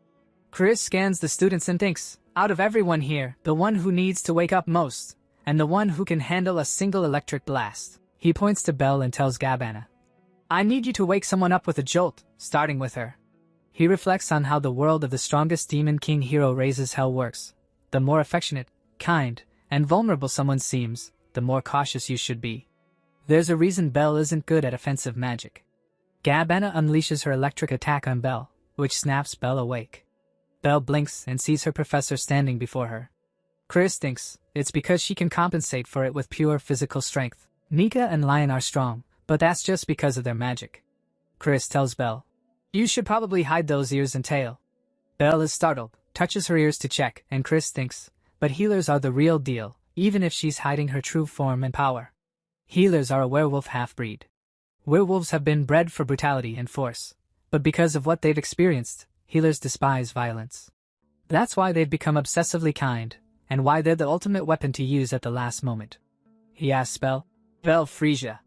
Chris scans the students and thinks, out of everyone here, the one who needs to wake up most, and the one who can handle a single electric blast. He points to Belle and tells Gabbana, I need you to wake someone up with a jolt, starting with her. He reflects on how the world of the strongest Demon King hero raises hell works. The more affectionate, kind, and vulnerable someone seems, the more cautious you should be. There's a reason Belle isn't good at offensive magic. Gabbana unleashes her electric attack on Belle, which snaps Belle awake. Belle blinks and sees her professor standing before her. Chris thinks it's because she can compensate for it with pure physical strength. Nika and Lion are strong, but that's just because of their magic. Chris tells Belle, you should probably hide those ears and tail. Belle is startled, touches her ears to check, and Chris thinks, but healers are the real deal, even if she's hiding her true form and power. Healers are a werewolf half-breed. Werewolves have been bred for brutality and force, but because of what they've experienced, healers despise violence. That's why they've become obsessively kind, and why they're the ultimate weapon to use at the last moment. He asks Belle, Frisia,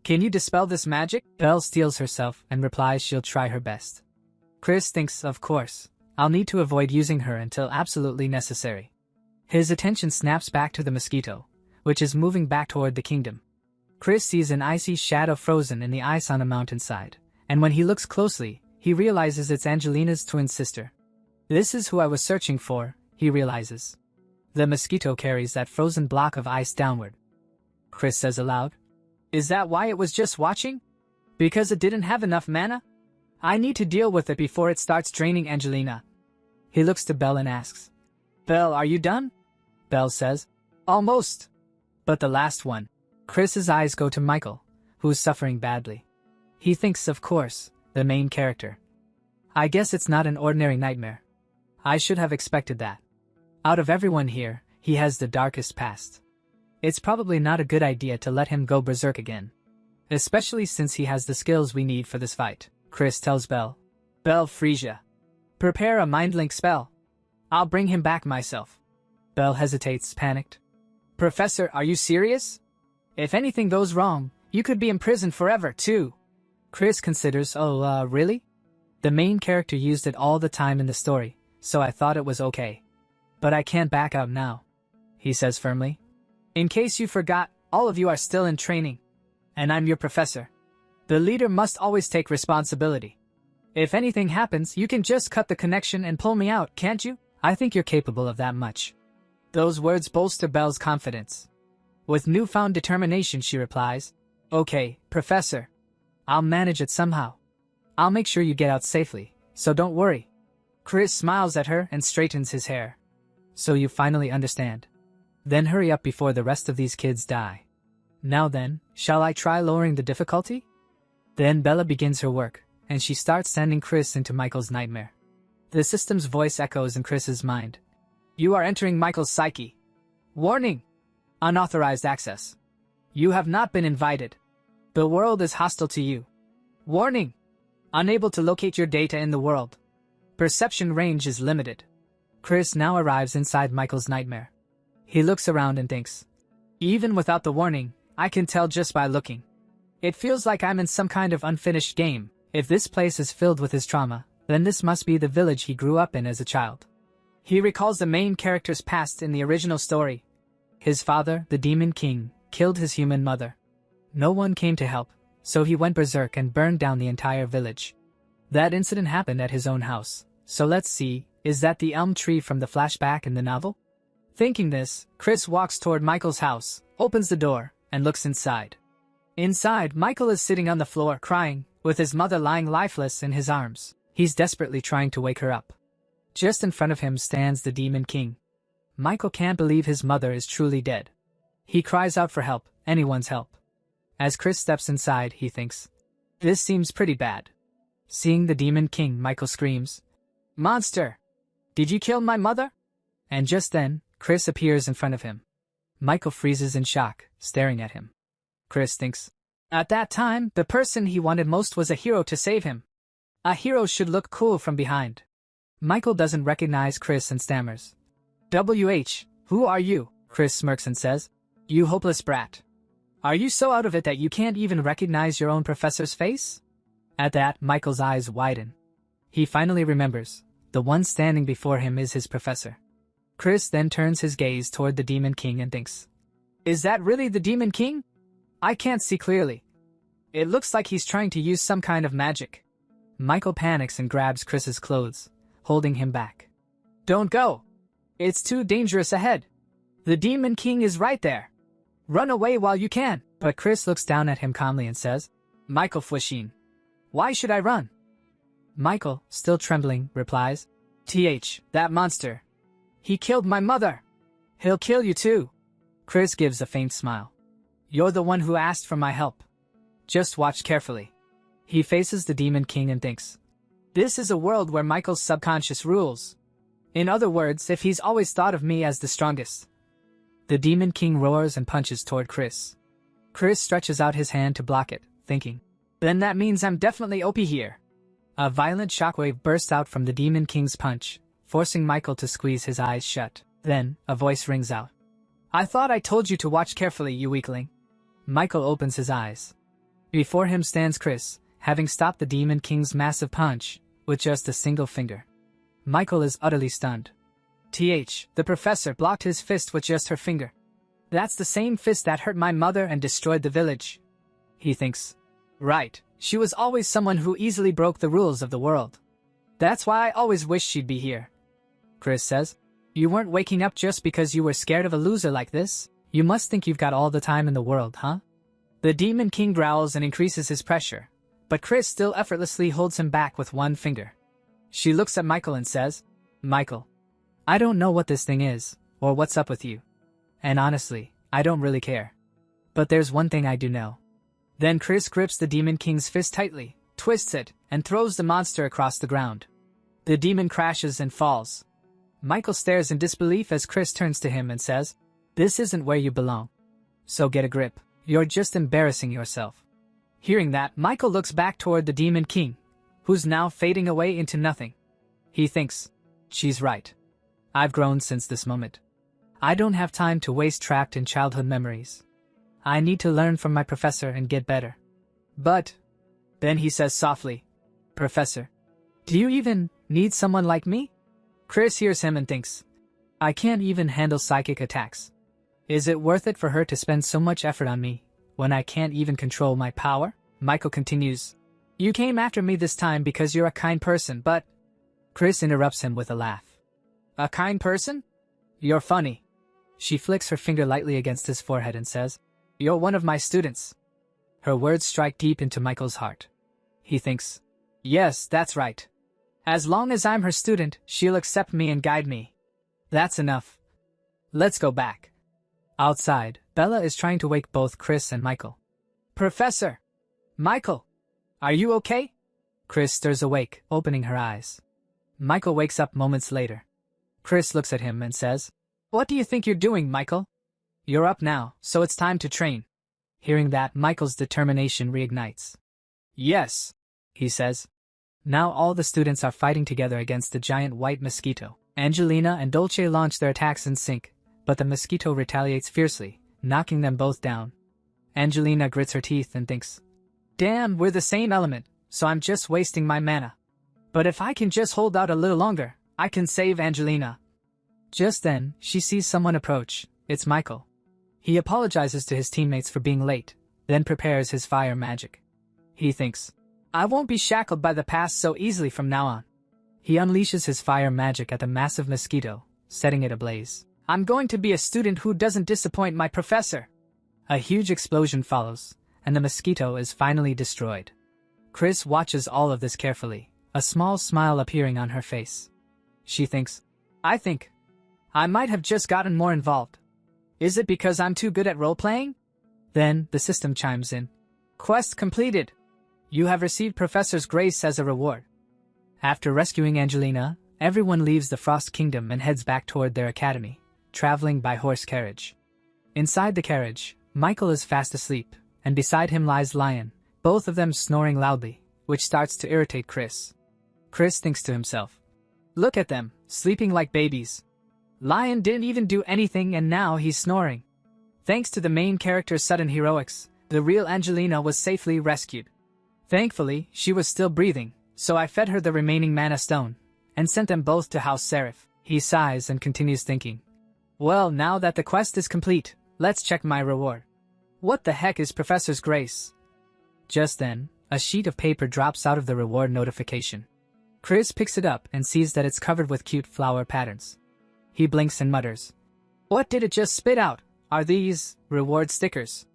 can you dispel this magic? Belle steels herself and replies she'll try her best. Chris thinks, of course, I'll need to avoid using her until absolutely necessary. His attention snaps back to the mosquito, which is moving back toward the kingdom. Chris sees an icy shadow frozen in the ice on a mountainside, and when he looks closely, he realizes it's Angelina's twin sister. This is who I was searching for, he realizes. The mosquito carries that frozen block of ice downward. Chris says aloud, is that why it was just watching? Because it didn't have enough mana? I need to deal with it before it starts draining Angelina. He looks to Belle and asks, Belle, are you done? Belle says, almost. But the last one. Chris's eyes go to Michael, who's suffering badly. He thinks, of course, the main character. I guess it's not an ordinary nightmare. I should have expected that. Out of everyone here, he has the darkest past. It's probably not a good idea to let him go berserk again. Especially since he has the skills we need for this fight. Chris tells Belle, Frisia, prepare a mind link spell. I'll bring him back myself. Belle hesitates, panicked. Professor, are you serious? If anything goes wrong, you could be imprisoned forever, too. Chris considers, really? The main character used it all the time in the story, so I thought it was okay. But I can't back out now, he says firmly. In case you forgot, all of you are still in training. And I'm your professor. The leader must always take responsibility. If anything happens, you can just cut the connection and pull me out, can't you? I think you're capable of that much. Those words bolster Belle's confidence. With newfound determination, she replies, Okay, Professor. I'll manage it somehow. I'll make sure you get out safely, so don't worry. Chris smiles at her and straightens his hair. So you finally understand. Then hurry up before the rest of these kids die. Now then, shall I try lowering the difficulty? Then Bella begins her work, and she starts sending Chris into Michael's nightmare. The system's voice echoes in Chris's mind. You are entering Michael's psyche. Warning! Unauthorized access. You have not been invited. The world is hostile to you. Warning! Unable to locate your data in the world. Perception range is limited. Chris now arrives inside Michael's nightmare. He looks around and thinks, even without the warning, I can tell just by looking. It feels like I'm in some kind of unfinished game. If this place is filled with his trauma, then this must be the village he grew up in as a child. He recalls the main character's past in the original story. His father, the Demon King, killed his human mother. No one came to help, so he went berserk and burned down the entire village. That incident happened at his own house, so let's see, is that the elm tree from the flashback in the novel? Thinking this, Chris walks toward Michael's house, opens the door, and looks inside. Inside, Michael is sitting on the floor crying, with his mother lying lifeless in his arms. He's desperately trying to wake her up. Just in front of him stands the Demon King. Michael can't believe his mother is truly dead. He cries out for help, anyone's help. As Chris steps inside, he thinks, this seems pretty bad. Seeing the Demon King, Michael screams, Monster! Did you kill my mother? And just then, Chris appears in front of him. Michael freezes in shock, staring at him. Chris thinks, at that time, the person he wanted most was a hero to save him. A hero should look cool from behind. Michael doesn't recognize Chris and stammers. WH, who are you? Chris smirks and says, you hopeless brat. Are you so out of it that you can't even recognize your own professor's face? At that, Michael's eyes widen. He finally remembers, the one standing before him is his professor. Chris then turns his gaze toward the Demon King and thinks, is that really the Demon King? I can't see clearly. It looks like he's trying to use some kind of magic. Michael panics and grabs Chris's clothes, holding him back. Don't go! It's too dangerous ahead. The Demon King is right there. Run away while you can. But Chris looks down at him calmly and says, Michael Fwishin. Why should I run? Michael, still trembling, replies, that monster. He killed my mother. He'll kill you too. Chris gives a faint smile. You're the one who asked for my help. Just watch carefully. He faces the Demon King and thinks, this is a world where Michael's subconscious rules. In other words, if he's always thought of me as the strongest. The Demon King roars and punches toward Chris. Chris stretches out his hand to block it, thinking, then that means I'm definitely OP here. A violent shockwave bursts out from the Demon King's punch, forcing Michael to squeeze his eyes shut. Then, a voice rings out. I thought I told you to watch carefully, you weakling. Michael opens his eyes. Before him stands Chris, having stopped the Demon King's massive punch, with just a single finger. Michael is utterly stunned. The professor blocked his fist with just her finger. That's the same fist that hurt my mother and destroyed the village. He thinks, right, she was always someone who easily broke the rules of the world. That's why I always wished she'd be here. Chris says, you weren't waking up just because you were scared of a loser like this? You must think you've got all the time in the world, huh? The Demon King growls and increases his pressure, but Chris still effortlessly holds him back with one finger. She looks at Michael and says, Michael, I don't know what this thing is, or what's up with you. And honestly, I don't really care. But there's one thing I do know. Then Chris grips the Demon King's fist tightly, twists it, and throws the monster across the ground. The demon crashes and falls. Michael stares in disbelief as Chris turns to him and says, this isn't where you belong. So get a grip. You're just embarrassing yourself. Hearing that, Michael looks back toward the Demon King, who's now fading away into nothing. He thinks, she's right. I've grown since this moment. I don't have time to waste trapped in childhood memories. I need to learn from my professor and get better. But, then he says softly, Professor, do you even need someone like me? Chris hears him and thinks, I can't even handle psychic attacks. Is it worth it for her to spend so much effort on me when I can't even control my power? Michael continues, You came after me this time because you're a kind person, but... Chris interrupts him with a laugh. A kind person? You're funny. She flicks her finger lightly against his forehead and says, You're one of my students. Her words strike deep into Michael's heart. He thinks, Yes, that's right. As long as I'm her student, she'll accept me and guide me. That's enough. Let's go back. Outside, Bella is trying to wake both Chris and Michael. Professor! Michael! Are you okay? Chris stirs awake, opening her eyes. Michael wakes up moments later. Chris looks at him and says, What do you think you're doing, Michael? You're up now, so it's time to train. Hearing that, Michael's determination reignites. Yes, he says. Now all the students are fighting together against the giant white mosquito. Angelina and Dolce launch their attacks in sync, but the mosquito retaliates fiercely, knocking them both down. Angelina grits her teeth and thinks, Damn, we're the same element, so I'm just wasting my mana. But if I can just hold out a little longer, I can save Angelina. Just then, she sees someone approach. It's Michael. He apologizes to his teammates for being late, then prepares his fire magic. He thinks, I won't be shackled by the past so easily from now on. He unleashes his fire magic at the massive mosquito, setting it ablaze. I'm going to be a student who doesn't disappoint my professor. A huge explosion follows, and the mosquito is finally destroyed. Chris watches all of this carefully, a small smile appearing on her face. She thinks, I think I might have just gotten more involved. Is it because I'm too good at role-playing? Then, the system chimes in. Quest completed. You have received Professor's Grace as a reward. After rescuing Angelina, everyone leaves the Frost Kingdom and heads back toward their academy, traveling by horse carriage. Inside the carriage, Michael is fast asleep, and beside him lies Lion, both of them snoring loudly, which starts to irritate Chris. Chris thinks to himself, Look at them, sleeping like babies. Lion didn't even do anything and now he's snoring. Thanks to the main character's sudden heroics, the real Angelina was safely rescued. Thankfully, she was still breathing, so I fed her the remaining mana stone, and sent them both to House Seraph. He sighs and continues thinking. Well, now that the quest is complete, let's check my reward. What the heck is Professor's Grace? Just then, a sheet of paper drops out of the reward notification. Chris picks it up and sees that it's covered with cute flower patterns. He blinks and mutters, What did it just spit out? Are these reward stickers?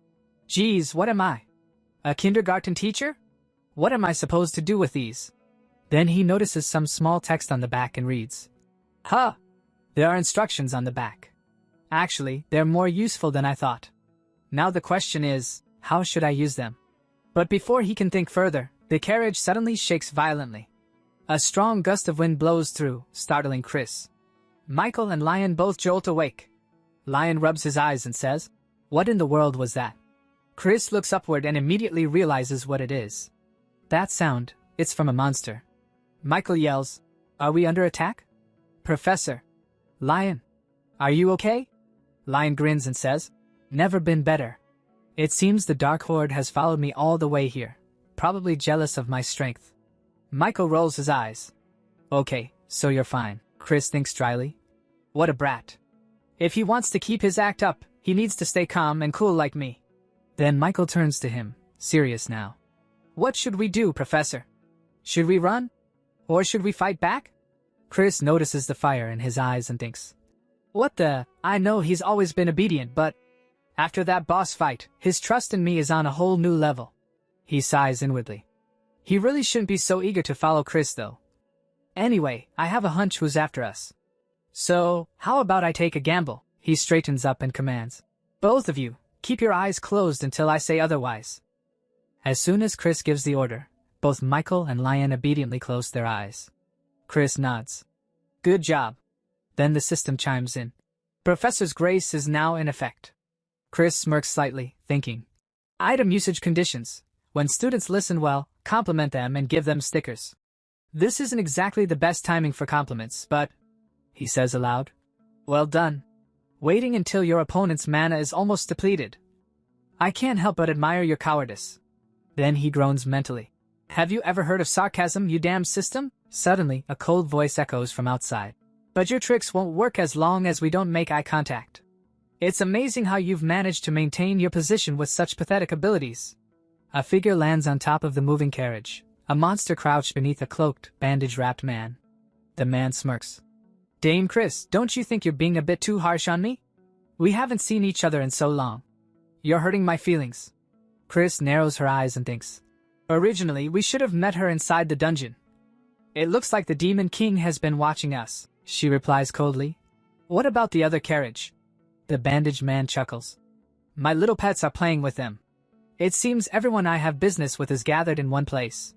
Geez, what am I? A kindergarten teacher? What am I supposed to do with these? Then he notices some small text on the back and reads, Huh! There are instructions on the back. Actually, they're more useful than I thought. Now the question is, how should I use them? But before he can think further, the carriage suddenly shakes violently. A strong gust of wind blows through, startling Chris. Michael and Lion both jolt awake. Lion rubs his eyes and says, What in the world was that? Chris looks upward and immediately realizes what it is. That sound, it's from a monster. Michael yells, Are we under attack? Professor. Lion. Are you okay? Lion grins and says, Never been better. It seems the Dark Horde has followed me all the way here, probably jealous of my strength. Michael rolls his eyes. Okay, so you're fine, Chris thinks dryly. What a brat. If he wants to keep his act up, he needs to stay calm and cool like me. Then Michael turns to him, serious now. What should we do, Professor? Should we run? Or should we fight back? Chris notices the fire in his eyes and thinks, What the? I know he's always been obedient, but after that boss fight, his trust in me is on a whole new level. He sighs inwardly. He really shouldn't be so eager to follow Chris, though. Anyway, I have a hunch who's after us. So, how about I take a gamble? He straightens up and commands, Both of you, keep your eyes closed until I say otherwise. As soon as Chris gives the order, both Michael and Lion obediently close their eyes. Chris nods. Good job. Then the system chimes in. Professor's Grace is now in effect. Chris smirks slightly, thinking, Item usage conditions. When students listen well, compliment them and give them stickers. This isn't exactly the best timing for compliments, but, he says aloud, Well done. waiting until your opponent's mana is almost depleted. I can't help but admire your cowardice. Then he groans mentally. Have you ever heard of sarcasm, you damn system? Suddenly, a cold voice echoes from outside. But your tricks won't work as long as we don't make eye contact. It's amazing how you've managed to maintain your position with such pathetic abilities. A figure lands on top of the moving carriage, a monster crouched beneath a cloaked, bandage-wrapped man. The man smirks. Dame Chris, don't you think you're being a bit too harsh on me? We haven't seen each other in so long. You're hurting my feelings. Chris narrows her eyes and thinks. Originally, we should have met her inside the dungeon. It looks like the Demon King has been watching us, she replies coldly. What about the other carriage? The bandaged man chuckles. My little pets are playing with them. It seems everyone I have business with is gathered in one place.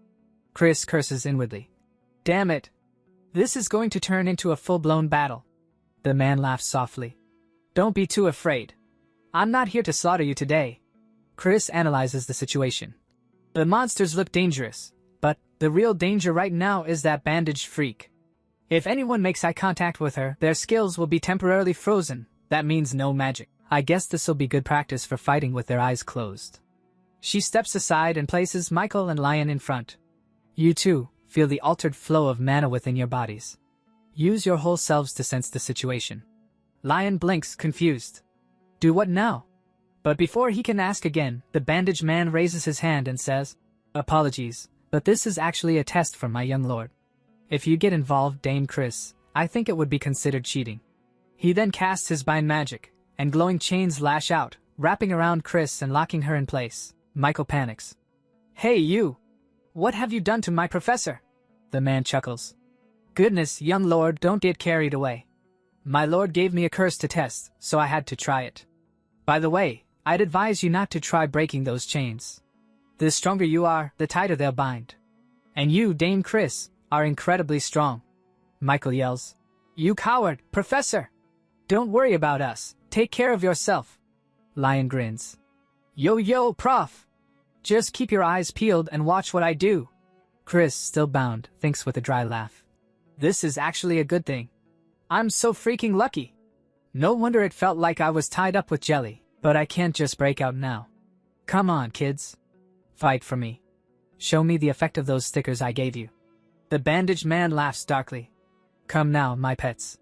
Chris curses inwardly. Damn it. This is going to turn into a full-blown battle. The man laughs softly. Don't be too afraid. I'm not here to slaughter you today. Chris analyzes the situation. The monsters look dangerous, but the real danger right now is that bandaged freak. If anyone makes eye contact with her, their skills will be temporarily frozen. That means no magic. I guess this'll be good practice for fighting with their eyes closed. She steps aside and places Michael and Lion in front. You too feel the altered flow of mana within your bodies. Use your whole selves to sense the situation. Lion blinks, confused. Do what now? But before he can ask again, the bandaged man raises his hand and says, Apologies, but this is actually a test from my young lord. If you get involved, Dame Chris, I think it would be considered cheating. He then casts his bind magic, and glowing chains lash out, wrapping around Chris and locking her in place. Michael panics. Hey you! What have you done to my professor? The man chuckles. Goodness, young lord, don't get carried away. My lord gave me a curse to test, so I had to try it. By the way, I'd advise you not to try breaking those chains. The stronger you are, the tighter they'll bind. And you, Dame Chris, are incredibly strong. Michael yells. You coward, professor! Don't worry about us, take care of yourself. Lion grins. Yo, prof! Just keep your eyes peeled and watch what I do. Chris, still bound, thinks with a dry laugh. This is actually a good thing. I'm so freaking lucky. No wonder it felt like I was tied up with jelly, but I can't just break out now. Come on, kids. Fight for me. Show me the effect of those stickers I gave you. The bandaged man laughs darkly. Come now, my pets.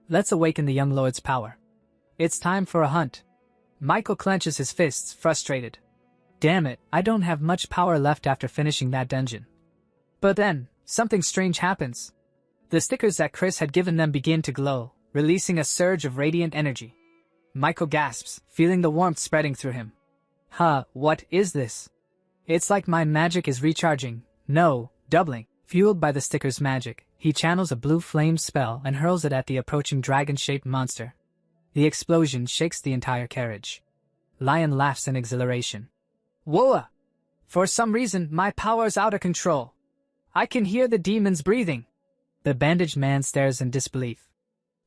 Let's awaken the young lord's power. It's time for a hunt. Michael clenches his fists, frustrated. Damn it, I don't have much power left after finishing that dungeon. But then, something strange happens. The stickers that Chris had given them begin to glow, releasing a surge of radiant energy. Michael gasps, feeling the warmth spreading through him. What is this? It's like my magic is recharging. No, doubling. Fueled by the sticker's magic, he channels a blue flame spell and hurls it at the approaching dragon-shaped monster. The explosion shakes the entire carriage. Lion laughs in exhilaration. Whoa! For some reason, my power's out of control. I can hear the demons breathing. The bandaged man stares in disbelief.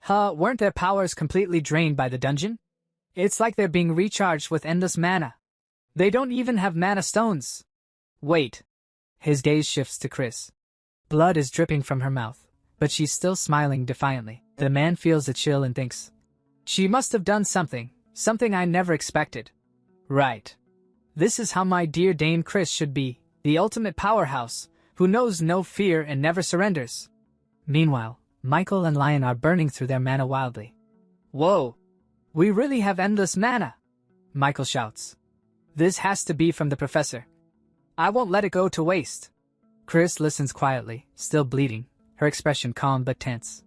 Weren't their powers completely drained by the dungeon? It's like they're being recharged with endless mana. They don't even have mana stones. Wait. His gaze shifts to Chris. Blood is dripping from her mouth, but she's still smiling defiantly. The man feels a chill and thinks, she must have done something I never expected. Right. This is how my dear Dame Chris should be, the ultimate powerhouse, who knows no fear and never surrenders. Meanwhile, Michael and Lion are burning through their mana wildly. Whoa! We really have endless mana! Michael shouts. This has to be from the professor. I won't let it go to waste. Chris listens quietly, still bleeding, her expression calm but tense.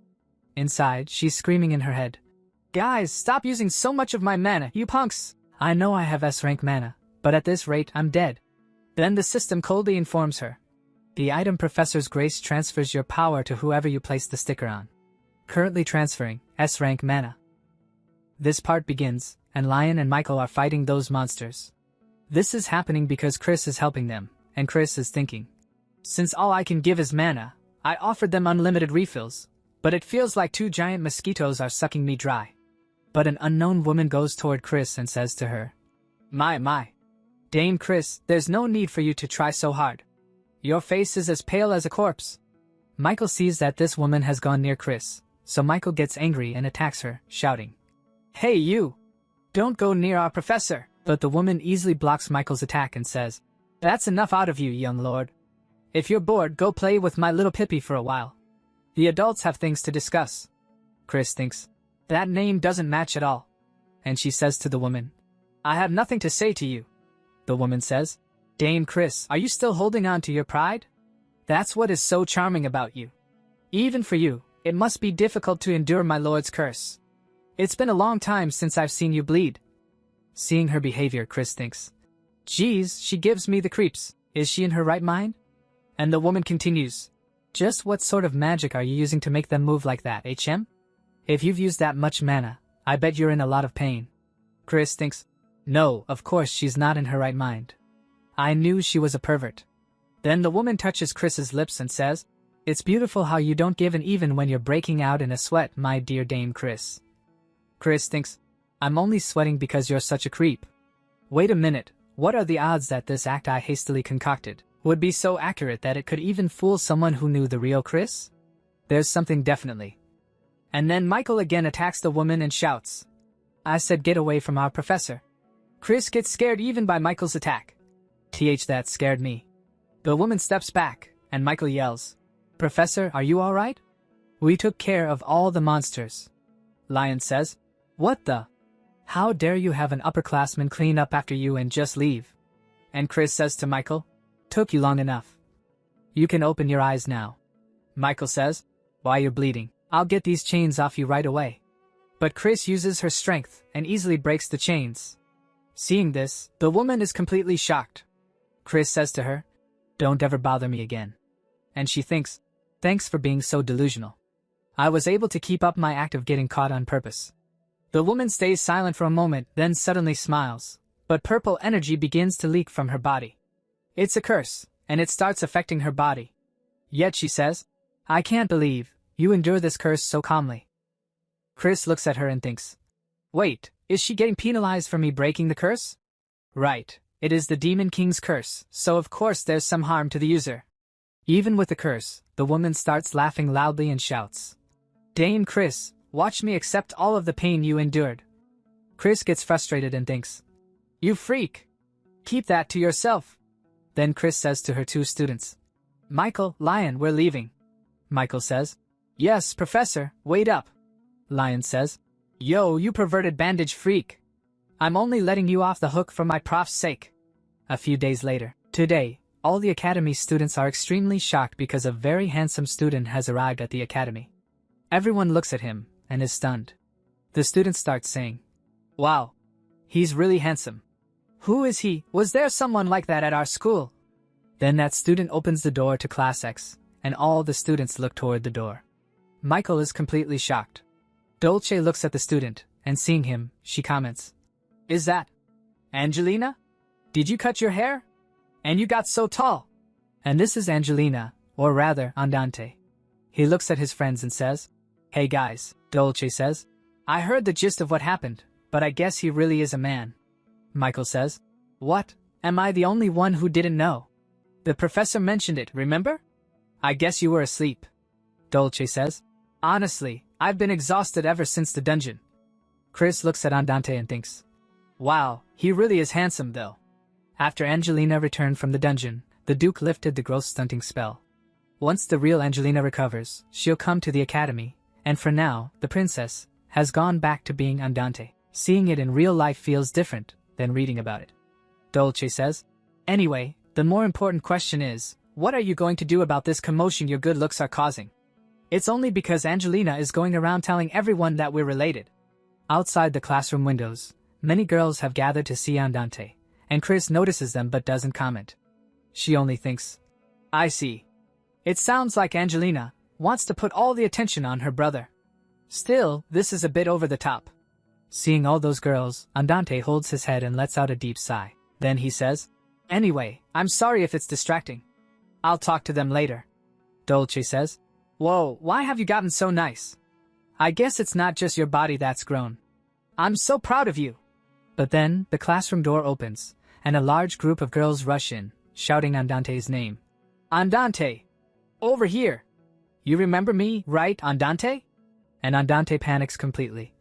Inside, she's screaming in her head. Guys, stop using so much of my mana, you punks! I know I have S-rank mana, but at this rate, I'm dead. Then the system coldly informs her. The item Professor's Grace transfers your power to whoever you place the sticker on. Currently transferring S-rank mana. This part begins, and Lion and Michael are fighting those monsters. This is happening because Chris is helping them, and Chris is thinking. Since all I can give is mana, I offered them unlimited refills, but it feels like 2 giant mosquitoes are sucking me dry. But an unknown woman goes toward Chris and says to her, My. Dame Chris, there's no need for you to try so hard. Your face is as pale as a corpse. Michael sees that this woman has gone near Chris, so Michael gets angry and attacks her, shouting, Hey you! Don't go near our professor! But the woman easily blocks Michael's attack and says, That's enough out of you, young lord. If you're bored, go play with my little Pippi for a while. The adults have things to discuss. Chris thinks, that name doesn't match at all. And she says to the woman, I have nothing to say to you. The woman says, Dame Chris, are you still holding on to your pride? That's what is so charming about you. Even for you, it must be difficult to endure my lord's curse. It's been a long time since I've seen you bleed. Seeing her behavior, Chris thinks, Geez, she gives me the creeps. Is she in her right mind? And the woman continues, Just what sort of magic are you using to make them move like that, HM? If you've used that much mana, I bet you're in a lot of pain. Chris thinks, No, of course she's not in her right mind. I knew she was a pervert. Then the woman touches Chris's lips and says, It's beautiful how you don't give in even when you're breaking out in a sweat, my dear Dame Chris. Chris thinks, I'm only sweating because you're such a creep. Wait a minute, what are the odds that this act I hastily concocted would be so accurate that it could even fool someone who knew the real Chris? There's something definitely. And then Michael again attacks the woman and shouts, I said get away from our professor. Chris gets scared even by Michael's attack. That scared me. The woman steps back, and Michael yells, Professor, are you alright? We took care of all the monsters. Lion says, What the? How dare you have an upperclassman clean up after you and just leave? And Chris says to Michael, Took you long enough. You can open your eyes now. Michael says, Why you're bleeding, I'll get these chains off you right away. But Chris uses her strength and easily breaks the chains. Seeing this, the woman is completely shocked. Chris says to her, Don't ever bother me again. And she thinks, Thanks for being so delusional. I was able to keep up my act of getting caught on purpose. The woman stays silent for a moment, then suddenly smiles, but purple energy begins to leak from her body. It's a curse, and it starts affecting her body. Yet she says, I can't believe you endure this curse so calmly. Chris looks at her and thinks, Wait, is she getting penalized for me breaking the curse? Right, it is the Demon King's curse, so of course there's some harm to the user. Even with the curse, the woman starts laughing loudly and shouts, Dame Chris, watch me accept all of the pain you endured. Chris gets frustrated and thinks, You freak! Keep that to yourself. Then Chris says to her two students, Michael, Lion, we're leaving. Michael says, Yes, Professor, wait up. Lion says, Yo, you perverted bandage freak. I'm only letting you off the hook for my prof's sake. A few days later, today, all the academy students are extremely shocked because a very handsome student has arrived at the academy. Everyone looks at him and is stunned. The students start saying, Wow, he's really handsome. Who is he? Was there someone like that at our school? Then that student opens the door to Class X, and all the students look toward the door. Michael is completely shocked. Dolce looks at the student, and seeing him, she comments, Is that Angelina? Did you cut your hair? And you got so tall. And this is Angelina, or rather, Andante. He looks at his friends and says, Hey guys, Dolce says, I heard the gist of what happened, but I guess he really is a man. Michael says, What? Am I the only one who didn't know? The professor mentioned it, remember? I guess you were asleep. Dolce says, Honestly, I've been exhausted ever since the dungeon. Chris looks at Andante and thinks, Wow, he really is handsome though. After Angelina returned from the dungeon, the Duke lifted the growth stunting spell. Once the real Angelina recovers, she'll come to the academy, and for now, the princess has gone back to being Andante. Seeing it in real life feels different than reading about it. Dolce says, Anyway, the more important question is, what are you going to do about this commotion your good looks are causing? It's only because Angelina is going around telling everyone that we're related. Outside the classroom windows, many girls have gathered to see Andante, and Chris notices them but doesn't comment. She only thinks, I see. It sounds like Angelina wants to put all the attention on her brother. Still, this is a bit over the top. Seeing all those girls, Andante holds his head and lets out a deep sigh. Then he says, Anyway, I'm sorry if it's distracting. I'll talk to them later. Dolce says, Whoa, why have you gotten so nice? I guess it's not just your body that's grown. I'm so proud of you. But then, the classroom door opens, and a large group of girls rush in, shouting Andante's name. Andante! Over here! You remember me, right, Andante? And Andante panics completely.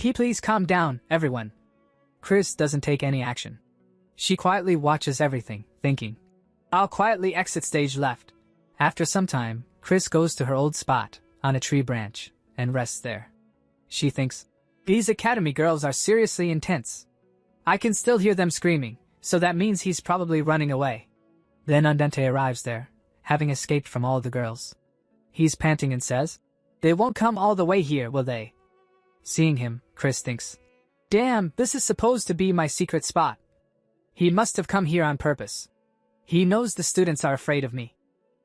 Please calm down, everyone. Chris doesn't take any action. She quietly watches everything, thinking, I'll quietly exit stage left. After some time, Chris goes to her old spot, on a tree branch, and rests there. She thinks, these academy girls are seriously intense. I can still hear them screaming, so that means he's probably running away. Then Andante arrives there, having escaped from all the girls. He's panting and says, they won't come all the way here, will they? Seeing him, Chris thinks, damn, this is supposed to be my secret spot. He must have come here on purpose. He knows the students are afraid of me.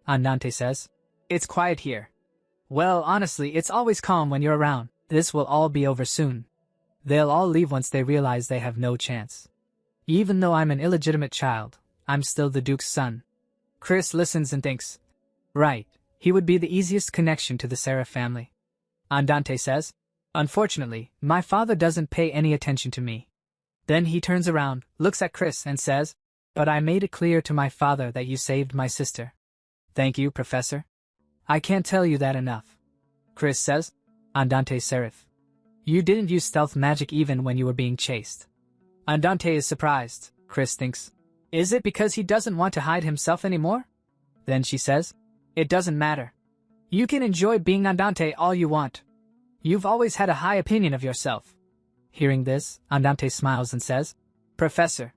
Andante says, it's quiet here. Well, honestly, it's always calm when you're around. This will all be over soon. They'll all leave once they realize they have no chance. Even though I'm an illegitimate child, I'm still the Duke's son. Chris listens and thinks, right, he would be the easiest connection to the Seraph family. Andante says, unfortunately, my father doesn't pay any attention to me. Then he turns around, looks at Chris and says, but I made it clear to my father that you saved my sister. Thank you, Professor. I can't tell you that enough. Chris says, Andante Seraph. You didn't use stealth magic even when you were being chased. Andante is surprised, Chris thinks. Is it because he doesn't want to hide himself anymore? Then she says, it doesn't matter. You can enjoy being Andante all you want. You've always had a high opinion of yourself. Hearing this, Andante smiles and says, Professor,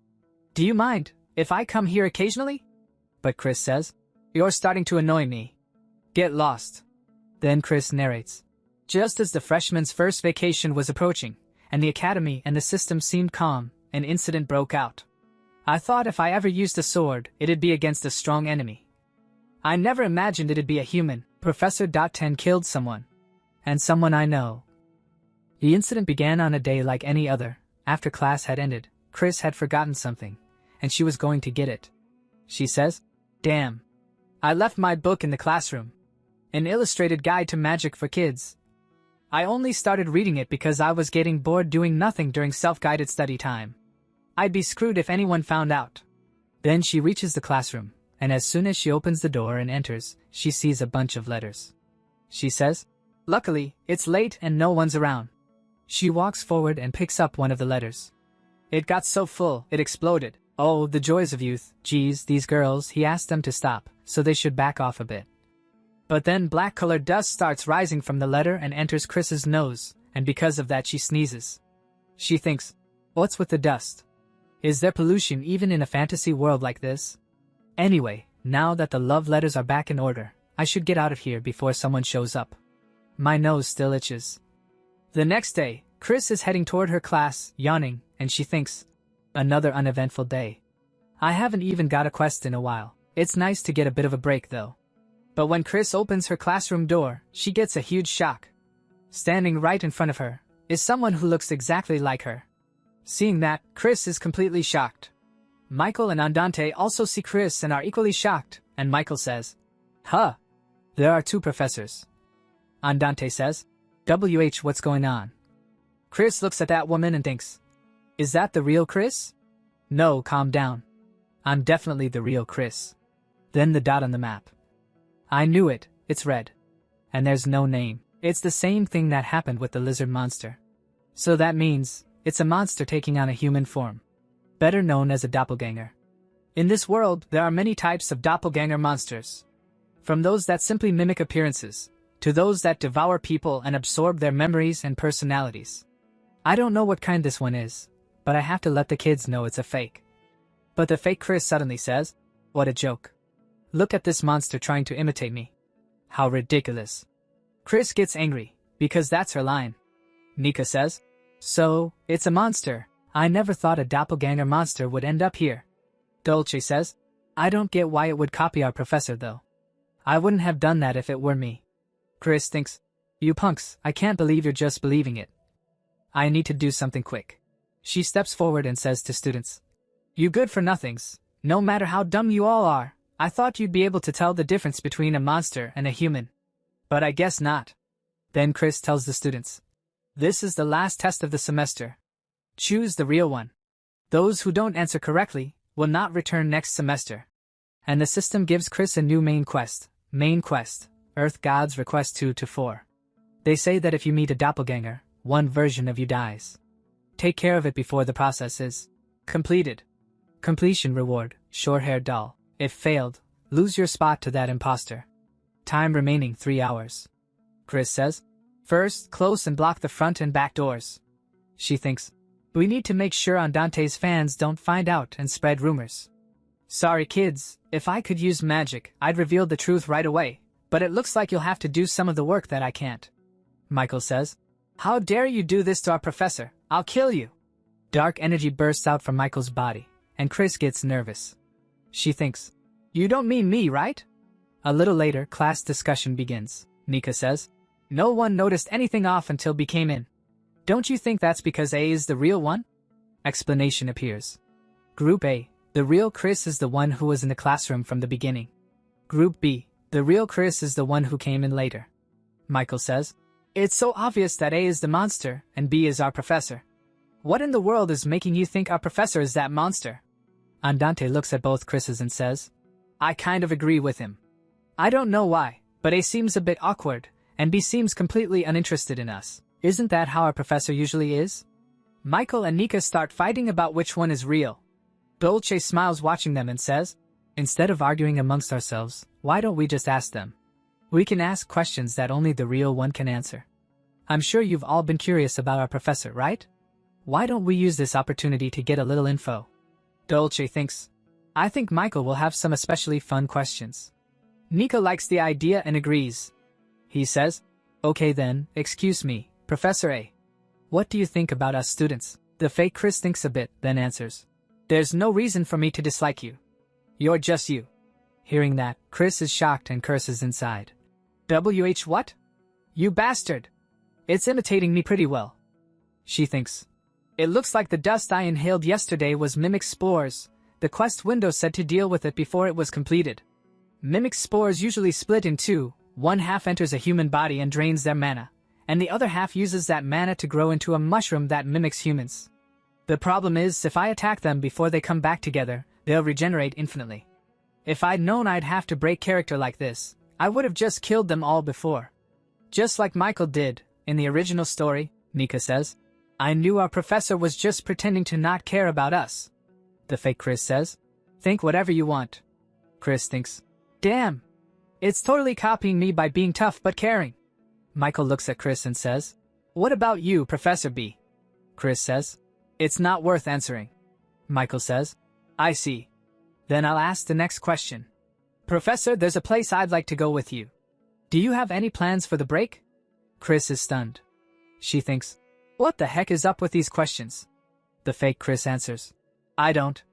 do you mind if I come here occasionally? But Chris says, you're starting to annoy me. Get lost. Then Chris narrates. Just as the freshman's first vacation was approaching, and the academy and the system seemed calm, an incident broke out. I thought if I ever used a sword, it'd be against a strong enemy. I never imagined it'd be a human. Professor 10 killed someone. And someone I know. The incident began on a day like any other. After class had ended, Chris had forgotten something, and she was going to get it. She says, damn. I left my book in the classroom. An illustrated guide to magic for kids. I only started reading it because I was getting bored doing nothing during self-guided study time. I'd be screwed if anyone found out. Then she reaches the classroom, and as soon as she opens the door and enters, she sees a bunch of letters. She says, luckily, it's late and no one's around. She walks forward and picks up one of the letters. It got so full, it exploded. Oh, the joys of youth. Geez, these girls, he asked them to stop, so they should back off a bit. But then black-colored dust starts rising from the letter and enters Chris's nose, and because of that she sneezes. She thinks, what's with the dust? Is there pollution even in a fantasy world like this? Anyway, now that the love letters are back in order, I should get out of here before someone shows up. My nose still itches. The next day, Chris is heading toward her class, yawning, and she thinks, another uneventful day. I haven't even got a quest in a while. It's nice to get a bit of a break though. But when Chris opens her classroom door, she gets a huge shock. Standing right in front of her is someone who looks exactly like her. Seeing that, Chris is completely shocked. Michael and Andante also see Chris and are equally shocked, and Michael says, huh, there are two professors. Andante says, what's going on? Chris looks at that woman and thinks, is that the real Chris? No, calm down. I'm definitely the real Chris. Then the dot on the map. I knew it, it's red. And there's no name. It's the same thing that happened with the lizard monster. So that means, it's a monster taking on a human form. Better known as a doppelganger. In this world, there are many types of doppelganger monsters. From those that simply mimic appearances, to those that devour people and absorb their memories and personalities. I don't know what kind this one is, but I have to let the kids know it's a fake. But the fake Chris suddenly says, what a joke. Look at this monster trying to imitate me. How ridiculous. Chris gets angry, because that's her line. Nika says, so, it's a monster. I never thought a doppelganger monster would end up here. Dolce says, I don't get why it would copy our professor though. I wouldn't have done that if it were me. Chris thinks, you punks, I can't believe you're just believing it. I need to do something quick. She steps forward and says to students, you good for nothings, no matter how dumb you all are, I thought you'd be able to tell the difference between a monster and a human. But I guess not. Then Chris tells the students, this is the last test of the semester. Choose the real one. Those who don't answer correctly will not return next semester. And the system gives Chris a new main quest, Earth Gods Request 2-4. They say that if you meet a doppelganger, one version of you dies. Take care of it before the process is completed. Completion reward, short-haired doll. If failed, lose your spot to that imposter. Time remaining 3 hours. Chris says, first, close and block the front and back doors. She thinks, we need to make sure Andante's fans don't find out and spread rumors. Sorry kids, if I could use magic, I'd reveal the truth right away, but it looks like you'll have to do some of the work that I can't. Michael says, how dare you do this to our professor? I'll kill you. Dark energy bursts out from Michael's body, and Chris gets nervous. She thinks, you don't mean me, right? A little later, class discussion begins. Nika says, no one noticed anything off until B came in. Don't you think that's because A is the real one? Explanation appears. Group A, the real Chris is the one who was in the classroom from the beginning. Group B, the real Chris is the one who came in later. Michael says, it's so obvious that A is the monster and B is our professor. What in the world is making you think our professor is that monster? Andante looks at both Chris's and says, I kind of agree with him. I don't know why, but A seems a bit awkward, and B seems completely uninterested in us. Isn't that how our professor usually is? Michael and Nika start fighting about which one is real. Dolce smiles watching them and says, instead of arguing amongst ourselves, why don't we just ask them? We can ask questions that only the real one can answer. I'm sure you've all been curious about our professor, right? Why don't we use this opportunity to get a little info? Dolce thinks, I think Michael will have some especially fun questions. Nika likes the idea and agrees. He says, okay then, excuse me, Professor A. What do you think about us students? The fake Chris thinks a bit, then answers, there's no reason for me to dislike you. You're just you. Hearing that, Chris is shocked and curses inside. WH what? You bastard! It's imitating me pretty well. She thinks, it looks like the dust I inhaled yesterday was mimic spores. The quest window said to deal with it before it was completed. Mimic spores usually split in two. One half enters a human body and drains their mana, and the other half uses that mana to grow into a mushroom that mimics humans. The problem is, if I attack them before they come back together, they'll regenerate infinitely. If I'd known I'd have to break character like this, I would have just killed them all before. Just like Michael did, in the original story, Nika says. I knew our professor was just pretending to not care about us. The fake Chris says, think whatever you want. Chris thinks, damn. It's totally copying me by being tough but caring. Michael looks at Chris and says, what about you, Professor B? Chris says, it's not worth answering. Michael says, I see. Then I'll ask the next question. Professor, there's a place I'd like to go with you. Do you have any plans for the break? Chris is stunned. She thinks, what the heck is up with these questions? The fake Chris answers, I don't.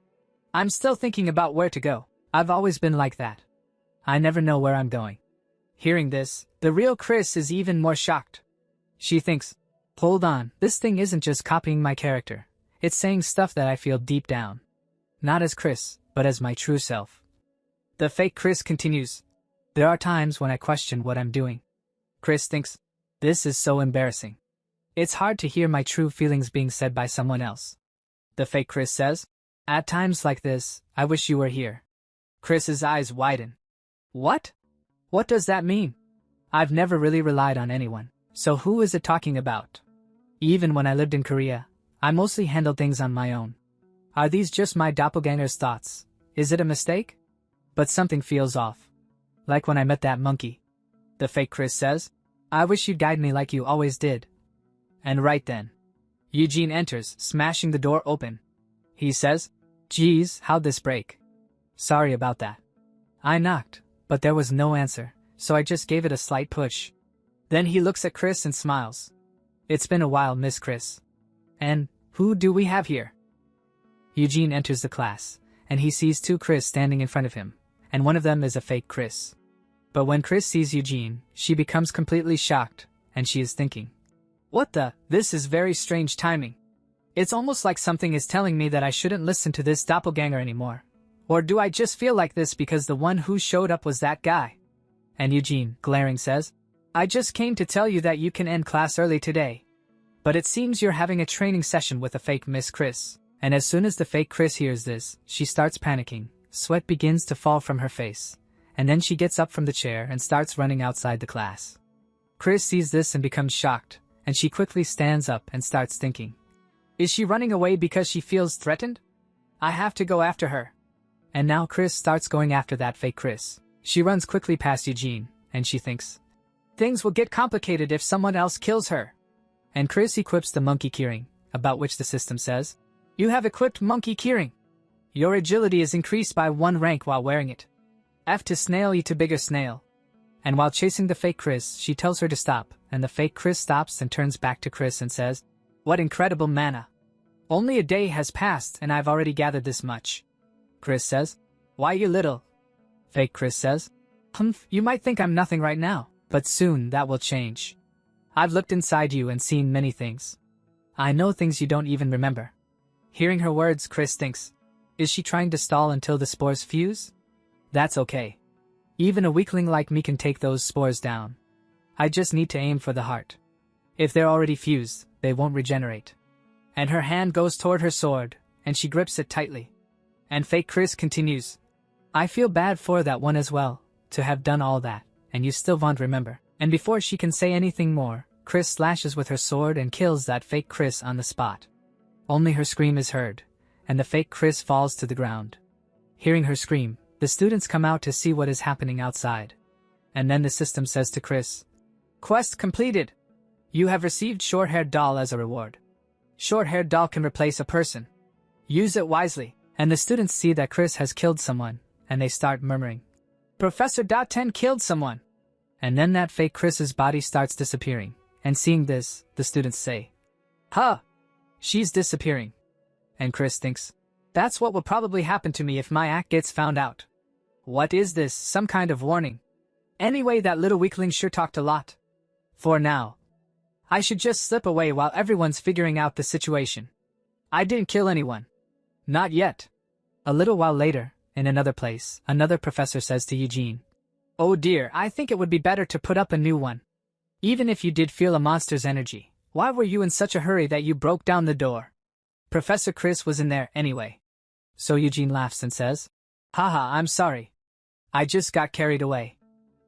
I'm still thinking about where to go. I've always been like that. I never know where I'm going. Hearing this, the real Chris is even more shocked. She thinks, hold on, this thing isn't just copying my character. It's saying stuff that I feel deep down. Not as Chris, but as my true self. The fake Chris continues, there are times when I question what I'm doing. Chris thinks, this is so embarrassing. It's hard to hear my true feelings being said by someone else. The fake Chris says, at times like this, I wish you were here. Chris's eyes widen. What? What does that mean? I've never really relied on anyone, so who is it talking about? Even when I lived in Korea, I mostly handled things on my own. Are these just my doppelganger's thoughts? Is it a mistake? But something feels off. Like when I met that monkey. The fake Chris says, I wish you'd guide me like you always did. And right then, Eugene enters, smashing the door open. He says, geez, how'd this break? Sorry about that. I knocked, but there was no answer, so I just gave it a slight push. Then he looks at Chris and smiles. It's been a while, Miss Chris. And, who do we have here? Eugene enters the class, and he sees two Chris standing in front of him, and one of them is a fake Chris. But when Chris sees Eugene, she becomes completely shocked, and she is thinking, what the? This is very strange timing. It's almost like something is telling me that I shouldn't listen to this doppelganger anymore. Or do I just feel like this because the one who showed up was that guy? And Eugene, glaring, says, I just came to tell you that you can end class early today. But it seems you're having a training session with a fake Miss Chris. And as soon as the fake Chris hears this, she starts panicking. Sweat begins to fall from her face. And then she gets up from the chair and starts running outside the class. Chris sees this and becomes shocked, and she quickly stands up and starts thinking. Is she running away because she feels threatened? I have to go after her. And now Chris starts going after that fake Chris. She runs quickly past Eugene, and she thinks, things will get complicated if someone else kills her. And Chris equips the monkey keyring, about which the system says, you have equipped monkey keyring. Your agility is increased by 1 rank while wearing it. F to snail, E to bigger snail. And while chasing the fake Chris, she tells her to stop, and the fake Chris stops and turns back to Chris and says, what incredible mana. Only a day has passed and I've already gathered this much. Chris says, why you little? Fake Chris says, humph, you might think I'm nothing right now, but soon that will change. I've looked inside you and seen many things. I know things you don't even remember. Hearing her words, Chris thinks, is she trying to stall until the spores fuse? That's okay. Even a weakling like me can take those spores down. I just need to aim for the heart. If they're already fused, they won't regenerate. And her hand goes toward her sword, and she grips it tightly. And fake Chris continues, I feel bad for that one as well, to have done all that, and you still won't remember. And before she can say anything more, Chris slashes with her sword and kills that fake Chris on the spot. Only her scream is heard, and the fake Chris falls to the ground. Hearing her scream, the students come out to see what is happening outside. And then the system says to Chris, quest completed. You have received short-haired doll as a reward. Short-haired doll can replace a person. Use it wisely. And the students see that Chris has killed someone, and they start murmuring, Professor .10 killed someone. And then that fake Chris's body starts disappearing, and seeing this, the students say, huh, she's disappearing. And Chris thinks, that's what will probably happen to me if my act gets found out. What is this, some kind of warning? Anyway, that little weakling sure talked a lot. For now, I should just slip away while everyone's figuring out the situation. I didn't kill anyone. Not yet. A little while later, in another place, another professor says to Eugene, oh dear, I think it would be better to put up a new one. Even if you did feel a monster's energy, why were you in such a hurry that you broke down the door? Professor Chris was in there anyway. So Eugene laughs and says, haha, I'm sorry. I just got carried away.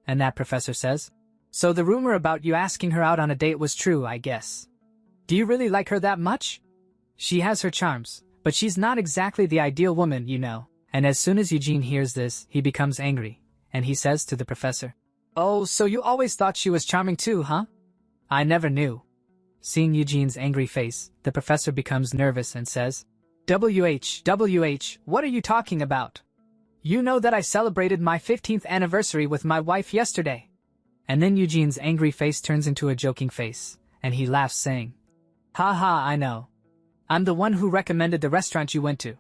And that professor says, so the rumor about you asking her out on a date was true, I guess. Do you really like her that much? She has her charms, but she's not exactly the ideal woman, you know. And as soon as Eugene hears this, he becomes angry, and he says to the professor, oh, so you always thought she was charming too, huh? I never knew. Seeing Eugene's angry face, the professor becomes nervous and says, WH, what are you talking about? You know that I celebrated my 15th anniversary with my wife yesterday. And then Eugene's angry face turns into a joking face, and he laughs saying, haha, I know. I'm the one who recommended the restaurant you went to.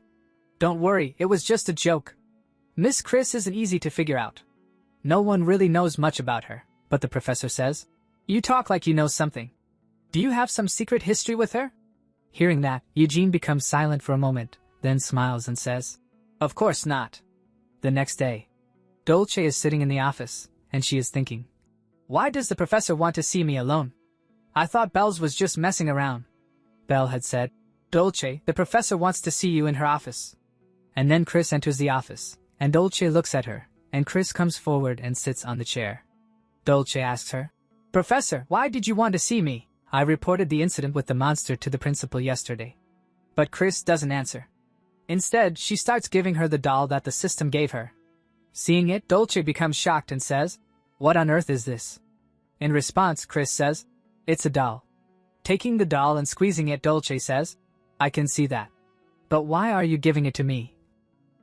Don't worry, it was just a joke. Miss Chris isn't easy to figure out. No one really knows much about her, but the professor says, you talk like you know something. Do you have some secret history with her? Hearing that, Eugene becomes silent for a moment, then smiles and says, of course not. The next day, Dolce is sitting in the office, and she is thinking, why does the professor want to see me alone? I thought Bells was just messing around. Belle had said, Dolce, the professor wants to see you in her office. And then Chris enters the office, and Dolce looks at her, and Chris comes forward and sits on the chair. Dolce asks her, Professor, why did you want to see me? I reported the incident with the monster to the principal yesterday. But Chris doesn't answer. Instead, she starts giving her the doll that the system gave her. Seeing it, Dolce becomes shocked and says, what on earth is this? In response, Chris says, it's a doll. Taking the doll and squeezing it, Dolce says, I can see that. But why are you giving it to me?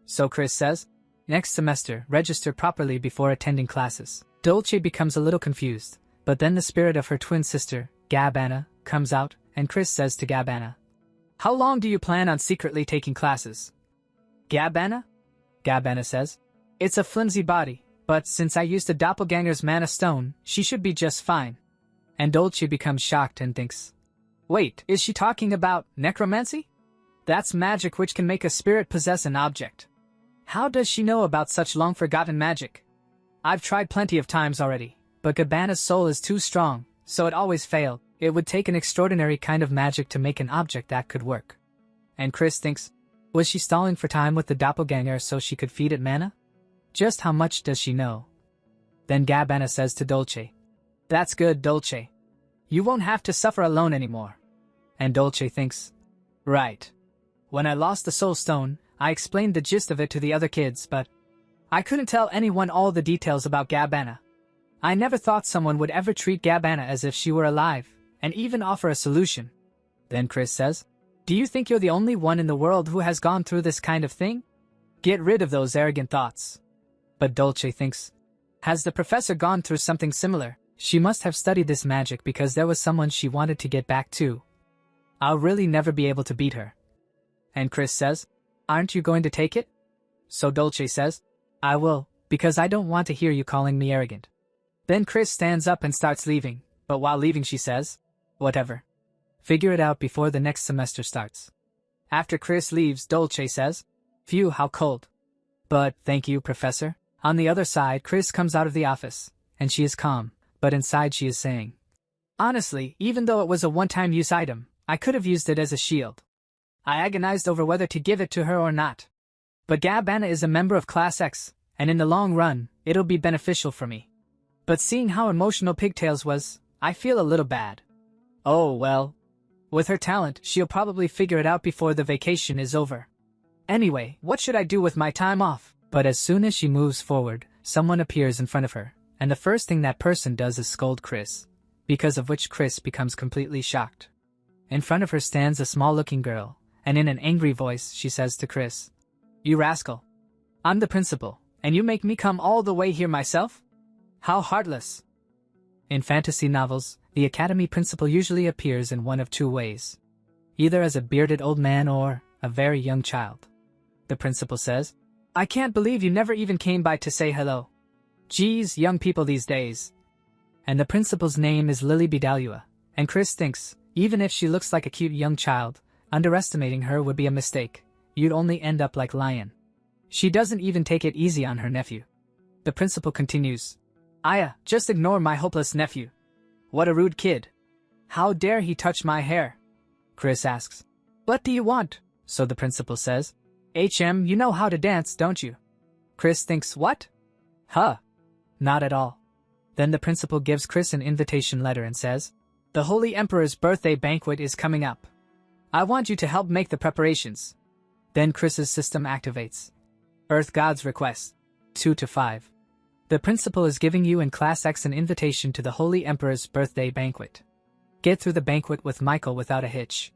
So Chris says, next semester, register properly before attending classes. Dolce becomes a little confused, but then the spirit of her twin sister, Gabbana, comes out, and Chris says to Gabbana, how long do you plan on secretly taking classes? Gabbana? Gabbana says, it's a flimsy body, but since I used a doppelganger's mana stone, she should be just fine. And Dolce becomes shocked and thinks, wait, is she talking about necromancy? That's magic which can make a spirit possess an object. How does she know about such long-forgotten magic? I've tried plenty of times already, but Gabbana's soul is too strong, so it always failed. It would take an extraordinary kind of magic to make an object that could work. And Chris thinks, was she stalling for time with the doppelganger so she could feed it mana? Just how much does she know? Then Gabbana says to Dolce, that's good, Dolce. You won't have to suffer alone anymore. And Dolce thinks, right. When I lost the Soul Stone, I explained the gist of it to the other kids, but I couldn't tell anyone all the details about Gabbana. I never thought someone would ever treat Gabbana as if she were alive, and even offer a solution. Then Chris says, do you think you're the only one in the world who has gone through this kind of thing? Get rid of those arrogant thoughts. But Dolce thinks, has the professor gone through something similar? She must have studied this magic because there was someone she wanted to get back to. I'll really never be able to beat her. And Chris says, aren't you going to take it? So Dolce says, I will, because I don't want to hear you calling me arrogant. Then Chris stands up and starts leaving, but while leaving she says, whatever. Figure it out before the next semester starts. After Chris leaves, Dolce says, phew, how cold. But, thank you, Professor. On the other side, Chris comes out of the office, and she is calm, but inside she is saying, honestly, even though it was a one-time use item, I could have used it as a shield. I agonized over whether to give it to her or not. But Gabbana is a member of Class X, and in the long run, it'll be beneficial for me. But seeing how emotional Pigtails was, I feel a little bad. Oh well. With her talent, she'll probably figure it out before the vacation is over. Anyway, what should I do with my time off? But as soon as she moves forward, someone appears in front of her, and the first thing that person does is scold Chris, because of which Chris becomes completely shocked. In front of her stands a small-looking girl, and in an angry voice she says to Chris, you rascal. I'm the principal, and you make me come all the way here myself? How heartless. In fantasy novels, the academy principal usually appears in one of two ways. Either as a bearded old man or a very young child. The principal says, I can't believe you never even came by to say hello. Geez, young people these days. And the principal's name is Lily Bidalua, and Chris thinks, even if she looks like a cute young child, underestimating her would be a mistake. You'd only end up like Lion. She doesn't even take it easy on her nephew. The principal continues, Aya, just ignore my hopeless nephew. What a rude kid. How dare he touch my hair? Chris asks, what do you want? So the principal says, you know how to dance, don't you? Chris thinks, what? Huh. Not at all. Then the principal gives Chris an invitation letter and says, the Holy Emperor's birthday banquet is coming up. I want you to help make the preparations. Then Chris's system activates. Earth God's request. 2 to 5. The principal is giving you in Class X an invitation to the Holy Emperor's birthday banquet. Get through the banquet with Michael without a hitch.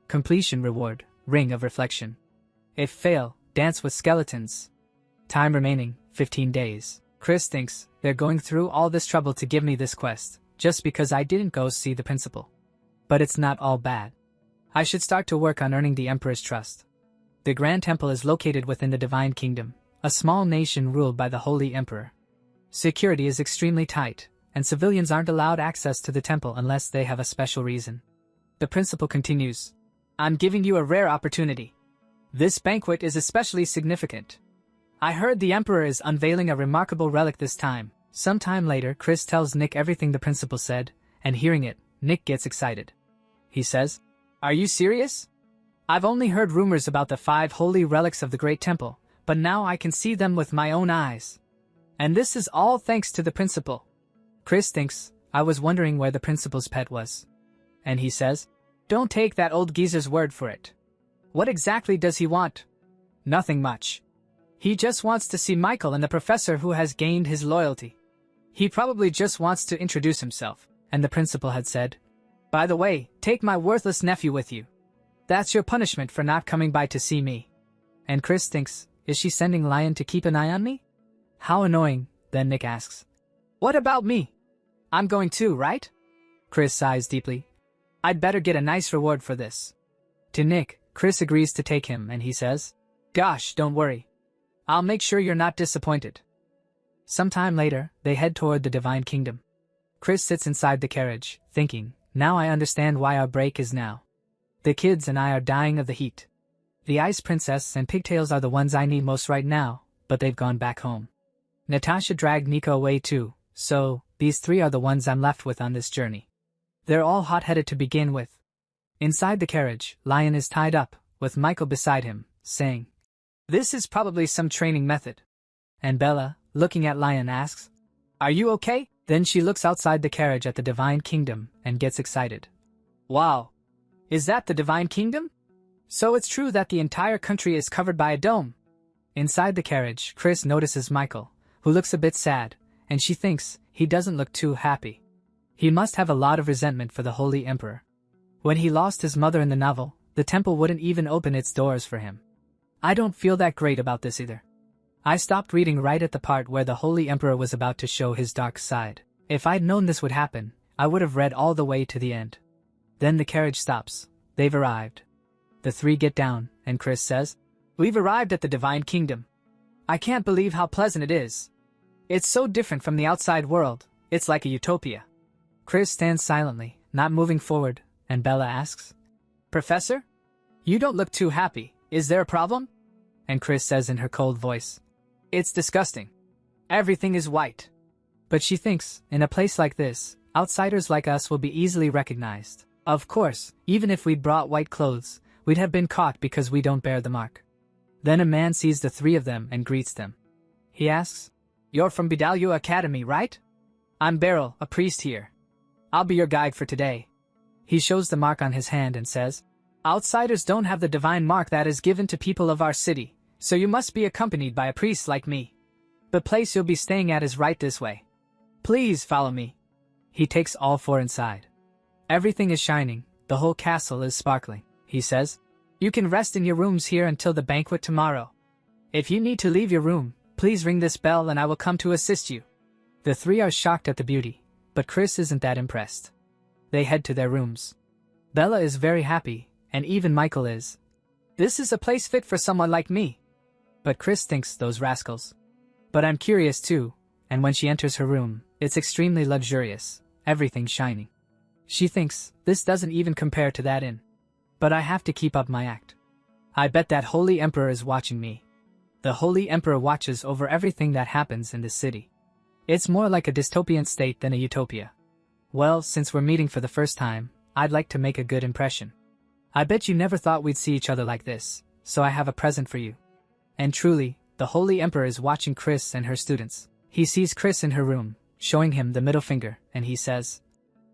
Completion reward, Ring of Reflection. If fail, dance with skeletons. Time remaining, 15 days. Chris thinks, they're going through all this trouble to give me this quest, just because I didn't go see the principal. But it's not all bad. I should start to work on earning the Emperor's trust. The Grand Temple is located within the Divine Kingdom, a small nation ruled by the Holy Emperor. Security is extremely tight, and civilians aren't allowed access to the temple unless they have a special reason. The principal continues, I'm giving you a rare opportunity. This banquet is especially significant. I heard the Emperor is unveiling a remarkable relic this time. Sometime later, Chris tells Nick everything the principal said, and hearing it, Nick gets excited. He says, are you serious? I've only heard rumors about the 5 holy relics of the Great Temple, but now I can see them with my own eyes. And this is all thanks to the principal. Chris thinks, I was wondering where the principal's pet was. And he says, don't take that old geezer's word for it. What exactly does he want? Nothing much. He just wants to see Michael and the professor who has gained his loyalty. He probably just wants to introduce himself, and the principal had said, by the way, take my worthless nephew with you. That's your punishment for not coming by to see me. And Chris thinks, is she sending Lion to keep an eye on me? How annoying, then Nick asks. What about me? I'm going too, right? Chris sighs deeply. I'd better get a nice reward for this. To Nick, Chris agrees to take him and he says, gosh, don't worry. I'll make sure you're not disappointed. Sometime later, they head toward the Divine Kingdom. Chris sits inside the carriage, thinking, now I understand why our break is now. The kids and I are dying of the heat. The Ice Princess and Pigtails are the ones I need most right now, but they've gone back home. Natasha dragged Nico away too, so these 3 are the ones I'm left with on this journey. They're all hot-headed to begin with. Inside the carriage, Lion is tied up, with Michael beside him, saying, this is probably some training method. And Bella, looking at Lion, asks, are you okay? Then she looks outside the carriage at the Divine Kingdom and gets excited. Wow! Is that the Divine Kingdom? So it's true that the entire country is covered by a dome. Inside the carriage, Chris notices Michael, who looks a bit sad, and she thinks he doesn't look too happy. He must have a lot of resentment for the Holy Emperor. When he lost his mother in the novel, the temple wouldn't even open its doors for him. I don't feel that great about this either. I stopped reading right at the part where the Holy Emperor was about to show his dark side. If I'd known this would happen, I would have read all the way to the end. Then the carriage stops. They've arrived. The three get down, and Chris says, "We've arrived at the Divine Kingdom. I can't believe how pleasant it is. It's so different from the outside world, it's like a utopia." Chris stands silently, not moving forward, and Bella asks, "Professor? You don't look too happy, is there a problem?" And Chris says in her cold voice, "It's disgusting. Everything is white." But she thinks, in a place like this, outsiders like us will be easily recognized. Of course, even if we'd brought white clothes, we'd have been caught because we don't bear the mark. Then a man sees the three of them and greets them. He asks, "You're from Bidalyu Academy, right? I'm Beryl, a priest here. I'll be your guide for today." He shows the mark on his hand and says, "Outsiders don't have the divine mark that is given to people of our city, so you must be accompanied by a priest like me. The place you'll be staying at is right this way. Please follow me." He takes all four inside. Everything is shining, the whole castle is sparkling. He says, "You can rest in your rooms here until the banquet tomorrow. If you need to leave your room, please ring this bell and I will come to assist you." The three are shocked at the beauty, but Chris isn't that impressed. They head to their rooms. Bella is very happy, and even Michael is. This is a place fit for someone like me. But Chris thinks those rascals. But I'm curious too, and when she enters her room, it's extremely luxurious, everything shining. She thinks, this doesn't even compare to that inn. But I have to keep up my act. I bet that Holy Emperor is watching me. The Holy Emperor watches over everything that happens in this city. It's more like a dystopian state than a utopia. Well, since we're meeting for the first time, I'd like to make a good impression. I bet you never thought we'd see each other like this, so I have a present for you. And truly, the Holy Emperor is watching Chris and her students. He sees Chris in her room, showing him the middle finger, and he says,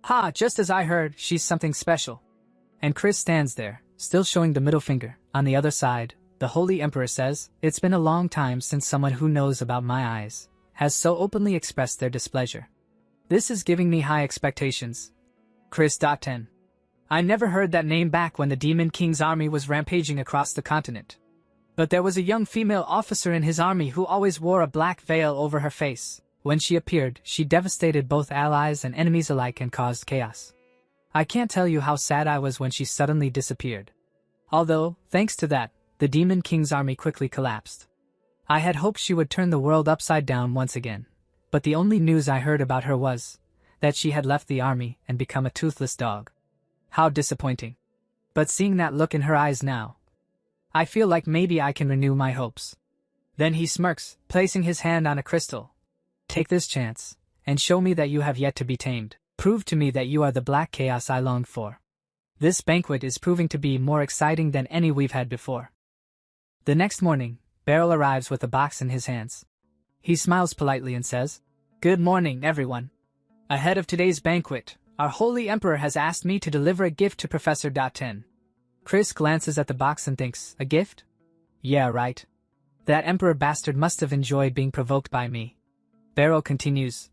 "Ha, just as I heard, she's something special." And Chris stands there, still showing the middle finger. On the other side, the Holy Emperor says, "It's been a long time since someone who knows about my eyes has so openly expressed their displeasure. This is giving me high expectations." Chris. 10. I never heard that name back when the Demon King's army was rampaging across the continent. But there was a young female officer in his army who always wore a black veil over her face. When she appeared, she devastated both allies and enemies alike and caused chaos. I can't tell you how sad I was when she suddenly disappeared. Although, thanks to that, the Demon King's army quickly collapsed. I had hoped she would turn the world upside down once again, but the only news I heard about her was that she had left the army and become a toothless dog. How disappointing. But seeing that look in her eyes now, I feel like maybe I can renew my hopes. Then he smirks, placing his hand on a crystal. "Take this chance, and show me that you have yet to be tamed. Prove to me that you are the black chaos I longed for. This banquet is proving to be more exciting than any we've had before." The next morning, Beryl arrives with a box in his hands. He smiles politely and says, "Good morning, everyone. Ahead of today's banquet, our Holy Emperor has asked me to deliver a gift to Professor. 10. Chris glances at the box and thinks, a gift? Yeah, right. That Emperor bastard must have enjoyed being provoked by me. Beryl continues,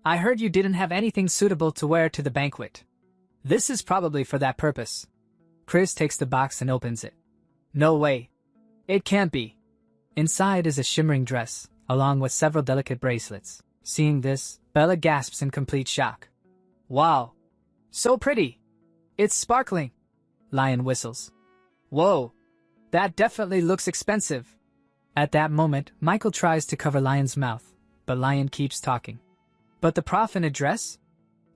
"I heard you didn't have anything suitable to wear to the banquet. This is probably for that purpose." Chris takes the box and opens it. No way. It can't be. Inside is a shimmering dress, along with several delicate bracelets. Seeing this, Bella gasps in complete shock. Wow. So pretty. It's sparkling. Lion whistles. Whoa. That definitely looks expensive. At that moment, Michael tries to cover Lion's mouth, but Lion keeps talking. But the prof in a dress?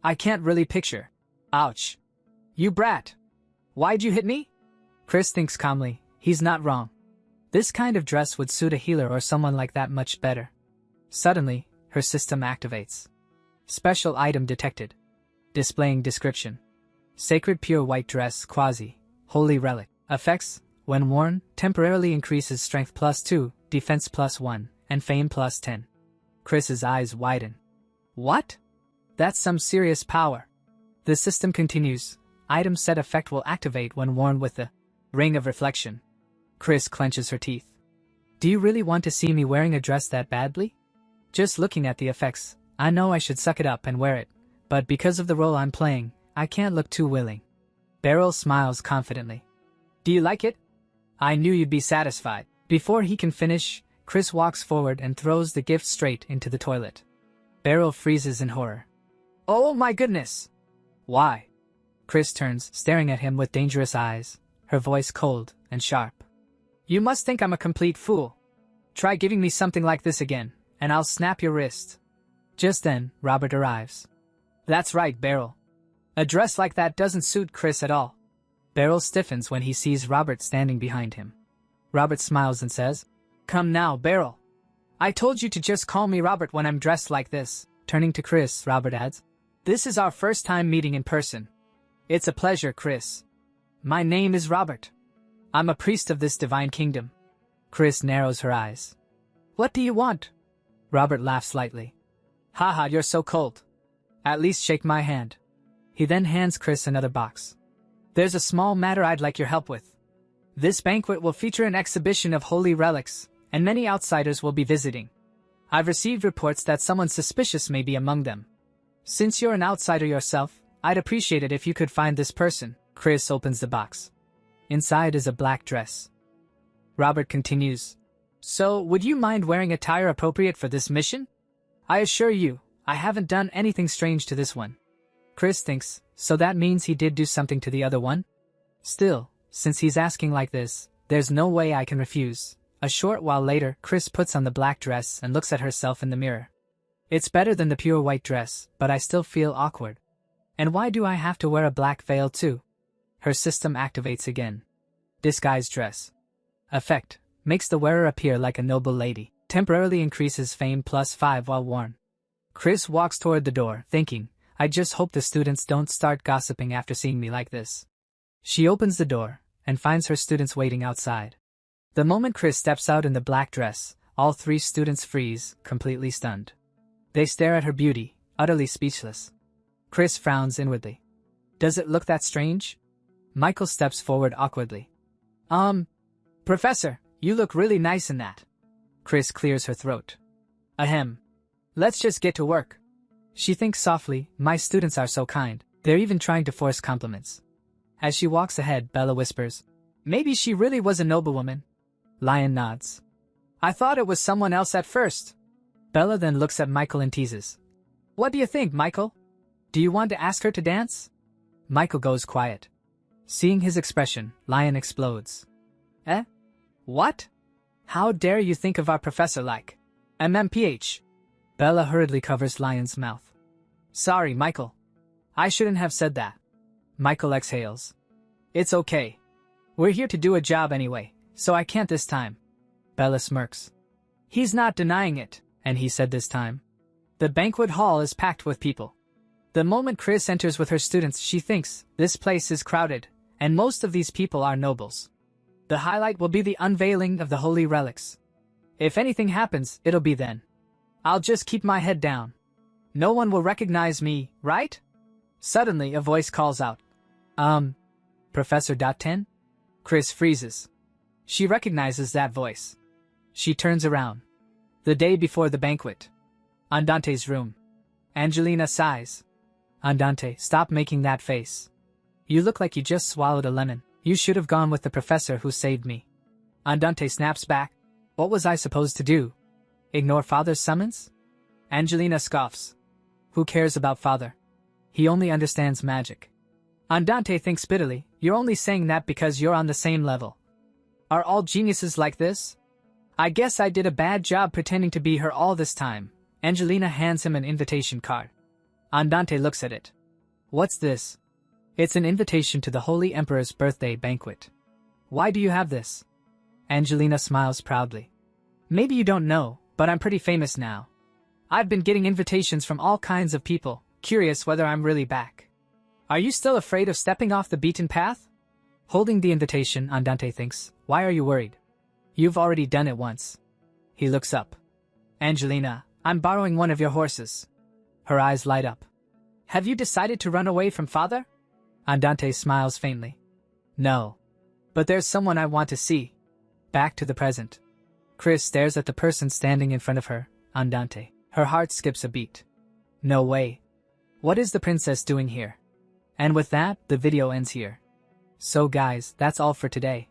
I can't really picture. Ouch. You brat. Why'd you hit me? Chris thinks calmly, he's not wrong. This kind of dress would suit a healer or someone like that much better. Suddenly, her system activates. Special item detected. Displaying description. Sacred pure white dress quasi. Holy relic. Effects, when worn, temporarily increases strength +2, defense +1, and fame +10. Chris's eyes widen. What? That's some serious power. The system continues. Item set effect will activate when worn with the Ring of Reflection. Chris clenches her teeth. Do you really want to see me wearing a dress that badly? Just looking at the effects, I know I should suck it up and wear it, but because of the role I'm playing, I can't look too willing. Beryl smiles confidently. Do you like it? I knew you'd be satisfied. Before he can finish, Chris walks forward and throws the gift straight into the toilet. Beryl freezes in horror. Oh my goodness! Why? Chris turns, staring at him with dangerous eyes, her voice cold and sharp. You must think I'm a complete fool. Try giving me something like this again, and I'll snap your wrist. Just then, Robert arrives. That's right, Beryl. A dress like that doesn't suit Chris at all. Beryl stiffens when he sees Robert standing behind him. Robert smiles and says, Come now, Beryl. I told you to just call me Robert when I'm dressed like this. Turning to Chris, Robert adds, This is our first time meeting in person. It's a pleasure, Chris. My name is Robert. I'm a priest of this divine kingdom. Chris narrows her eyes. What do you want? Robert laughs lightly. Haha, you're so cold. At least shake my hand. He then hands Chris another box. There's a small matter I'd like your help with. This banquet will feature an exhibition of holy relics, and many outsiders will be visiting. I've received reports that someone suspicious may be among them. Since you're an outsider yourself, I'd appreciate it if you could find this person. Chris opens the box. Inside is a black dress. Robert continues. So, would you mind wearing attire appropriate for this mission? I assure you, I haven't done anything strange to this one. Chris thinks, so that means he did do something to the other one? Still, since he's asking like this, there's no way I can refuse. A short while later, Chris puts on the black dress and looks at herself in the mirror. It's better than the pure white dress, but I still feel awkward. And why do I have to wear a black veil too? Her system activates again. Disguise dress. Effect. Makes the wearer appear like a noble lady. Temporarily increases fame +5 while worn. Chris walks toward the door, thinking, I just hope the students don't start gossiping after seeing me like this. She opens the door, and finds her students waiting outside. The moment Chris steps out in the black dress, all 3 students freeze, completely stunned. They stare at her beauty, utterly speechless. Chris frowns inwardly. Does it look that strange? Michael steps forward awkwardly. Professor, you look really nice in that. Chris clears her throat. Ahem. Let's just get to work. She thinks softly, my students are so kind, they're even trying to force compliments. As she walks ahead, Bella whispers, Maybe she really was a noblewoman. Lion nods. I thought it was someone else at first. Bella then looks at Michael and teases. What do you think, Michael? Do you want to ask her to dance? Michael goes quiet. Seeing his expression, Lion explodes. Eh? What? How dare you think of our professor like MMPH? Bella hurriedly covers Lion's mouth. Sorry, Michael. I shouldn't have said that. Michael exhales. It's okay. We're here to do a job anyway, so I can't this time. Bella smirks. He's not denying it, and he said this time. The banquet hall is packed with people. The moment Chris enters with her students, she thinks this place is crowded, and most of these people are nobles. The highlight will be the unveiling of the holy relics. If anything happens, it'll be then. I'll just keep my head down. No one will recognize me, right? Suddenly, a voice calls out. Professor .10? Chris freezes. She recognizes that voice. She turns around. The day before the banquet. Andante's room. Angelina sighs. Andante, stop making that face. You look like you just swallowed a lemon. You should have gone with the professor who saved me. Andante snaps back. What was I supposed to do? Ignore father's summons? Angelina scoffs. Who cares about father? He only understands magic. Andante thinks bitterly, you're only saying that because you're on the same level. Are all geniuses like this? I guess I did a bad job pretending to be her all this time. Angelina hands him an invitation card. Andante looks at it. What's this? It's an invitation to the Holy Emperor's birthday banquet. Why do you have this? Angelina smiles proudly. Maybe you don't know, but I'm pretty famous now. I've been getting invitations from all kinds of people, curious whether I'm really back. Are you still afraid of stepping off the beaten path? Holding the invitation, Andante thinks, why are you worried? You've already done it once. He looks up. Angelina, I'm borrowing one of your horses. Her eyes light up. Have you decided to run away from father? Andante smiles faintly. No. But there's someone I want to see. Back to the present. Chris stares at the person standing in front of her, Andante. Her heart skips a beat. No way. What is the princess doing here? And with that, the video ends here. So guys, that's all for today.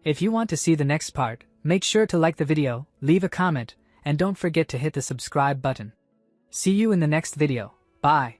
If you want to see the next part, make sure to like the video, leave a comment, and don't forget to hit the subscribe button. See you in the next video. Bye.